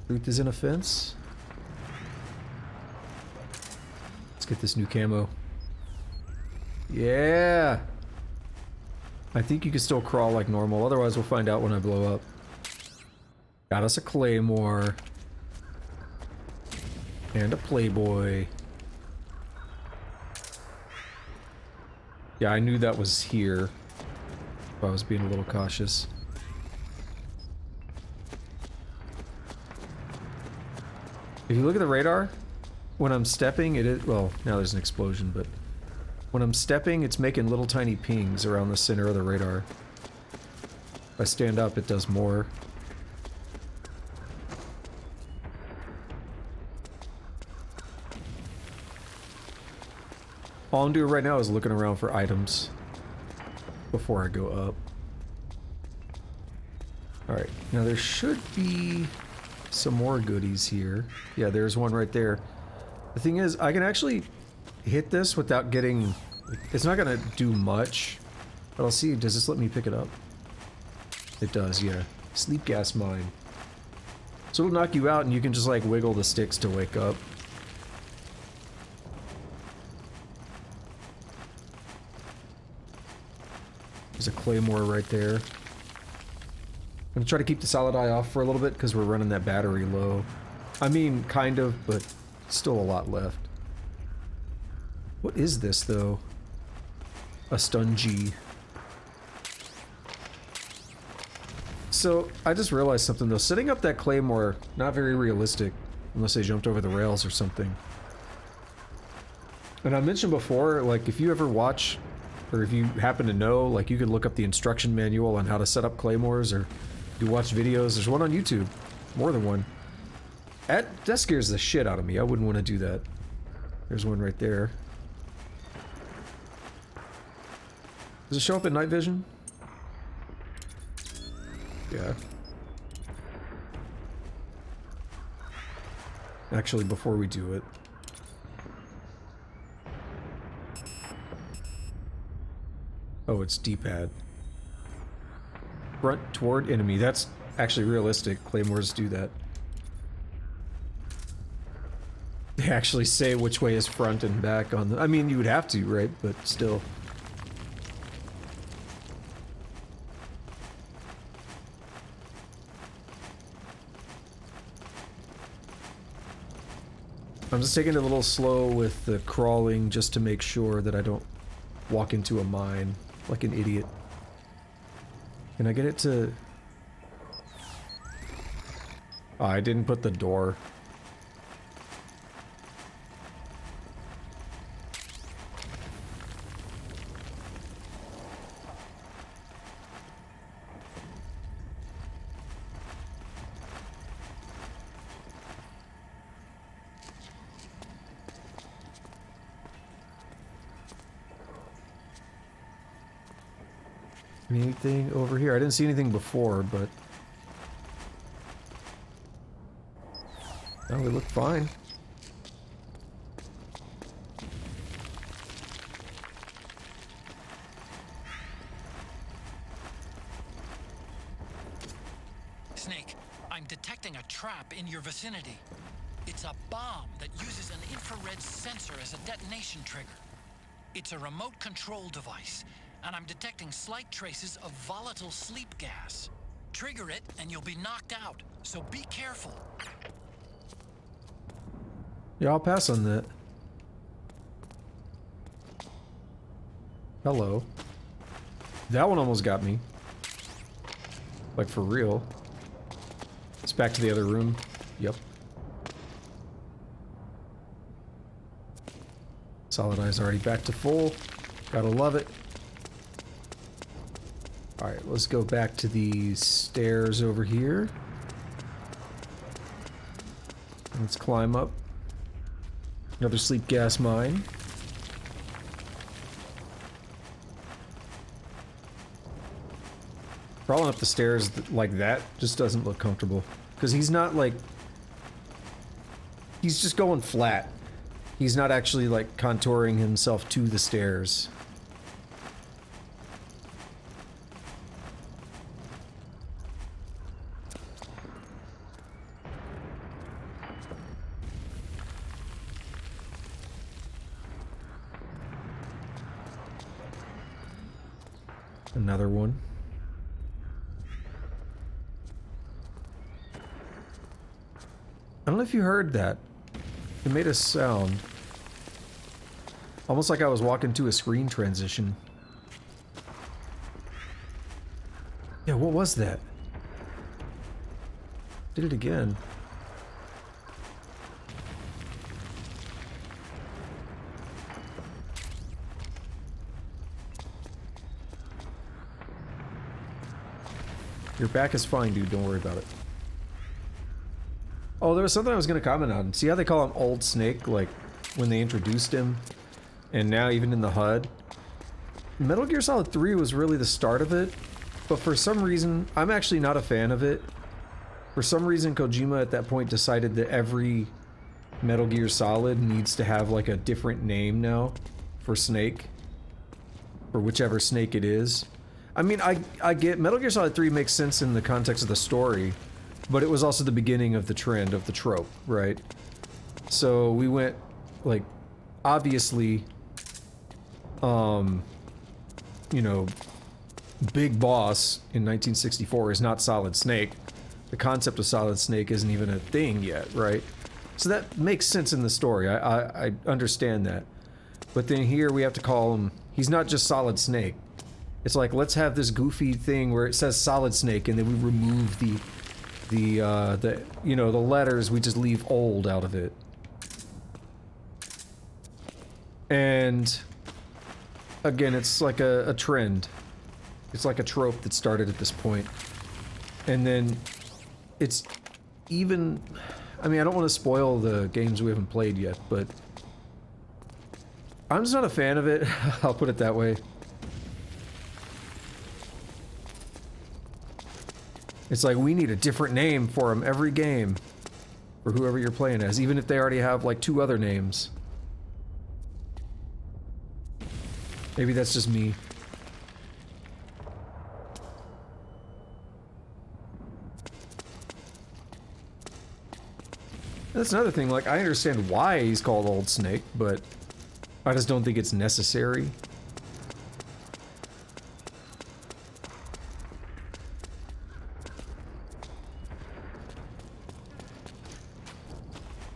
Truth is in a fence. Let's get this new camo. Yeah! I think you can still crawl like normal, otherwise we'll find out when I blow up. Got us a claymore. And a Playboy. Yeah, I knew that was here. I was being a little cautious. If you look at the radar, when I'm stepping, it is, well, now there's an explosion, but when I'm stepping, it's making little tiny pings around the center of the radar. If I stand up, it does more. All I'm doing right now is looking around for items before I go up. Alright, now there should be some more goodies here. Yeah, there's one right there. The thing is, I can actually hit this without getting... It's not gonna do much, but I'll see, does this let me pick it up? It does, yeah. Sleep gas mine. So it'll knock you out and you can just like wiggle the sticks to wake up. There's a claymore right there. I'm gonna try to keep the solid eye off for a little bit because we're running that battery low. I mean, kind of, but still a lot left. What is this, though? A stun G. So, I just realized something, though. Setting up that claymore, not very realistic, unless they jumped over the rails or something. And I mentioned before, like, if you ever watch... or if you happen to know, like, you could look up the instruction manual on how to set up claymores, or you watch videos. There's one on YouTube. More than one. That scares the shit out of me. I wouldn't want to do that. There's one right there. Does it show up in night vision? Yeah. Actually, before we do it... Oh, it's D-pad. Front toward enemy. That's actually realistic. Claymores do that. They actually say which way is front and back on the... I mean, you would have to, right? But still. I'm just taking it a little slow with the crawling just to make sure that I don't walk into a mine like an idiot. Can I get it to... Oh, I didn't put the door. Anything over here? I didn't see anything before, but... Oh, we look fine. Snake, I'm detecting a trap in your vicinity. It's a bomb that uses an infrared sensor as a detonation trigger. It's a remote control device, and I'm detecting slight traces of volatile sleep gas. Trigger it, and you'll be knocked out, so be careful. Yeah, I'll pass on that. Hello. That one almost got me. Like, for real. It's back to the other room. Yep. Solid Eye's already back to full. Gotta love it. Alright, let's go back to the stairs over here. Let's climb up. Another sleep gas mine. Crawling up the stairs like that just doesn't look comfortable. Because he's not like... He's just going flat. He's not actually like contouring himself to the stairs. Another one. I don't know if you heard that. It made a sound. Almost like I was walking to a screen transition. Yeah, what was that? Did it again. Your back is fine, dude. Don't worry about it. Oh, there was something I was going to comment on. See how they call him Old Snake, like, when they introduced him? And now even in the HUD? Metal Gear Solid 3 was really the start of it, but for some reason, I'm actually not a fan of it. For some reason, Kojima at that point decided that every Metal Gear Solid needs to have, like, a different name now for Snake. For whichever Snake it is. I mean, I get Metal Gear Solid 3 makes sense in the context of the story, but it was also the beginning of the trend, of the trope, right? So we went, like, obviously, you know, Big Boss in 1964 is not Solid Snake. The concept of Solid Snake isn't even a thing yet, right? So that makes sense in the story. I understand that. But then here we have to call him, he's not just Solid Snake. It's like, let's have this goofy thing where it says Solid Snake and then we remove the you know, the letters, we just leave old out of it. And again, it's like a trend. It's like a trope that started at this point. And then it's even, I mean, I don't want to spoil the games we haven't played yet, but I'm just not a fan of it. I'll put it that way. It's like, we need a different name for him every game. For whoever you're playing as, even if they already have, like, 2 other names. Maybe that's just me. That's another thing, like, I understand why he's called Old Snake, but I just don't think it's necessary.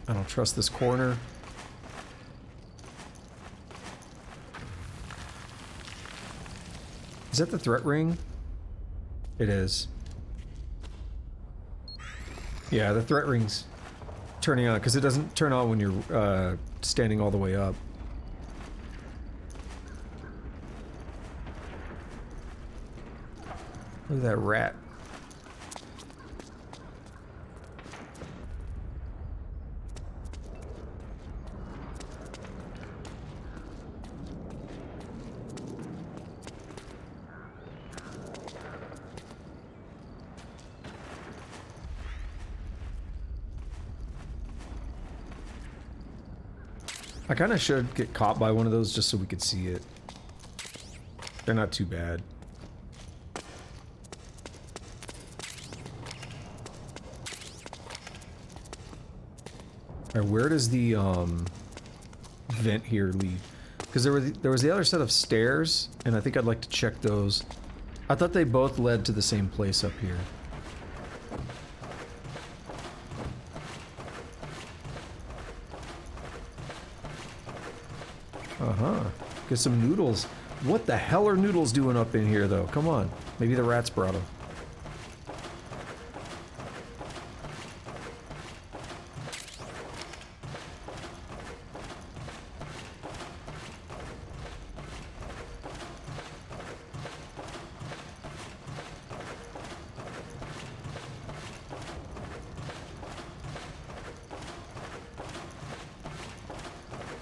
I don't trust this corner. Is that the threat ring? It is. Yeah, the threat ring's turning on, because it doesn't turn on when you're standing all the way up. Look at that rat. I kind of should get caught by one of those just so we could see it. They're not too bad. Alright, where does the vent here lead? Because there was the other set of stairs, and I think I'd like to check those. I thought they both led to the same place up here. Uh-huh. Get some noodles. What the hell are noodles doing up in here, though? Come on. Maybe the rats brought them.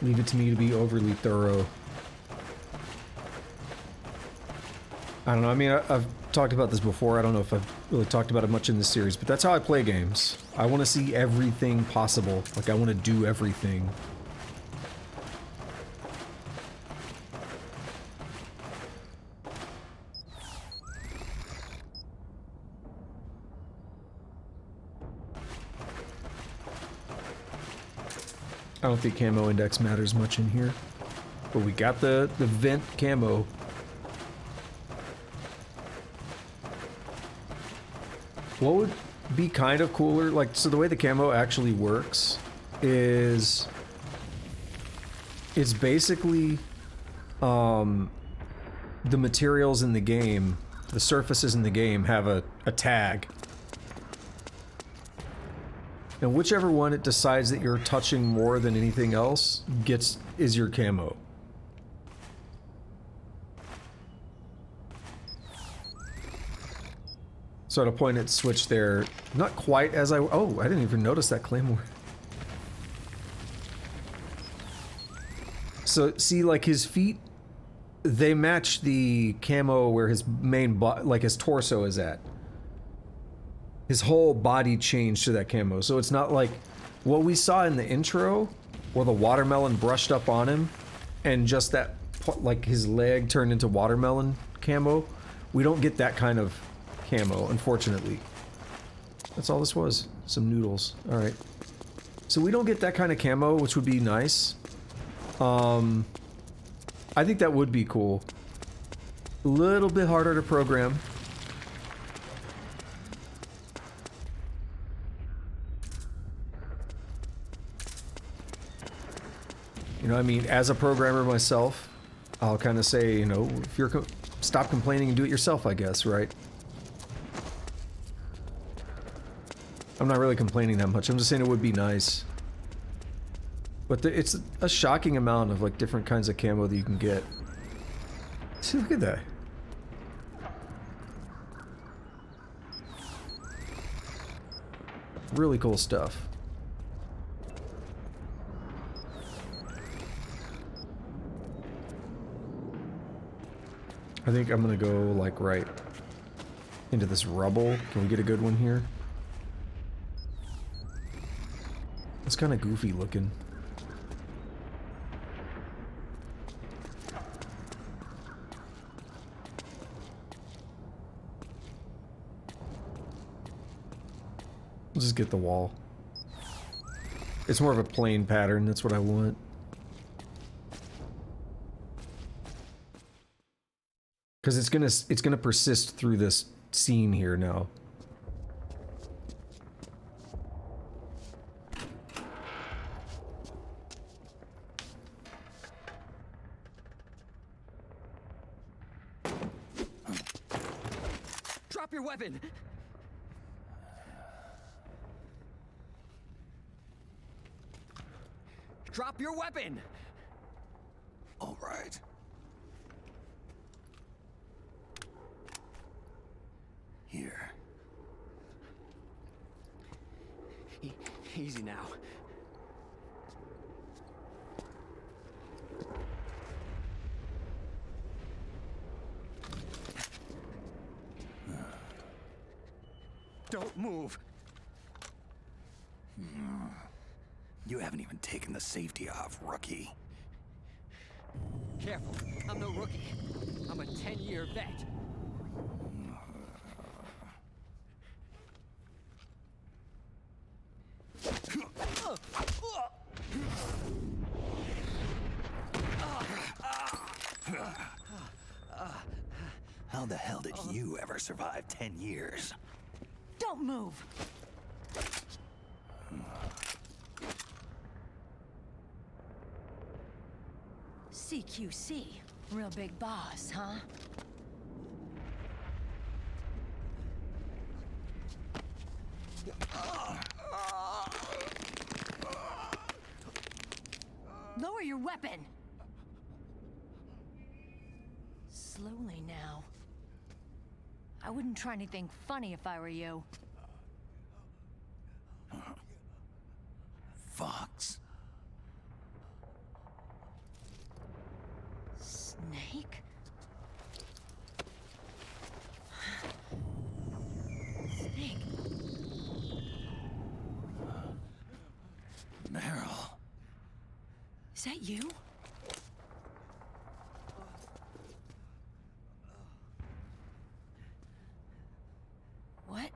Leave it to me to be overly thorough. I don't know, I mean, I've talked about this before. I don't know if I've really talked about it much in this series, but that's how I play games. I want to see everything possible. Like, I want to do everything. I don't think camo index matters much in here. But we got the vent camo. What would be kind of cooler, like, so the way the camo actually works is it's basically the materials in the game, the surfaces in the game have a tag. And whichever one it decides that you're touching more than anything else is your camo. So at a point it switched there, not quite as oh, I didn't even notice that claymore. So see, like his feet, they match the camo where his main like his torso is at. His whole body changed to that camo, so it's not like what we saw in the intro, where the watermelon brushed up on him, and just that, like his leg turned into watermelon camo. We don't get that kind of camo, unfortunately. That's all this was, some noodles. Alright. So we don't get that kind of camo, which would be nice. I think that would be cool. A little bit harder to program. You know, I mean, as a programmer myself, I'll kind of say, you know, if you're stop complaining and do it yourself, I guess, right? I'm not really complaining that much. I'm just saying it would be nice. But it's a shocking amount of, like, different kinds of camo that you can get. See, look at that. Really cool stuff. I think I'm gonna go, like, right into this rubble. Can we get a good one here? It's kind of goofy looking. We'll just get the wall. It's more of a plain pattern, that's what I want. Because it's gonna persist through this scene here now. Drop your weapon! Drop your weapon! All right. Here. Easy now. Don't move. You haven't even taken the safety off, rookie. Careful, I'm no rookie. I'm a 10-year vet. How the hell did you ever survive 10 years? Don't move. CQC, real big boss, huh? Lower your weapon. Slowly now. I wouldn't try anything funny if I were you. Fox. Snake? Snake? Meryl. Is that you? What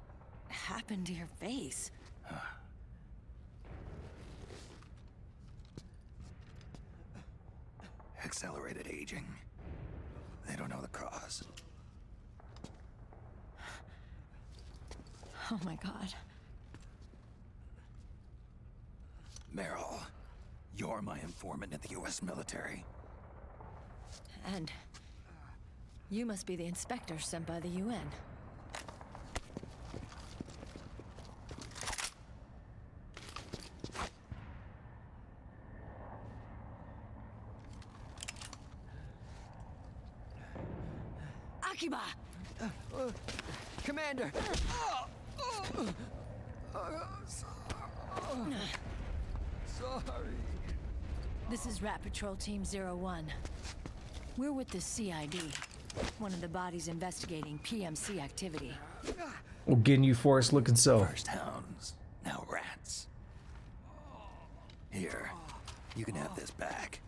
happened to your face? Accelerated aging. They don't know the cause. Oh my god. Meryl, you're my informant in the US military. And you must be the inspector sent by the UN. Akiba! Commander! Sorry. This is Rat Patrol Team 01. We're with the CID, one of the bodies investigating PMC activity. Well, Ginyu Forest looking so. First hounds, now rats. Here, you can have this back.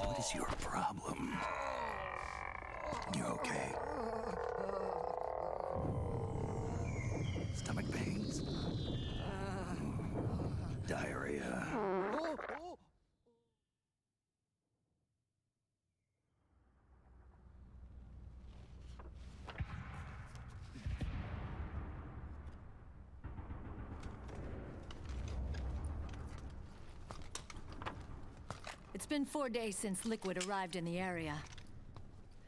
What is your problem? You okay? Stomach pains? Diarrhea? It's been 4 days since Liquid arrived in the area.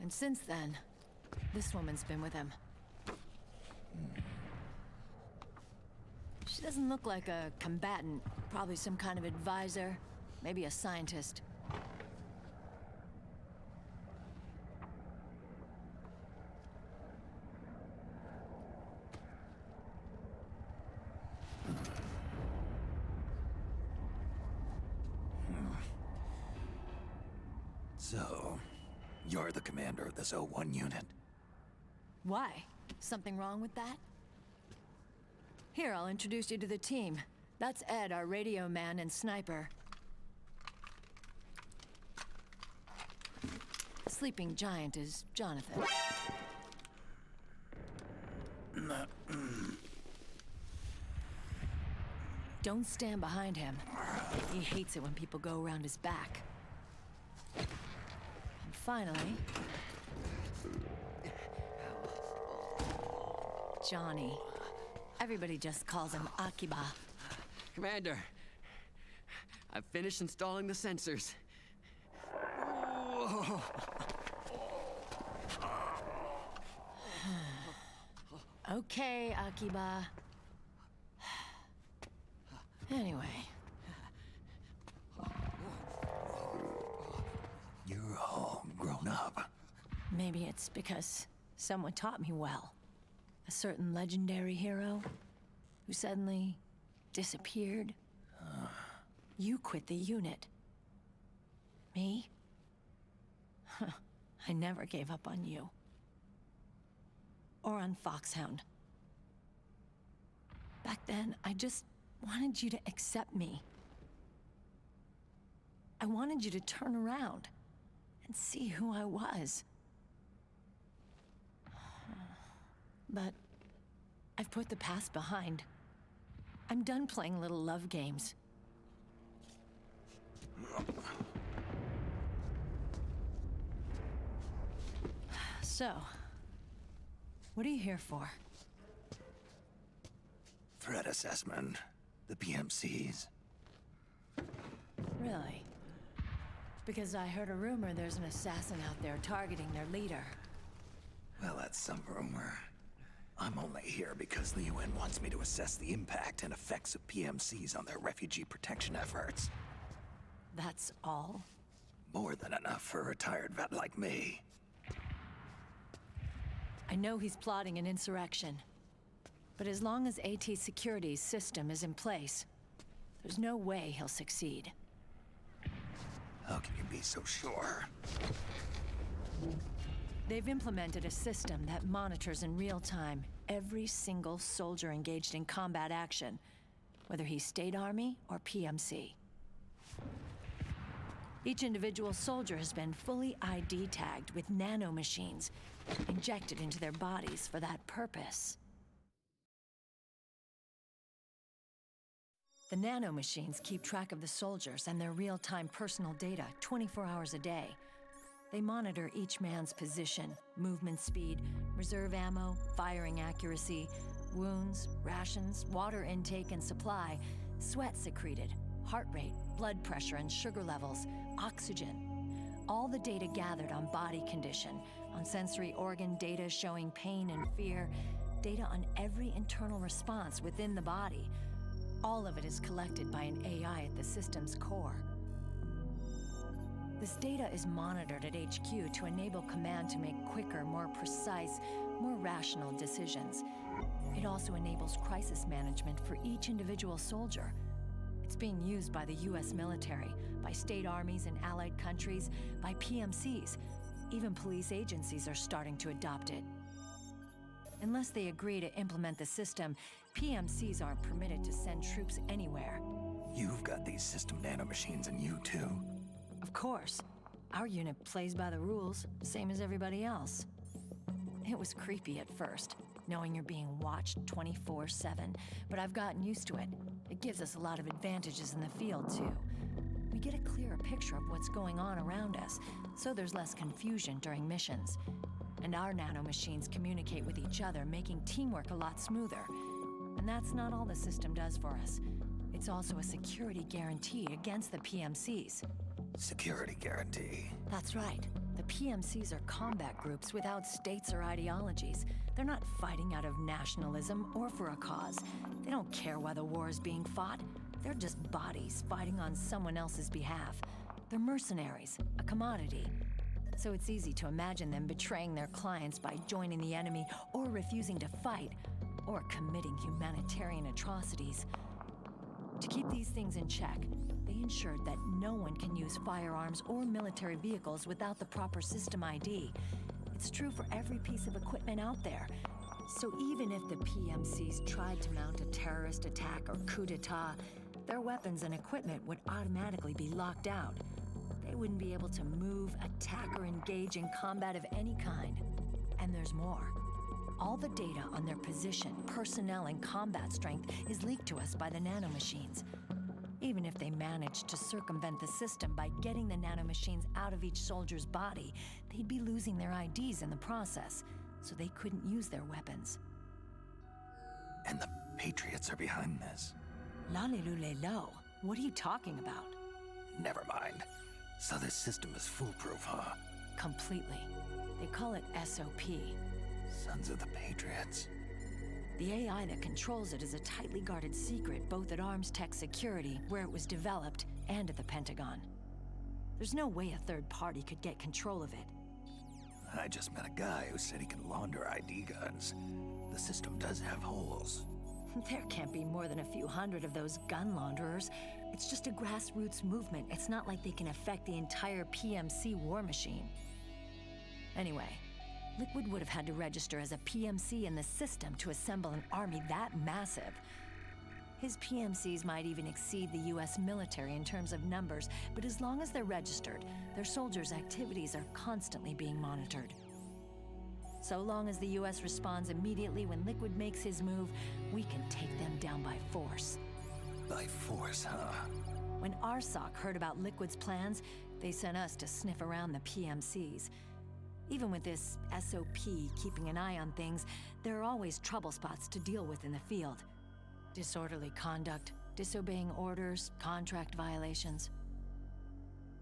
And since then, this woman's been with him. She doesn't look like a combatant. Probably some kind of advisor. Maybe a scientist. So, you're the commander of this O1 unit. Why? Something wrong with that? Here, I'll introduce you to the team. That's Ed, our radio man and sniper. The sleeping giant is Jonathan. Don't stand behind him. He hates it when people go around his back. And finally, Johnny. Everybody just calls him Akiba. Commander, I've finished installing the sensors. Okay, Akiba. Anyway. You're all grown up. Maybe it's because someone taught me well. A certain legendary hero who suddenly disappeared. You quit the unit. Me? I never gave up on you. Or on Foxhound. Back then, I just wanted you to accept me. I wanted you to turn around and see who I was. But I've put the past behind. I'm done playing little love games. So, what are you here for? Threat assessment. The PMCs. Really? Because I heard a rumor there's an assassin out there targeting their leader. Well, that's some rumor. I'm only here because the UN wants me to assess the impact and effects of PMCs on their refugee protection efforts. That's all? More than enough for a retired vet like me. I know he's plotting an insurrection. But as long as AT Security's system is in place, there's no way he'll succeed. How can you be so sure? They've implemented a system that monitors in real time every single soldier engaged in combat action, whether he's State Army or PMC. Each individual soldier has been fully ID tagged with nanomachines injected into their bodies for that purpose. The nanomachines keep track of the soldiers and their real-time personal data 24 hours a day. They monitor each man's position, movement speed, reserve ammo, firing accuracy, wounds, rations, water intake and supply, sweat secreted, heart rate, blood pressure and sugar levels, oxygen. All the data gathered on body condition, on sensory organ data showing pain and fear, data on every internal response within the body. All of it is collected by an AI at the system's core. This data is monitored at HQ to enable command to make quicker, more precise, more rational decisions. It also enables crisis management for each individual soldier. It's being used by the US military, by state armies in allied countries, by PMCs. Even police agencies are starting to adopt it. Unless they agree to implement the system, PMCs aren't permitted to send troops anywhere. You've got these system nanomachines in you too. Of course. Our unit plays by the rules, same as everybody else. It was creepy at first, knowing you're being watched 24/7, but I've gotten used to it. It gives us a lot of advantages in the field, too. We get a clearer picture of what's going on around us, so there's less confusion during missions. And our nanomachines communicate with each other, making teamwork a lot smoother. And that's not all the system does for us. It's also a security guarantee against the PMCs. Security guarantee. That's right. The PMCs are combat groups without states or ideologies. They're not fighting out of nationalism or for a cause. They don't care why the war is being fought. They're just bodies fighting on someone else's behalf. They're mercenaries, a commodity. So it's easy to imagine them betraying their clients by joining the enemy or refusing to fight, or committing humanitarian atrocities. To keep these things in check, they ensured that no one can use firearms or military vehicles without the proper system ID. It's true for every piece of equipment out there. So even if the PMCs tried to mount a terrorist attack or coup d'etat, their weapons and equipment would automatically be locked out. They wouldn't be able to move, attack, or engage in combat of any kind. And there's more. All the data on their position, personnel, and combat strength is leaked to us by the nanomachines. Even if they managed to circumvent the system by getting the nanomachines out of each soldier's body, they'd be losing their IDs in the process, so they couldn't use their weapons. And the Patriots are behind this. Lalilulelo, what are you talking about? Never mind. So this system is foolproof, huh? Completely. They call it SOP. Sons of the Patriots. The AI that controls it is a tightly guarded secret, both at Arms Tech Security, where it was developed, and at the Pentagon. There's no way a third party could get control of it. I just met a guy who said he can launder ID guns. The system does have holes. There can't be more than a few hundred of those gun launderers. It's just a grassroots movement. It's not like they can affect the entire PMC war machine. Anyway, Liquid would have had to register as a PMC in the system to assemble an army that massive. His PMCs might even exceed the US military in terms of numbers, but as long as they're registered, their soldiers' activities are constantly being monitored. So long as the US responds immediately when Liquid makes his move, we can take them down by force. By force, huh? When RSOC heard about Liquid's plans, they sent us to sniff around the PMCs. Even with this SOP keeping an eye on things, there are always trouble spots to deal with in the field. Disorderly conduct, disobeying orders, contract violations.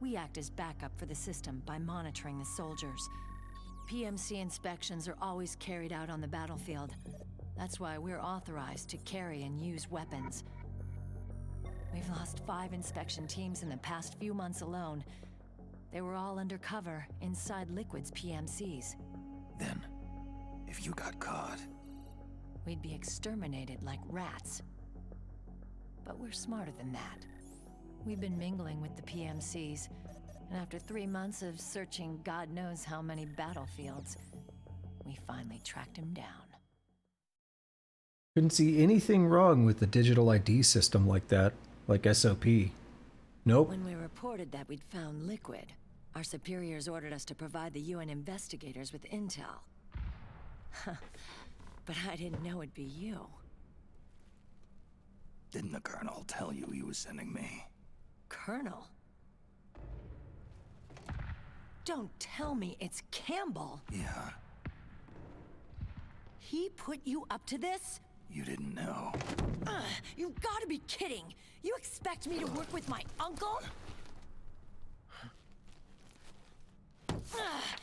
We act as backup for the system by monitoring the soldiers. PMC inspections are always carried out on the battlefield. That's why we're authorized to carry and use weapons. We've lost 5 inspection teams in the past few months alone. They were all undercover inside Liquid's PMCs. Then, if you got caught, we'd be exterminated like rats. But we're smarter than that. We've been mingling with the PMCs, and after 3 months of searching God knows how many battlefields, we finally tracked him down. Couldn't see anything wrong with the digital ID system like that, like SOP. Nope. When we reported that we'd found Liquid, our superiors ordered us to provide the UN investigators with intel. But I didn't know it'd be you. didn't the Colonel tell you he was sending me? Colonel? Don't tell me it's Campbell. Yeah. He put you up to this? You didn't know. You've got to be kidding. You expect me to work with my uncle?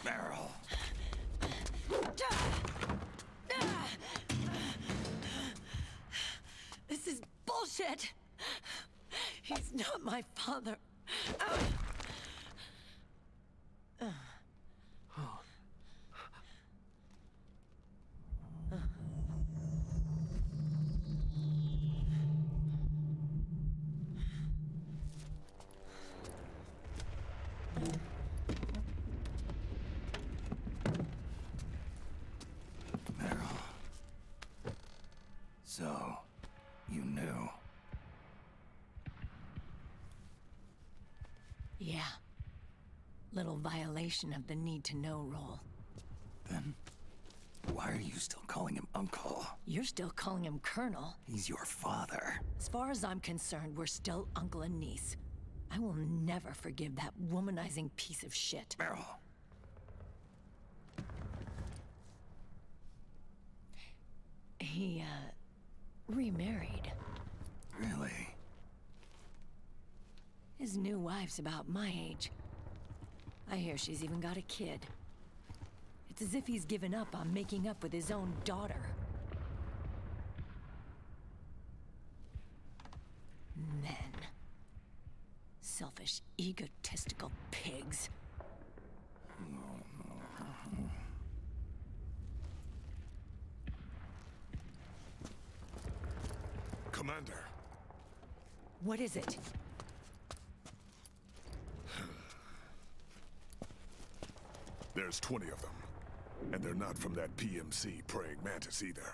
Meryl. This is bullshit. He's not my father. Meryl. So, you knew. Yeah. Little violation of the need-to-know rule. Then, why are you still calling him Uncle? You're still calling him Colonel. He's your father. As far as I'm concerned, we're still uncle and niece. I will never forgive that womanizing piece of shit. Meryl. He, remarried. Really? His new wife's about my age. I hear she's even got a kid. It's as if he's given up on making up with his own daughter. Men. Selfish, egotistical pigs. Commander. What is it? There's 20 of them. And they're not from that PMC praying mantis either.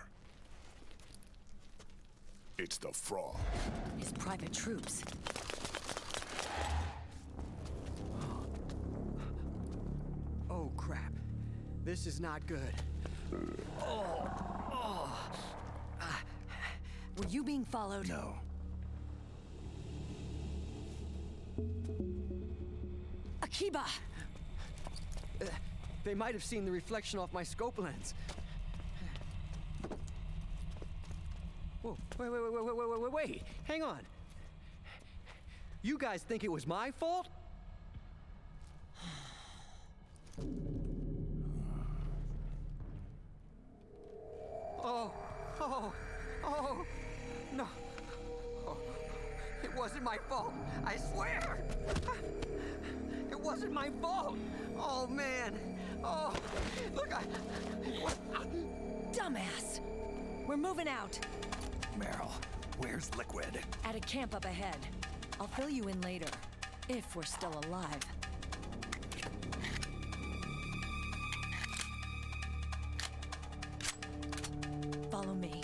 It's the Frog. His private troops. Oh, crap. This is not good. Were you being followed? No. Akiba! They might have seen the reflection off my scope lens. Whoa, wait, hang on. You guys think it was my fault? No. Oh, it wasn't my fault, I swear! It wasn't my fault! Oh, man! Oh, look, Dumbass! We're moving out. Meryl, where's Liquid? At a camp up ahead. I'll fill you in later, if we're still alive. Follow me.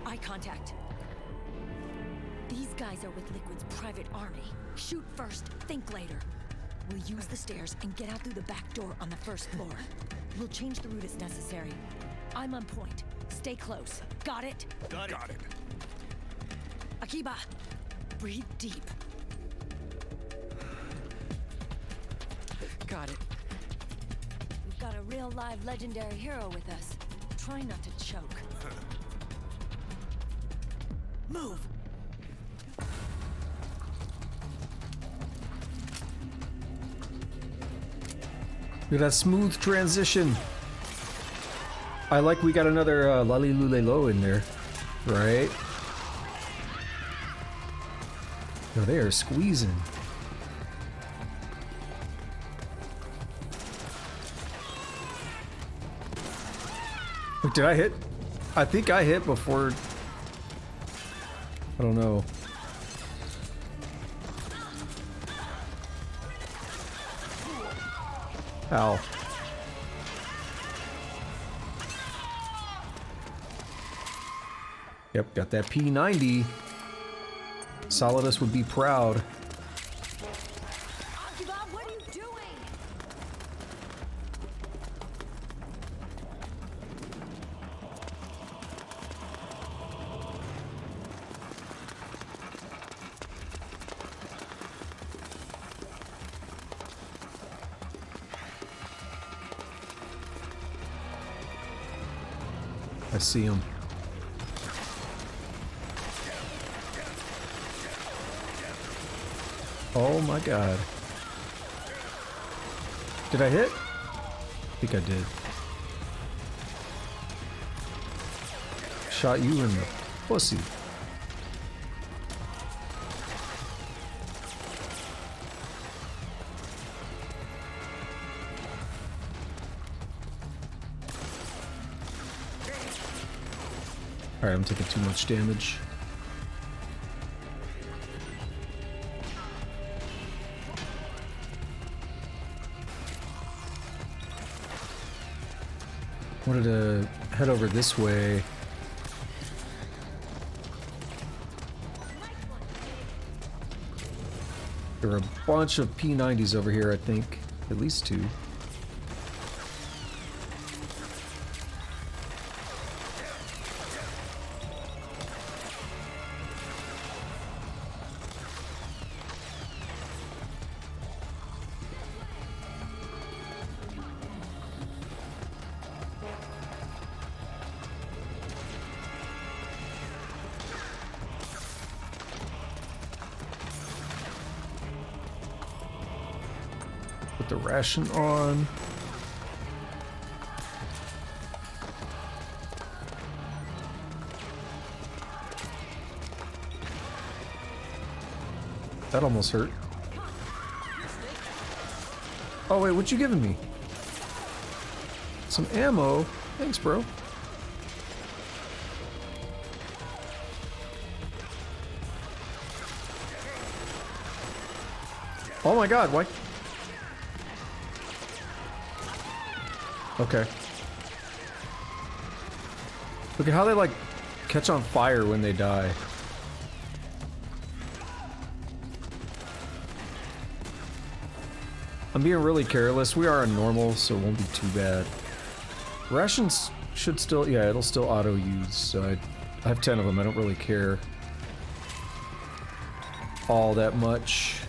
Eye contact. These guys are with Liquid's private army. Shoot first, think later. We'll use the stairs and get out through the back door on the first floor. We'll change the route as necessary. I'm on point. Stay close. Got it? Got it. Akiba, breathe deep. Got it. We've got a real live legendary hero with us. Try not to choke. Move! Look at that smooth transition. I like we got another Lalilulelo in there, right? Oh, they are squeezing. Wait, did I hit? I think I hit before. I don't know. Ow. Yep, got that P90. Solidus would be proud. Akiba, what are you doing? I see him. Oh my god. Did I hit? I think I did. Shot you in the pussy. Alright, I'm taking too much damage. Wanted to head over this way. There are a bunch of P90s over here, I think. At least two. Put the ration on. That almost hurt. Oh wait, what you giving me? Some ammo? Thanks, bro. Oh my god, why? Okay. Look at how they like catch on fire when they die. I'm being really careless. We are on normal, so it won't be too bad. Rations should still, yeah, it'll still auto use. So I have 10 of them. I don't really care all that much.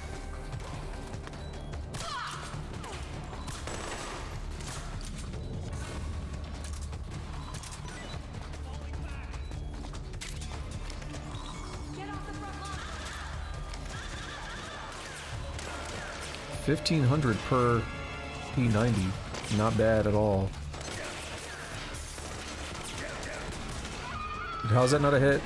1500 per P90. Not bad at all. How's that not a hit?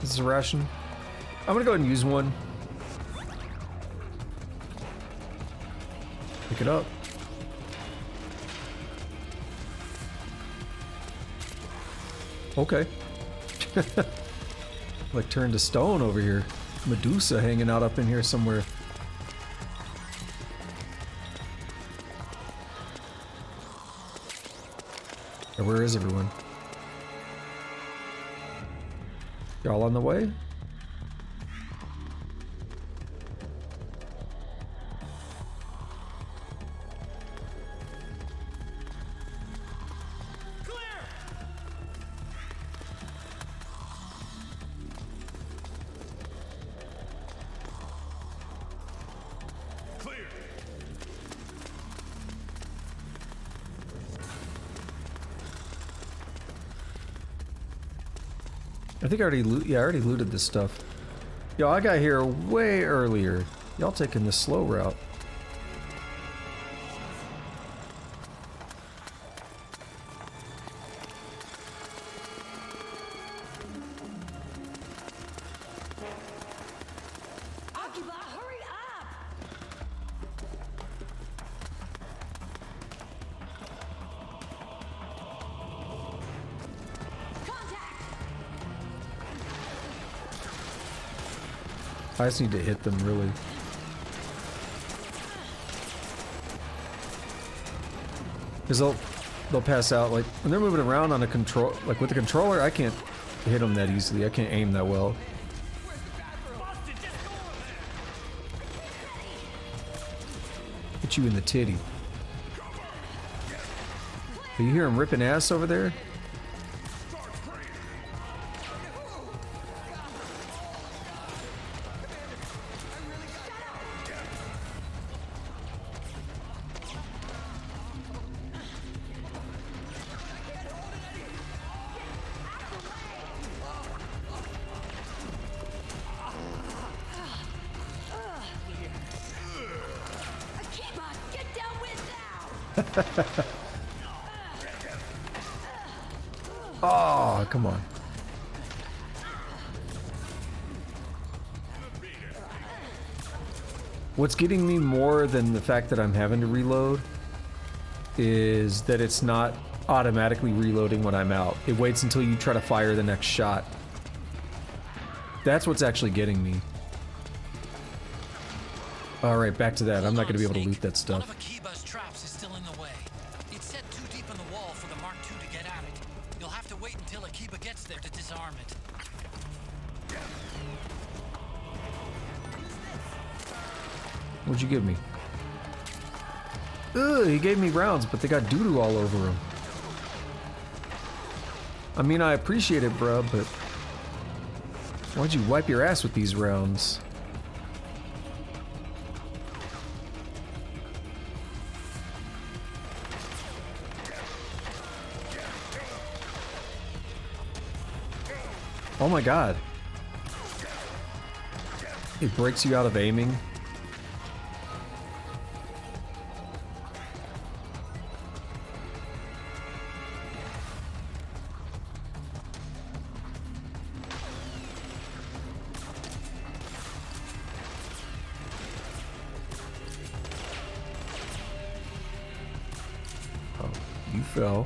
This is a ration. I'm gonna go ahead and use one. Pick it up. Okay. Like turned to stone over here. Medusa hanging out up in here somewhere. Now, where is everyone? Y'all on the way? I think I already I already looted this stuff. Yo, I got here way earlier. Y'all taking the slow route. I just need to hit them, really. Because they'll pass out, like, when they're moving around on a control, like with the controller, I can't hit them that easily. I can't aim that well. Hit you in the titty. But you hear him ripping ass over there? Oh, come on. What's getting me more than the fact that I'm having to reload is that it's not automatically reloading when I'm out. It waits until you try to fire the next shot. That's what's actually getting me. Alright, back to that. I'm not going to be able to loot that stuff. What'd you give me? Ugh, he gave me rounds, but they got doo-doo all over them. I mean, I appreciate it, bruh, but why'd you wipe your ass with these rounds? Oh my god. It breaks you out of aiming. Oh, you fell.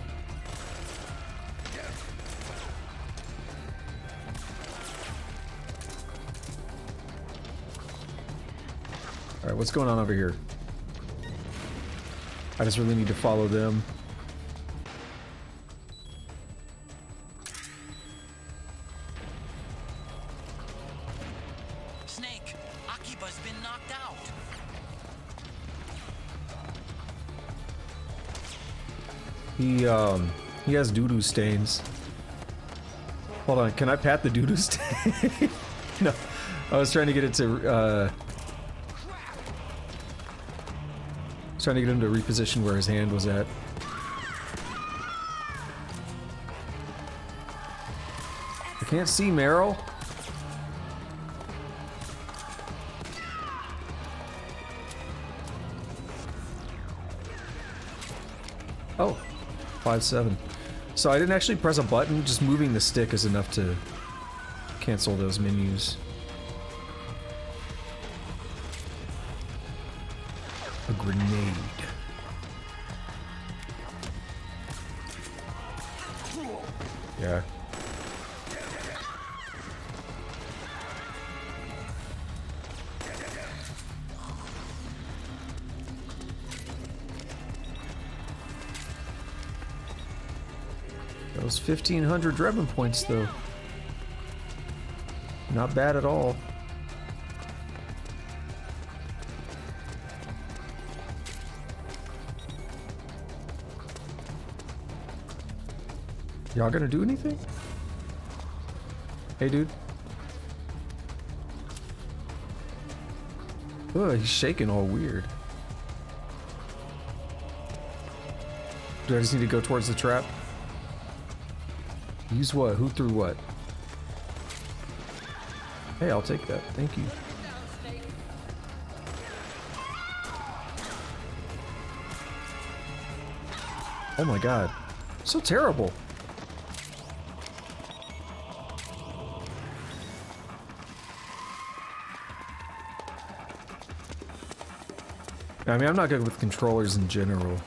Alright, what's going on over here? I just really need to follow them. Snake, Akiba's been knocked out. He has doo-doo stains. Hold on, can I pat the doo-doo stick? No, I was trying to get it to, trying to get him to reposition where his hand was at. I can't see Meryl. Oh, 5-7. So I didn't actually press a button, just moving the stick is enough to cancel those menus. A grenade. Yeah. Those 1,500 Drebin points, though. Not bad at all. Y'all gonna do anything? Hey, dude. Ugh, he's shaking all weird. Do I just need to go towards the trap? Use what? Who threw what? Hey, I'll take that. Thank you. Oh my god. So terrible. I mean, I'm not good with controllers in general.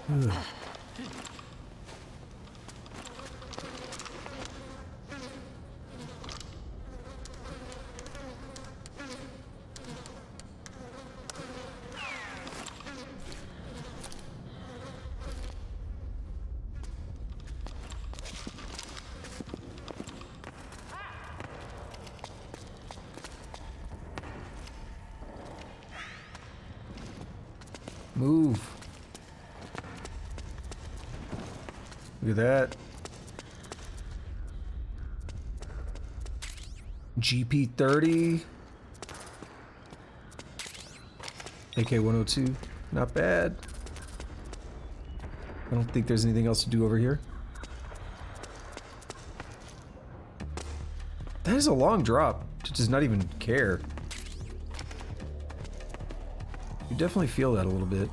Ugh. Move. Look at that. GP30. AK-102. Not bad. I don't think there's anything else to do over here. That is a long drop to just not even care. You definitely feel that a little bit.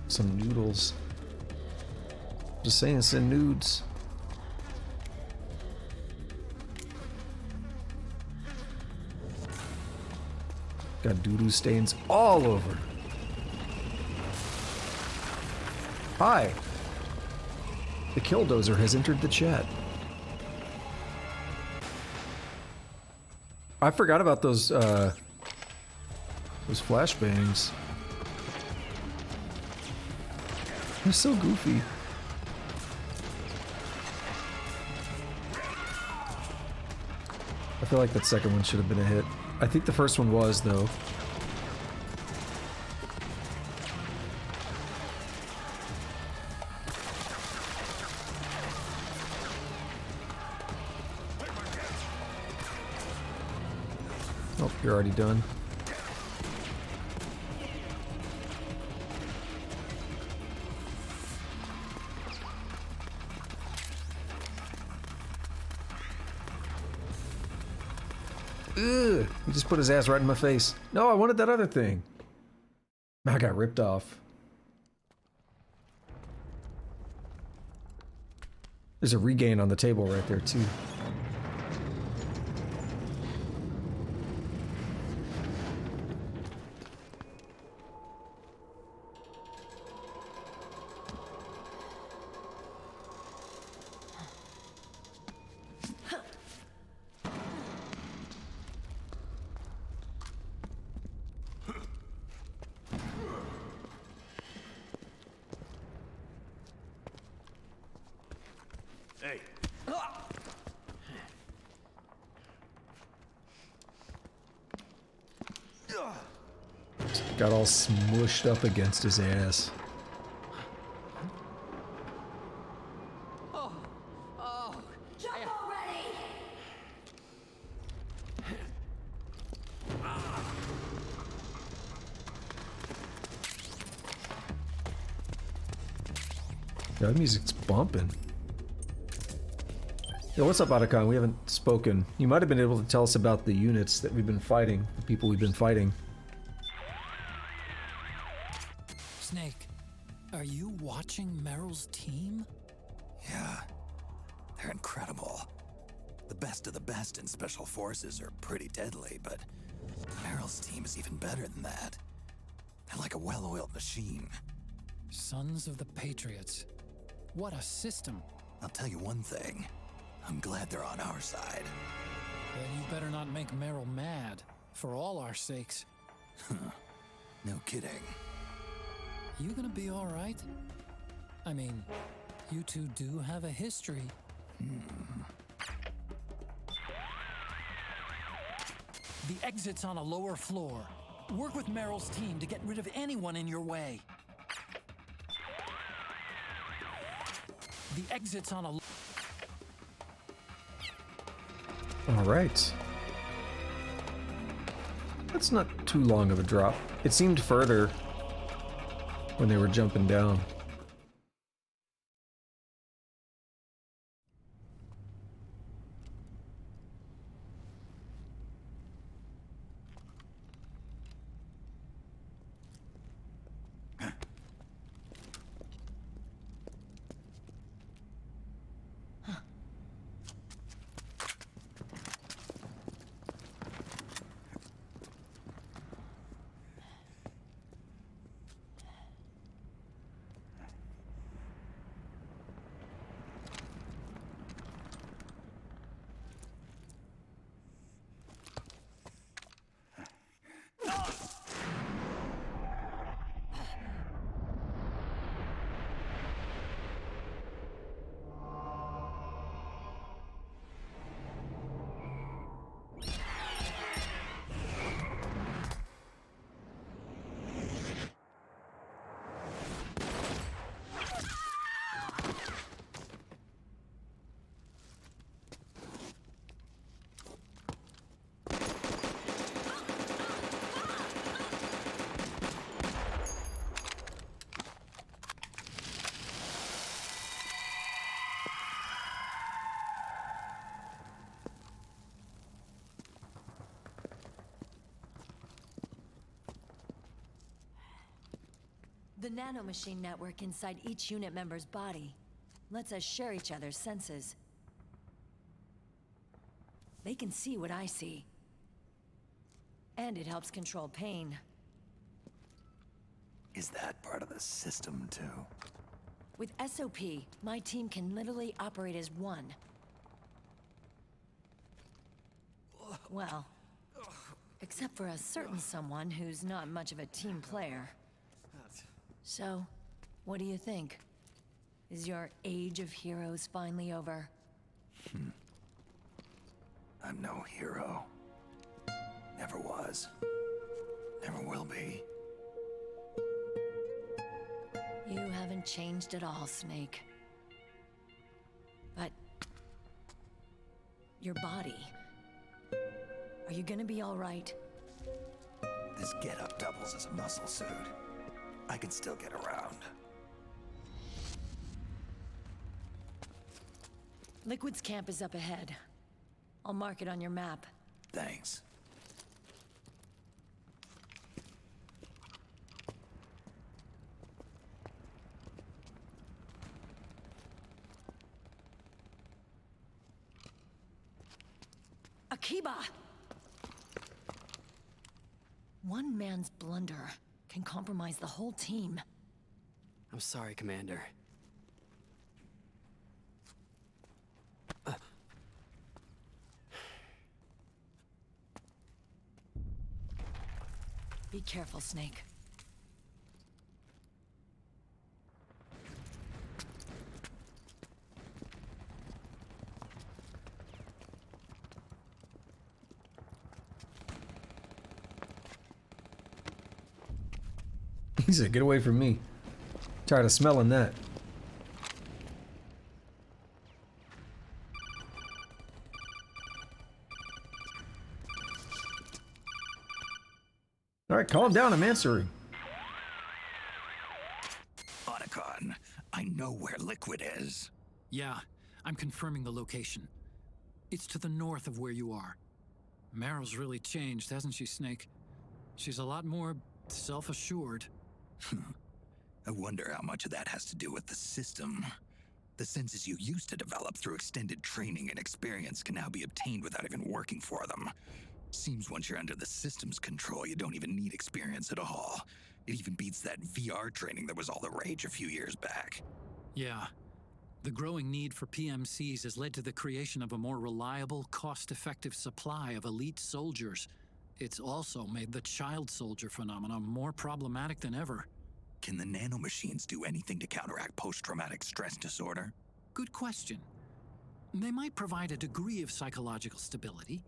Some noodles. Just saying, send nudes. Got doo-doo stains all over. Hi. The Killdozer has entered the chat. I forgot about those flashbangs. They're so goofy. I feel like that second one should have been a hit. I think the first one was, though. Oh, you're already done. Ugh, he just put his ass right in my face. No, I wanted that other thing. I got ripped off. There's a regain on the table right there, too. Got all smushed up against his ass. Oh, oh. Jump already! Yeah, the music's bumping. Yo, what's up, Otacon? We haven't spoken. You might have been able to tell us about the units that we've been fighting, the people we've been fighting. Snake, are you watching Meryl's team? Yeah, they're incredible. The best of the best in Special Forces are pretty deadly, but Meryl's team is even better than that. They're like a well-oiled machine. Sons of the Patriots. What a system. I'll tell you one thing. I'm glad they're on our side. Then you better not make Meryl mad, for all our sakes. No kidding. You gonna be all right? I mean, you two do have a history. The exit's on a lower floor. Work with Meryl's team to get rid of anyone in your way. The exit's on a... All right. That's not too long of a drop. It seemed further when they were jumping down. The nanomachine network inside each unit member's body lets us share each other's senses. They can see what I see. And it helps control pain. Is that part of the system, too? With SOP, my team can literally operate as one. Well, except for a certain someone who's not much of a team player. So, what do you think? Is your age of heroes finally over? I'm no hero. Never was. Never will be. You haven't changed at all, Snake. But... your body... are you gonna be all right? This getup doubles as a muscle suit. I can still get around. Liquid's camp is up ahead. I'll mark it on your map. Thanks. Akiba! One man's blunder can compromise the whole team. I'm sorry, Commander. Be careful, Snake. He said, get away from me. Tired of smelling that. Alright, calm down, I'm answering. Otacon, I know where Liquid is. Yeah, I'm confirming the location. It's to the north of where you are. Meryl's really changed, hasn't she, Snake? She's a lot more self-assured. I wonder how much of that has to do with the system. The senses you used to develop through extended training and experience can now be obtained without even working for them. Seems once you're under the system's control, you don't even need experience at all. It even beats that VR training that was all the rage a few years back. Yeah. The growing need for PMCs has led to the creation of a more reliable, cost-effective supply of elite soldiers. It's also made the child soldier phenomenon more problematic than ever. Can the nanomachines do anything to counteract post-traumatic stress disorder? Good question. They might provide a degree of psychological stability.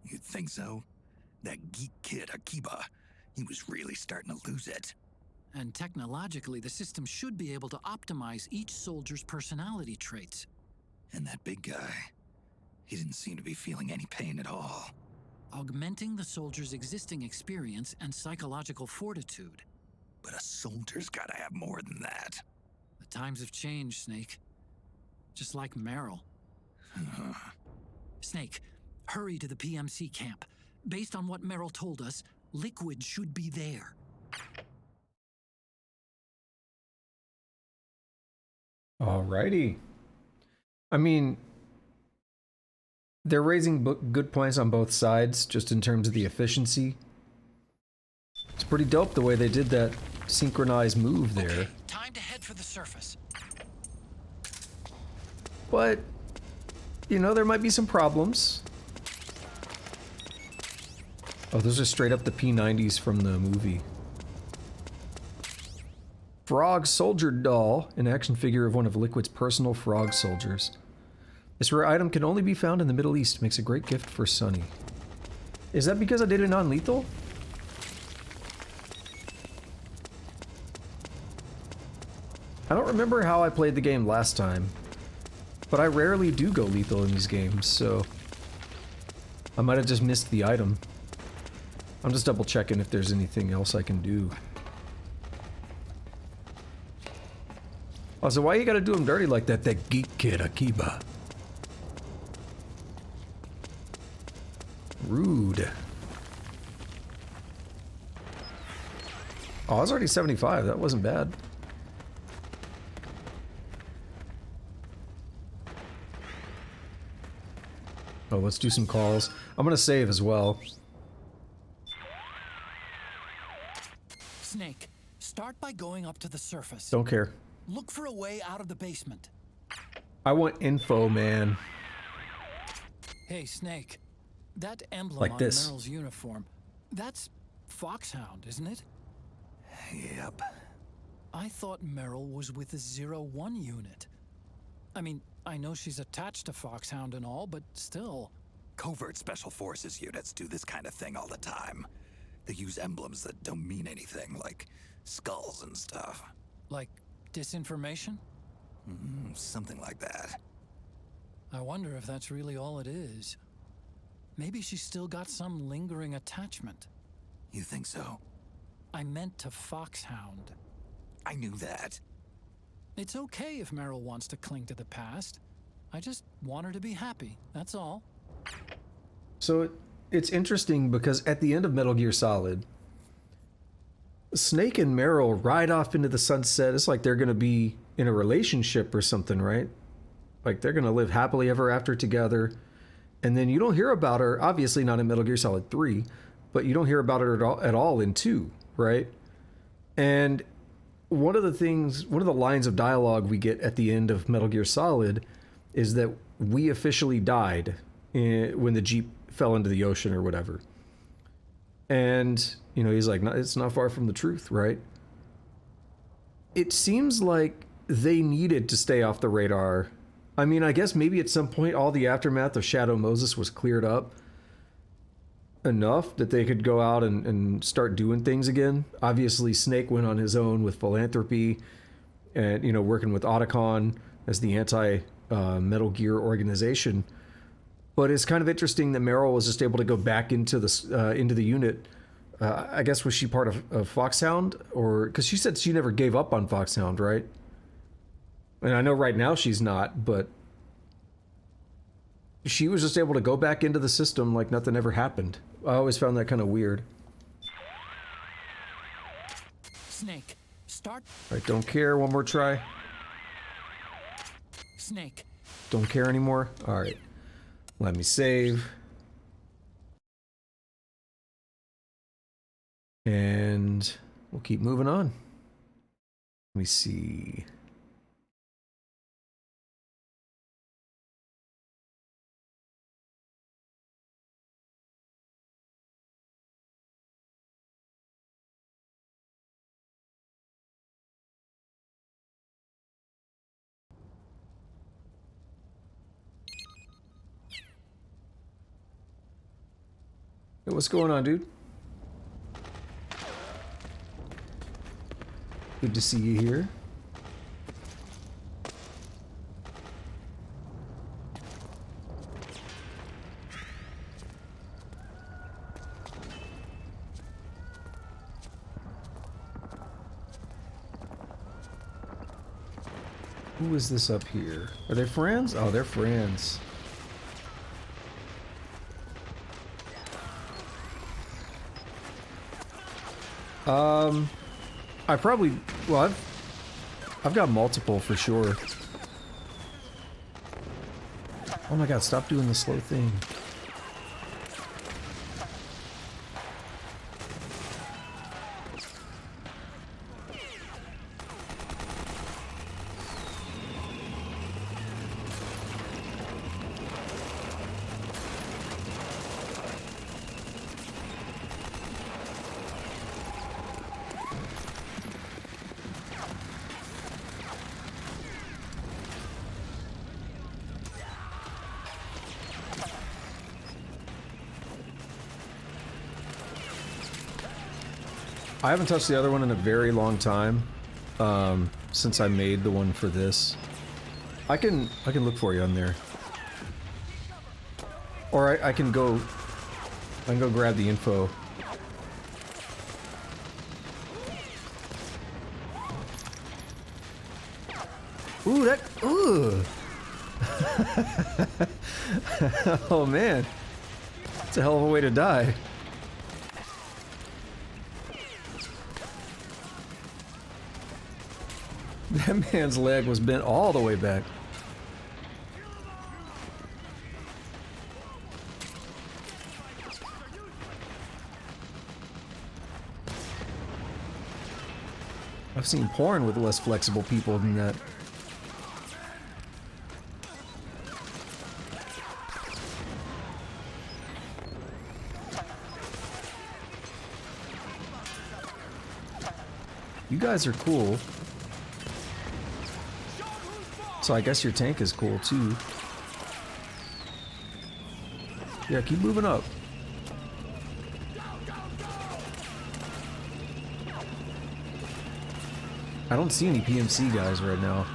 You'd think so? That geek kid, Akiba, he was really starting to lose it. And technologically, the system should be able to optimize each soldier's personality traits. And that big guy, he didn't seem to be feeling any pain at all. Augmenting the soldier's existing experience and psychological fortitude. But a soldier's gotta have more than that. The times have changed, Snake. Just like Meryl. Snake, hurry to the PMC camp. Based on what Meryl told us, Liquid should be there. Alrighty. I mean, they're raising good points on both sides, just in terms of the efficiency. It's pretty dope the way they did that synchronized move there. Okay, time to head for the surface. But, you know, there might be some problems. Oh, those are straight up the P90s from the movie. Frog Soldier Doll, an action figure of one of Liquid's personal frog soldiers. This rare item can only be found in the Middle East. Makes a great gift for Sunny. Is that because I did it non-lethal? I don't remember how I played the game last time, but I rarely do go lethal in these games, so I might have just missed the item. I'm just double checking if there's anything else I can do. Oh, so why you gotta do him dirty like that, that geek kid, Akiba? Rude. Oh, I was already 75, that wasn't bad. Oh, let's do some calls. I'm gonna save as well. Snake, start by going up to the surface. Don't care. Look for a way out of the basement. I want info, man. Hey, Snake. That emblem Like on this. Meryl's uniform, that's Foxhound, isn't it? Yep. I thought Meryl was with the 01 unit. I mean, I know she's attached to Foxhound and all, but still. Covert Special Forces units do this kind of thing all the time. They use emblems that don't mean anything, like skulls and stuff. Like disinformation? Something like that. I wonder if that's really all it is. Maybe she's still got some lingering attachment. You think so? I meant to Foxhound. I knew that. It's okay if Meryl wants to cling to the past. I just want her to be happy, that's all. So it's interesting because at the end of Metal Gear Solid, Snake and Meryl ride off into the sunset. It's like they're gonna be in a relationship or something, right? Like they're gonna live happily ever after together. And then you don't hear about her, obviously not in Metal Gear Solid 3, but you don't hear about her at all in 2, right? And one of the lines of dialogue we get at the end of Metal Gear Solid is that we officially died when the Jeep fell into the ocean or whatever. And, you know, he's like, no, it's not far from the truth, right? It seems like they needed to stay off the radar. I mean, I guess maybe at some point all the aftermath of Shadow Moses was cleared up. enough that they could go out and start doing things again. Obviously, Snake went on his own with philanthropy and, you know, working with Otacon as the anti-Metal Gear organization. But it's kind of interesting that Meryl was just able to go back into the unit. I guess, was she part of Foxhound? Or, because she said she never gave up on Foxhound, right? And I know right now she's not, but she was just able to go back into the system like nothing ever happened. I always found that kind of weird. Snake, start. Alright, don't care. One more try. Snake. Don't care anymore? Alright. Let me save. And we'll keep moving on. Let me see. Hey, what's going on, dude? Good to see you here. Who is this up here? Are they friends? Oh, they're friends. I probably, well, I've got multiple for sure. Oh my god, stop doing the slow thing. I haven't touched the other one in a very long time, since I made the one for this. I can look for you on there, or I can go grab the info. Ooh, that ooh. Oh man, it's a hell of a way to die. That man's leg was bent all the way back. I've seen porn with less flexible people than that. You guys are cool. So I guess your tank is cool too. Yeah, keep moving up. I don't see any PMC guys right now.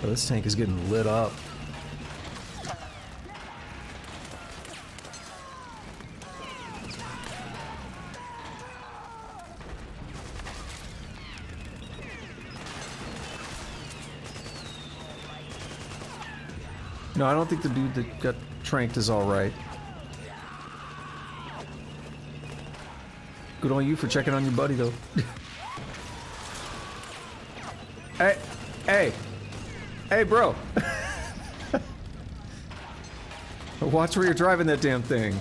Oh, this tank is getting lit up. No, I don't think the dude that got tranked is alright. Good on you for checking on your buddy, though. Hey! Hey! Hey, bro! Watch where you're driving that damn thing.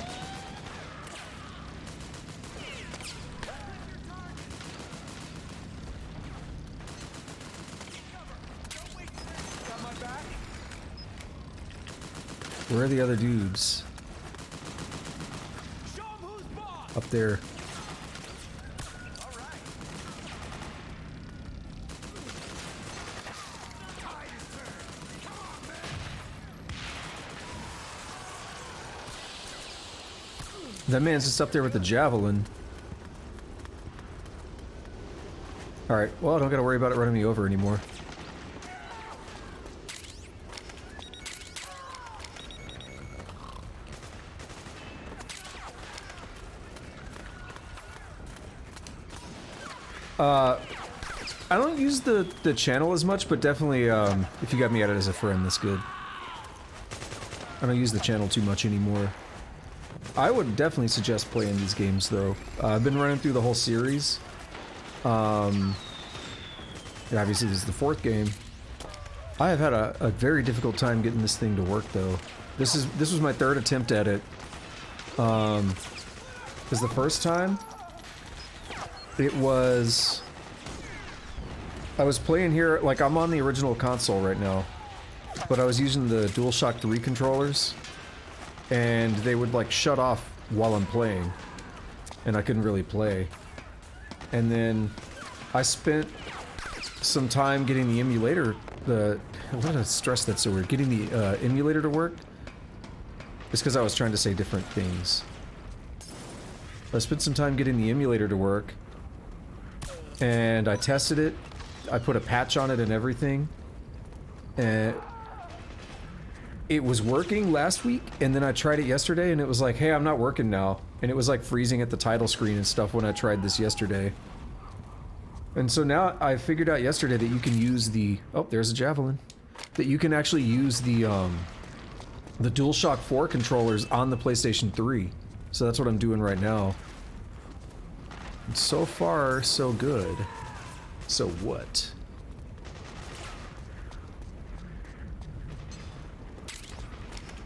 Where are the other dudes? Up there. That man's just up there with the javelin. Alright, well, I don't gotta worry about it running me over anymore. I don't use the channel as much, but definitely, if you got me added as a friend, that's good. I don't use the channel too much anymore. I would definitely suggest playing these games, though. I've been running through the whole series. And obviously this is the 4th game. I have had a very difficult time getting this thing to work, though. This was my 3rd attempt at it. Because the first time, it was... I was playing here, like, I'm on the original console right now, but I was using the DualShock 3 controllers, and they would, like, shut off while I'm playing, and I couldn't really play. And then I spent some time getting the emulator, what a stress that's so weird, getting the emulator to work. It's because I was trying to say different things. I spent some time getting the emulator to work, and I tested it. I put a patch on it and everything, and it was working last week, and then I tried it yesterday, and it was like, hey, I'm not working now. And it was like freezing at the title screen and stuff when I tried this yesterday. And so now I figured out yesterday that you can use the... Oh, there's a javelin. That you can actually use the DualShock 4 controllers on the PlayStation 3. So that's what I'm doing right now. And so far, so good. So what?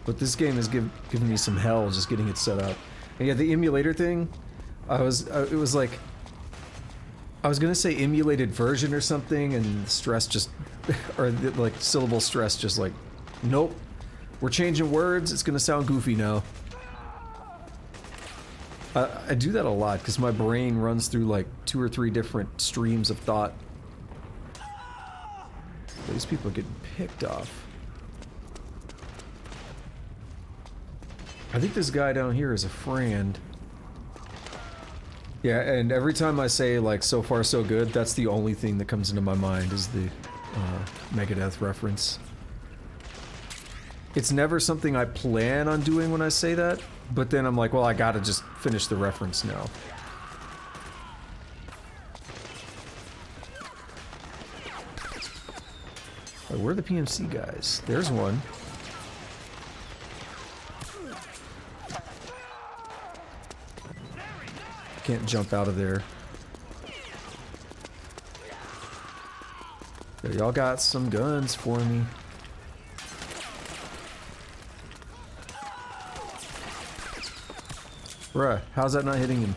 But this game is giving me some hell just getting it set up. And yeah, the emulator thing, it was like, I was gonna say emulated version or something, and stress just, or like syllable stress just like, nope, we're changing words, it's gonna sound goofy now. I do that a lot because my brain runs through like 2 or 3 different streams of thought. These people are getting picked off. I think this guy down here is a friend. Yeah, and every time I say like so far so good, that's the only thing that comes into my mind is the Megadeth reference. It's never something I plan on doing when I say that, but then I'm like, well, I gotta just finish the reference now. Right, where are the PMC guys? There's one. Can't jump out of there. Y'all got some guns for me. Bruh, how's that not hitting him?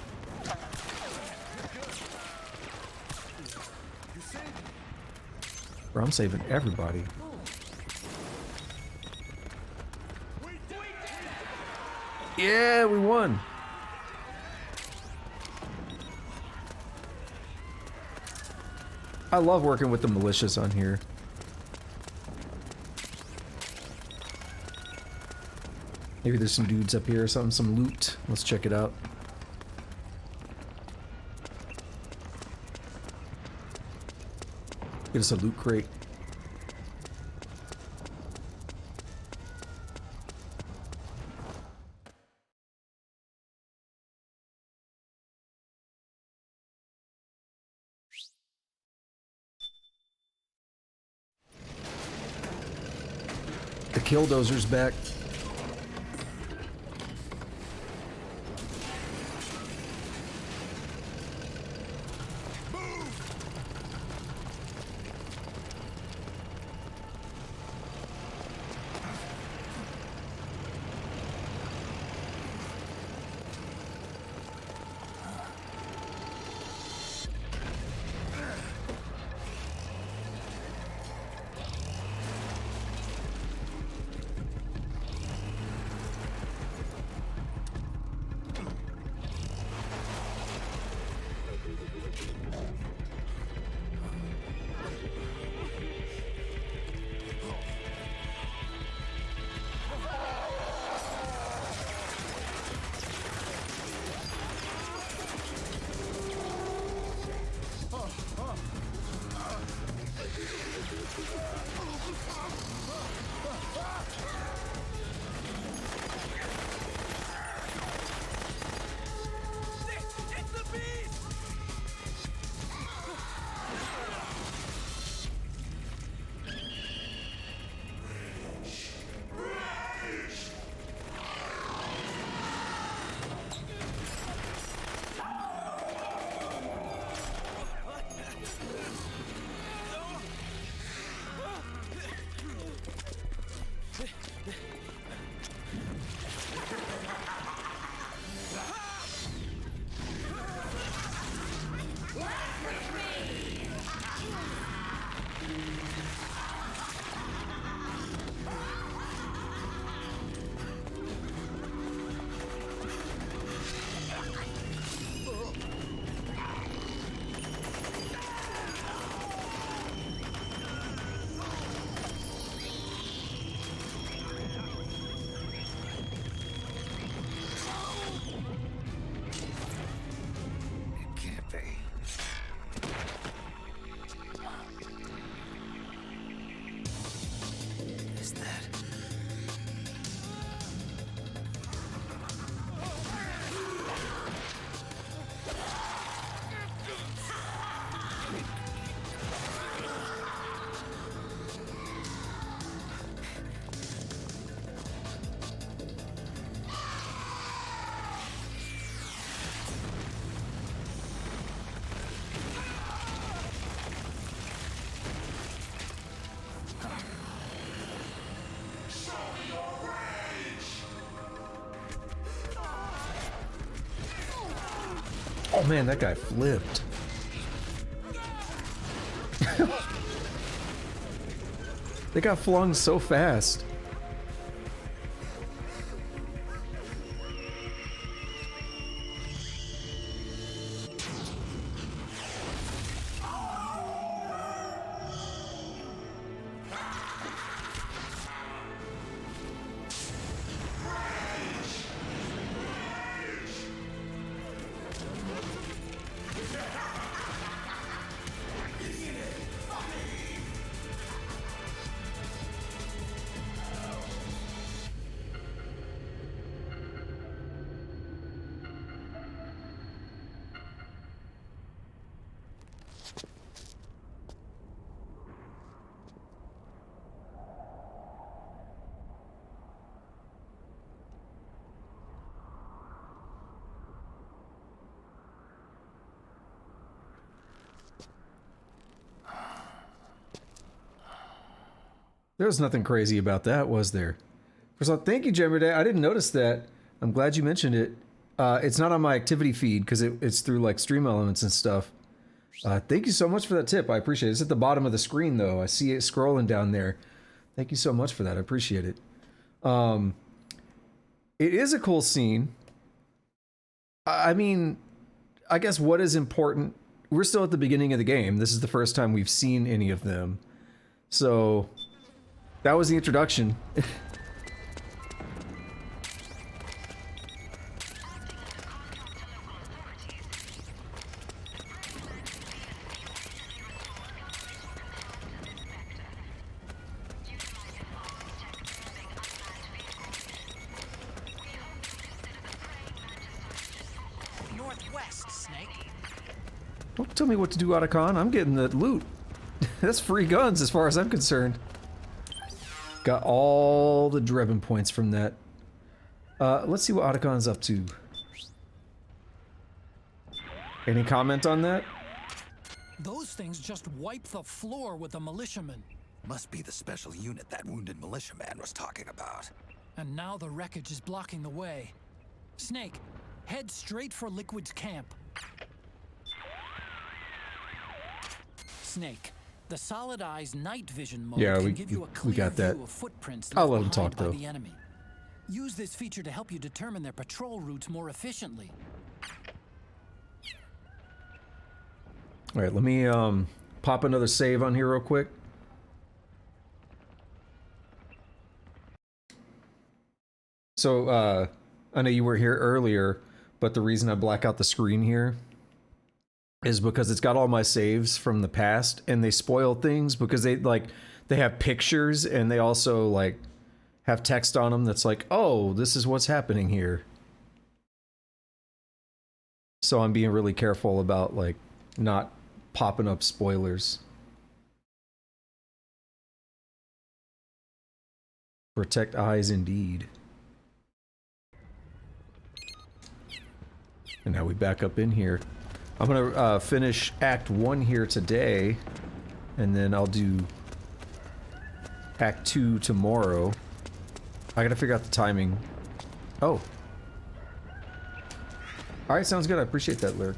Bro, I'm saving everybody. Yeah, we won. I love working with the militias on here. Maybe there's some dudes up here or something, some loot. Let's check it out. Get us a loot crate. The Killdozer's back. Oh man, that guy flipped. They got flung so fast. There was nothing crazy about that, was there? First of all, thank you, Jemmerday. I didn't notice that. I'm glad you mentioned it. It's not on my activity feed because it's through like Stream Elements and stuff. Thank you so much for that tip. I appreciate it. It's at the bottom of the screen though. I see it scrolling down there. Thank you so much for that. I appreciate it. It is a cool scene. I mean, I guess what is important, we're still at the beginning of the game. This is the first time we've seen any of them. So that was the introduction. Northwest, Snake. Don't tell me what to do, Otacon. I'm getting the loot. That's free guns as far as I'm concerned. Got all the Drebin points from that. Let's see what Otacon's up to. Any comment on that? Those things just wipe the floor with the militiamen. Must be the special unit that wounded militiaman was talking about. And now the wreckage is blocking the way. Snake, head straight for Liquid's camp. Snake, the Solid Eyes night vision mode can give you a clear we got that. view of footprints I'll left let him behind talk by though. the enemy. Use this feature to help you determine their patrol routes more efficiently. All right, let me pop another save on here real quick. So I know you were here earlier, but the reason I black out the screen here is because it's got all my saves from the past, and they spoil things because they have pictures and they also like have text on them that's like, oh, this is what's happening here. So I'm being really careful about like not popping up spoilers. Protect eyes indeed. And now we back up in here. I'm gonna finish Act 1 here today, and then I'll do Act 2 tomorrow. I gotta figure out the timing. Oh. Alright, sounds good. I appreciate that, Lyric.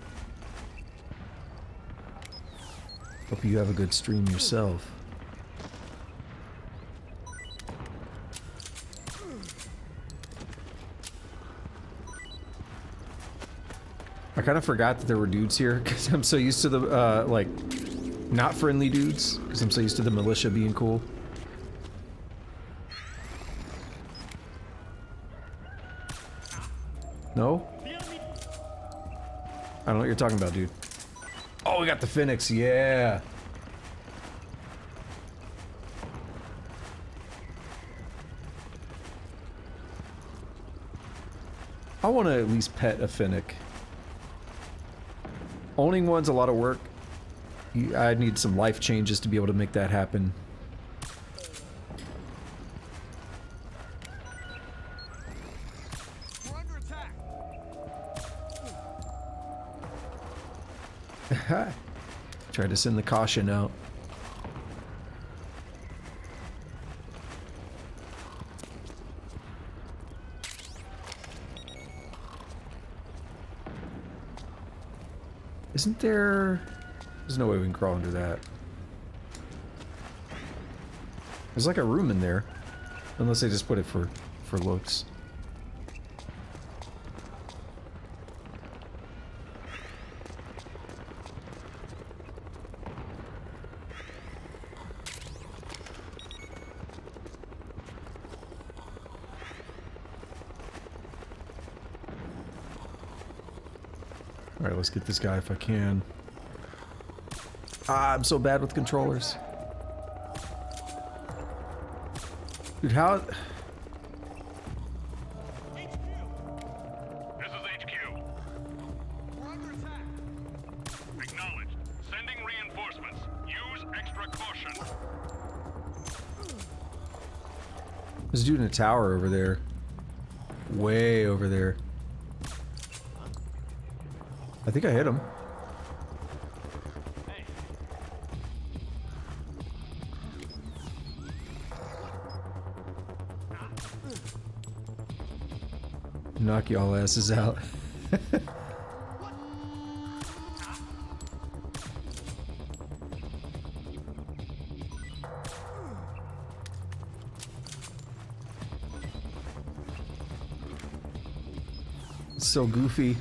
Hope you have a good stream yourself. I kind of forgot that there were dudes here because I'm so used to the, like, not friendly dudes because I'm so used to the militia being cool. No? I don't know what you're talking about, dude. Oh, we got the Phoenix, yeah! I want to at least pet a Finnick. Owning one's a lot of work. I need some life changes to be able to make that happen. Try to send the caution out. Isn't there... There's no way we can crawl under that. There's like a room in there. Unless they just put it for looks. Alright, let's get this guy if I can. Ah, I'm so bad with controllers. Dude, how... This is HQ. We're under attack. Acknowledged. Sending reinforcements. Use extra caution. There's a dude in a tower over there. Way over there. I think I hit him. Knock y'all asses out. It's so goofy.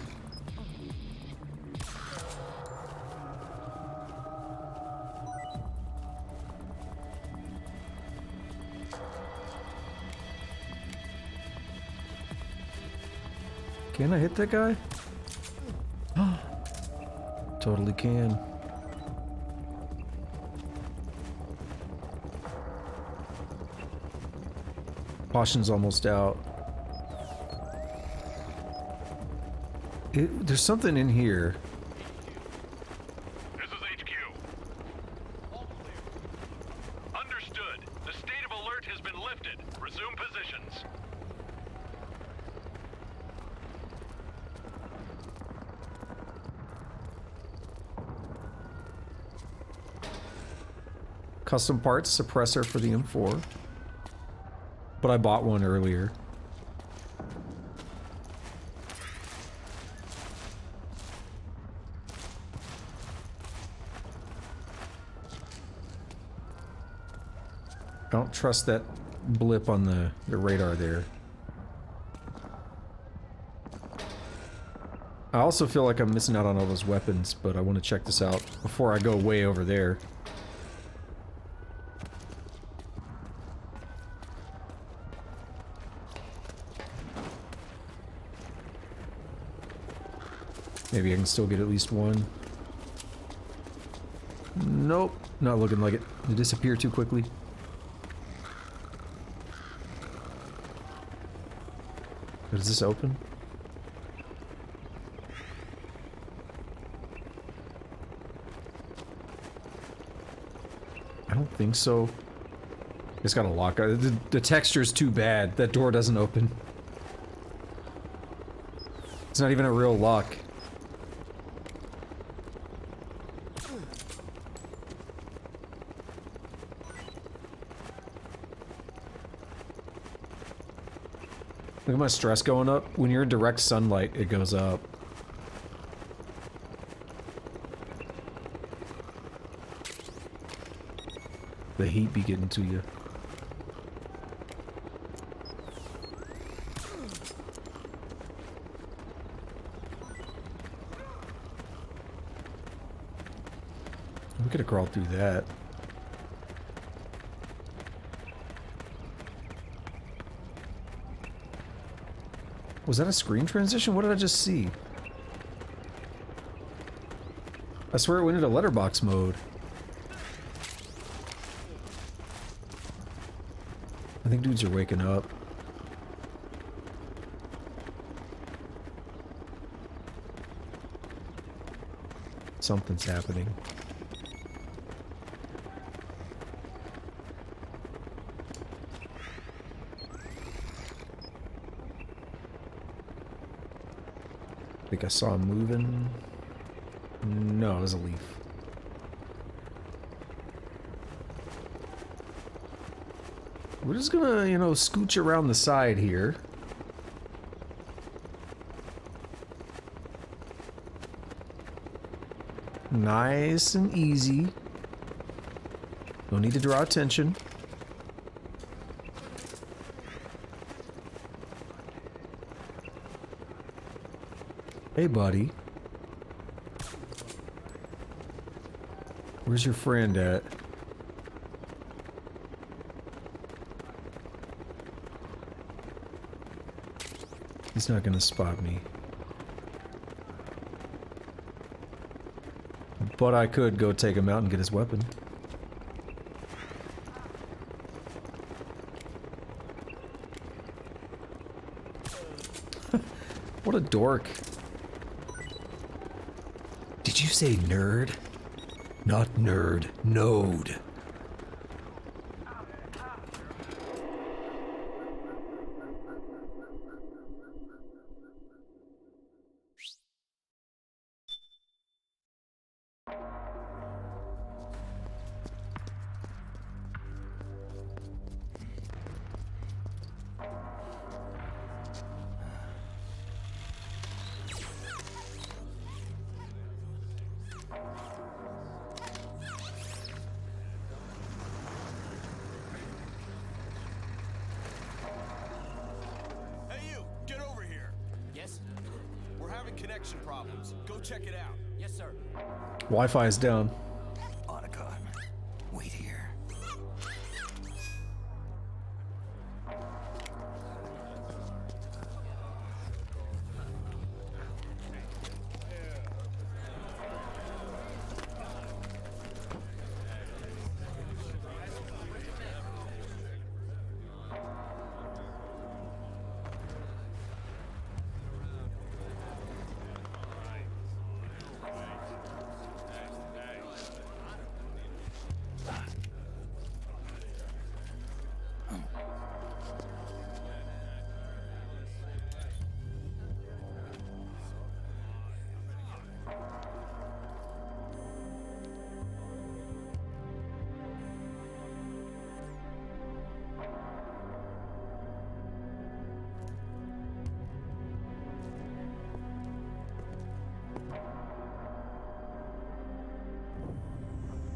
Can I hit that guy? Totally can. Caution's almost out. There's something in here. This is HQ. All clear. Understood. The state of alert has been lifted. Resume positions. Custom parts suppressor for the M4. But I bought one earlier. I don't trust that blip on the radar there. I also feel like I'm missing out on all those weapons, but I want to check this out before I go way over there. Maybe I can still get at least one. Nope, not looking like it. It disappeared too quickly. Does this open? I don't think so. It's got a lock. The texture's too bad. That door doesn't open. It's not even a real lock. Look at my stress going up. When you're in direct sunlight, it goes up. The heat be getting to you. We could have crawled through that. Was that a screen transition? What did I just see? I swear it went into letterbox mode. I think dudes are waking up. Something's happening. I think I saw him moving. No, it was a leaf. We're just gonna, you know, scooch around the side here. Nice and easy. No need to draw attention. Hey, buddy. Where's your friend at? He's not gonna spot me. But I could go take him out and get his weapon. What a dork. Did you say nerd? Not nerd, node. Hey you, get over here. Yes? We're having connection problems. Go check it out. Yes, sir. Wi-Fi is down. Otacon, wait here.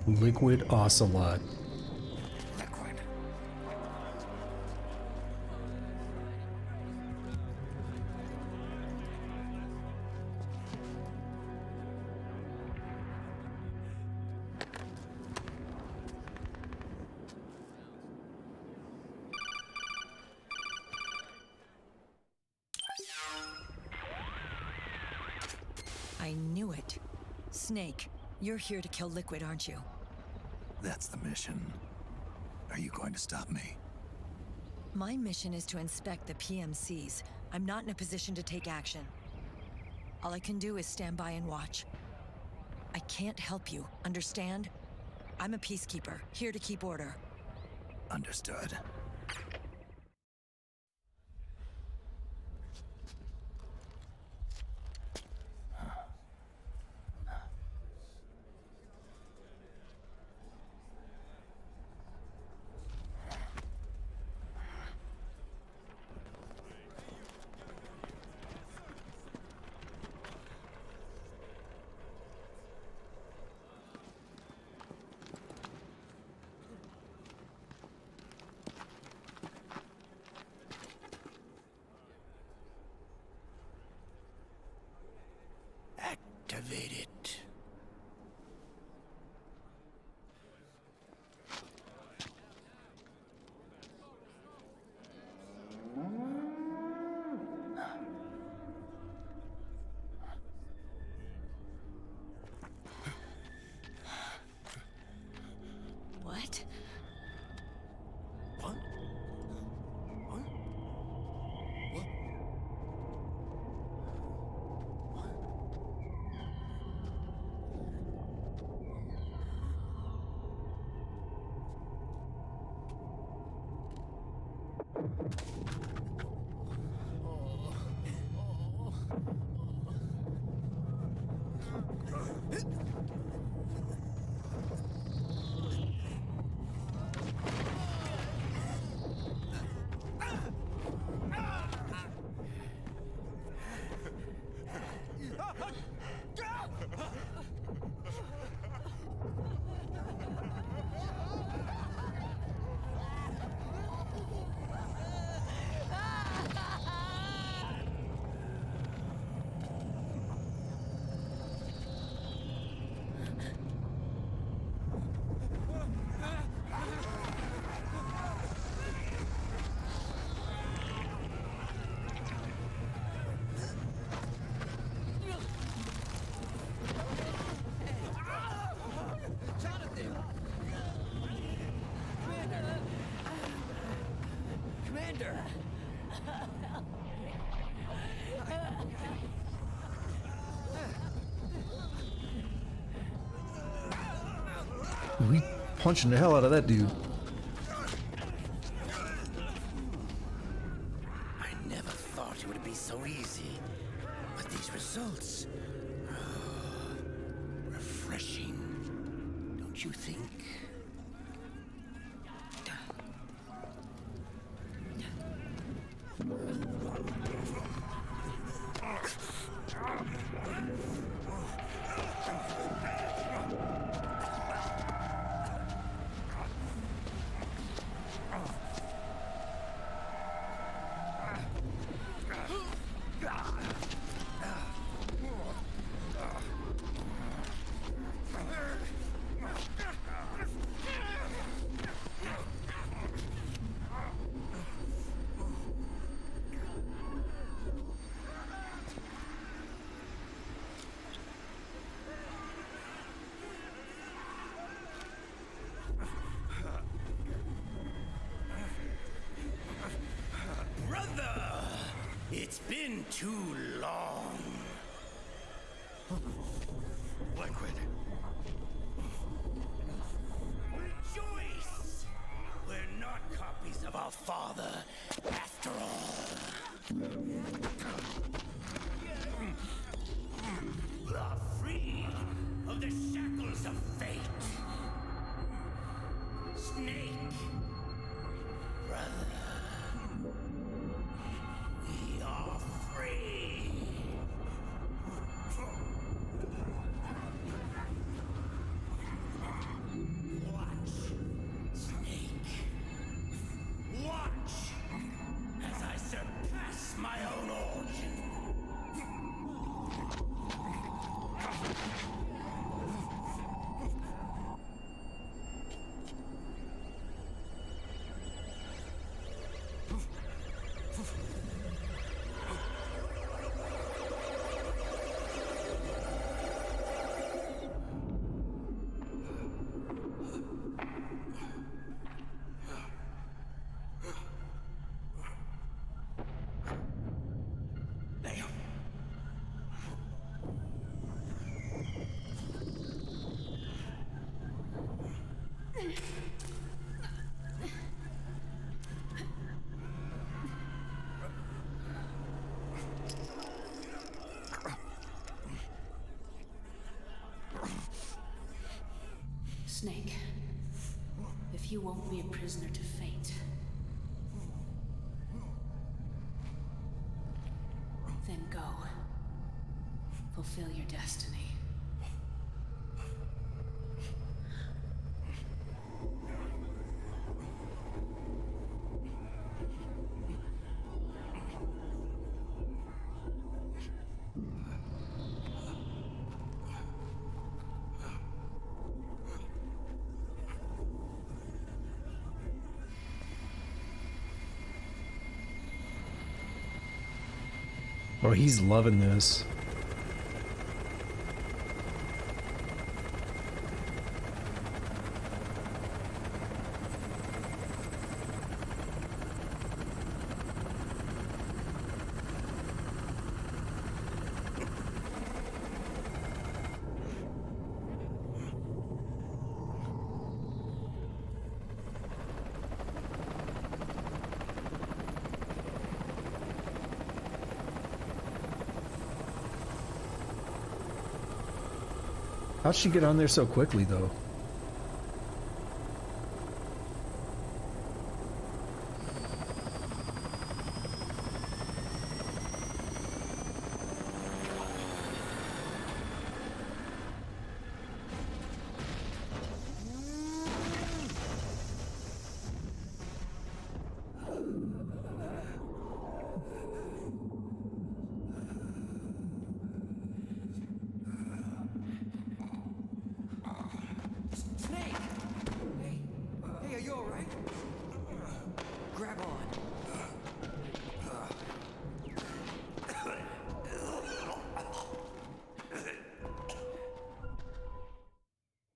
Liquid Ocelot. Liquid. I knew it. Snake, you're here to kill Liquid, aren't you? That's the mission. Are you going to stop me? My mission is to inspect the PMCs. I'm not in a position to take action. All I can do is stand by and watch. I can't help you, understand? I'm a peacekeeper, here to keep order. Understood. activate it. What? What? Commander! We punching the hell out of that dude. I never thought it would be so easy. But these results... refreshing. Don't you think? It's been too long. Liquid. Rejoice! We're not copies of our father, after all. We are free of the shackles of fate. Snake, brother. We are free. Watch, Snake. Watch as I surpass my own origin. Snake, if you won't be a prisoner to fate, then go. Fulfill your destiny. Oh, he's loving this. How'd she get on there so quickly, though?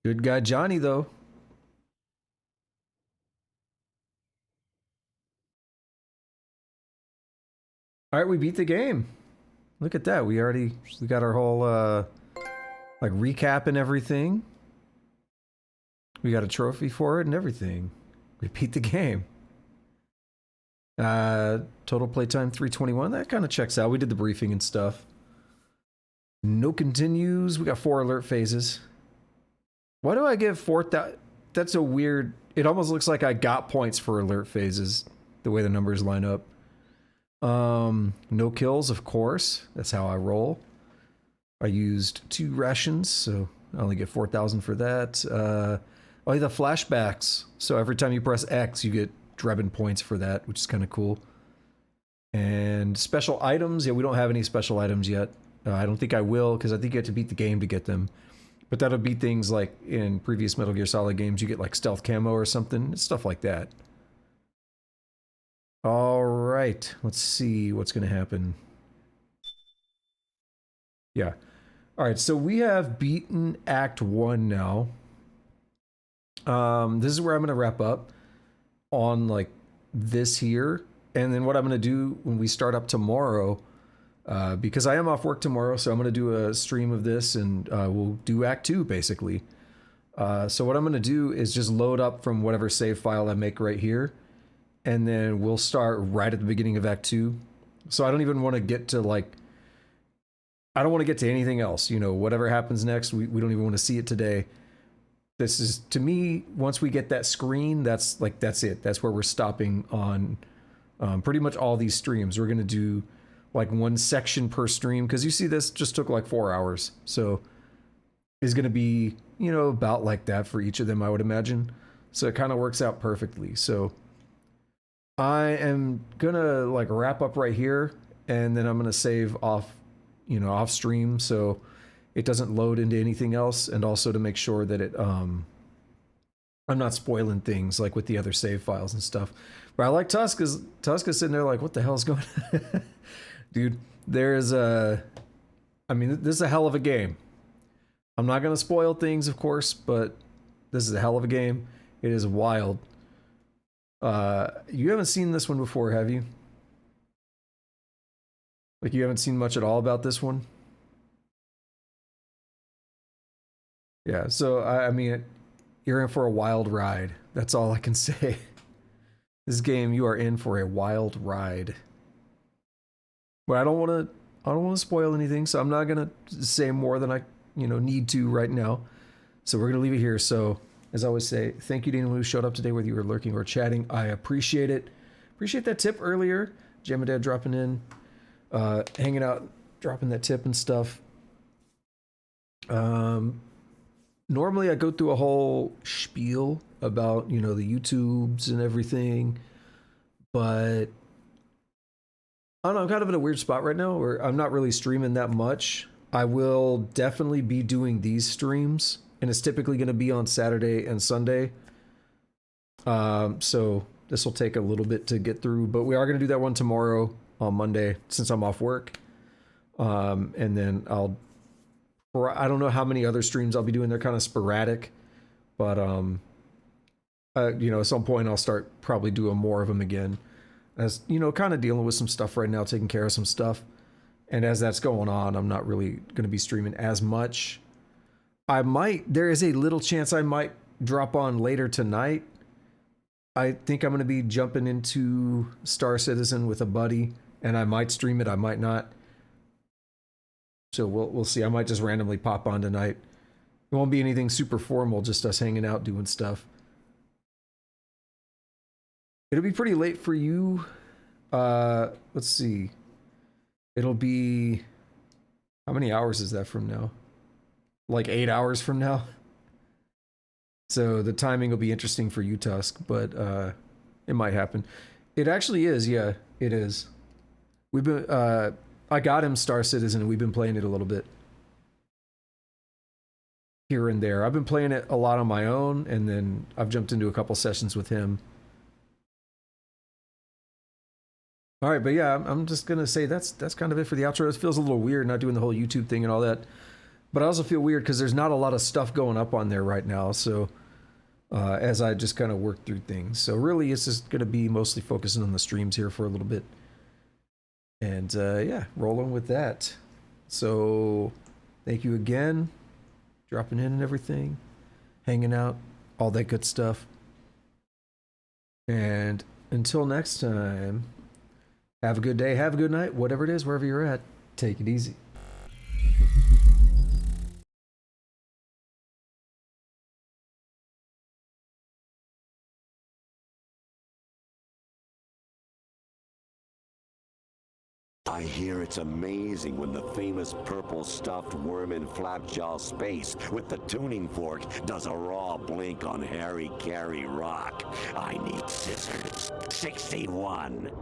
Good guy Johnny, though. All right, we beat the game. Look at that. We got our whole, like, recap and everything. We got a trophy for it and everything. We beat the game. Total playtime 321. That kind of checks out. We did the briefing and stuff. No continues. We got 4 alert phases. Why do I give 4,000? That's a weird... It almost looks like I got points for alert phases, the way the numbers line up. No kills, of course. That's how I roll. I used 2 rations, so I only get 4,000 for that. Oh, the flashbacks. So every time you press X, you get Drebin points for that, which is kind of cool. And special items. Yeah, we don't have any special items yet. I don't think I will, because I think you have to beat the game to get them. But that'll be things like in previous Metal Gear Solid games, you get like stealth camo or something, stuff like that. All right, let's see what's going to happen. Yeah. All right, so we have beaten Act 1 now. This is where I'm going to wrap up on like this here. And then what I'm going to do when we start up tomorrow, because I am off work tomorrow, so I'm going to do a stream of this and we'll do Act 2 basically. So what I'm going to do is just load up from whatever save file I make right here. And then we'll start right at the beginning of Act 2. So I don't even want to get to like, I don't want to get to anything else. You know, whatever happens next, we don't even want to see it today. This is, to me, once we get that screen, that's it. That's where we're stopping on pretty much all these streams. We're going to do like 1 section per stream, because you see this just took like 4 hours. So it's going to be, you know, about like that for each of them, I would imagine. So it kind of works out perfectly. So I am going to like wrap up right here, and then I'm going to save off, you know, off stream, so it doesn't load into anything else, and also to make sure that it, I'm not spoiling things like with the other save files and stuff. But I like Tuska's sitting there like, what the hell is going on? Dude, there's I mean, this is a hell of a game. I'm not going to spoil things, of course, but this is a hell of a game. It is wild. You haven't seen this one before, have you? Like, you haven't seen much at all about this one? Yeah, so, I mean, you're in for a wild ride. That's all I can say. This game, you are in for a wild ride. But I don't want to spoil anything, so I'm not going to say more than I, you know, need to right now. So we're going to leave it here. So, as I always say, thank you to anyone who showed up today, whether you were lurking or chatting. I appreciate it. Appreciate that tip earlier. Jam and Dad dropping in, hanging out, dropping that tip and stuff. Normally I go through a whole spiel about, you know, the YouTubes and everything, but I don't know, I'm kind of in a weird spot right now where I'm not really streaming that much. I will definitely be doing these streams, and it's typically going to be on Saturday and Sunday. So this will take a little bit to get through, but we are going to do that one tomorrow on Monday since I'm off work. And then I don't know how many other streams I'll be doing. They're kind of sporadic, but you know, at some point I'll start probably doing more of them again. As you know, kind of dealing with some stuff right now, taking care of some stuff. And as that's going on, I'm not really going to be streaming as much. There is a little chance I might drop on later tonight. I think I'm going to be jumping into Star Citizen with a buddy, and I might stream it, I might not. So we'll see. I might just randomly pop on tonight. It won't be anything super formal, just us hanging out, doing stuff. It'll be pretty late for you. Let's see. It'll be... How many hours is that from now? Like 8 hours from now? So the timing will be interesting for you, Tusk, but it might happen. It actually is, yeah, it is. We've been... I got him Star Citizen, and we've been playing it a little bit. Here and there. I've been playing it a lot on my own, and then I've jumped into a couple sessions with him. All right, but yeah, I'm just going to say that's kind of it for the outro. It feels a little weird not doing the whole YouTube thing and all that. But I also feel weird because there's not a lot of stuff going up on there right now, so as I just kind of work through things. So really, it's just going to be mostly focusing on the streams here for a little bit. And yeah, rolling with that. So thank you again, dropping in and everything, hanging out, all that good stuff. And until next time, have a good day, have a good night, whatever it is, wherever you're at, take it easy. I hear it's amazing when the famous purple stuffed worm in Flapjaw space with the tuning fork does a raw blink on Harry Carey rock. I need scissors. 61.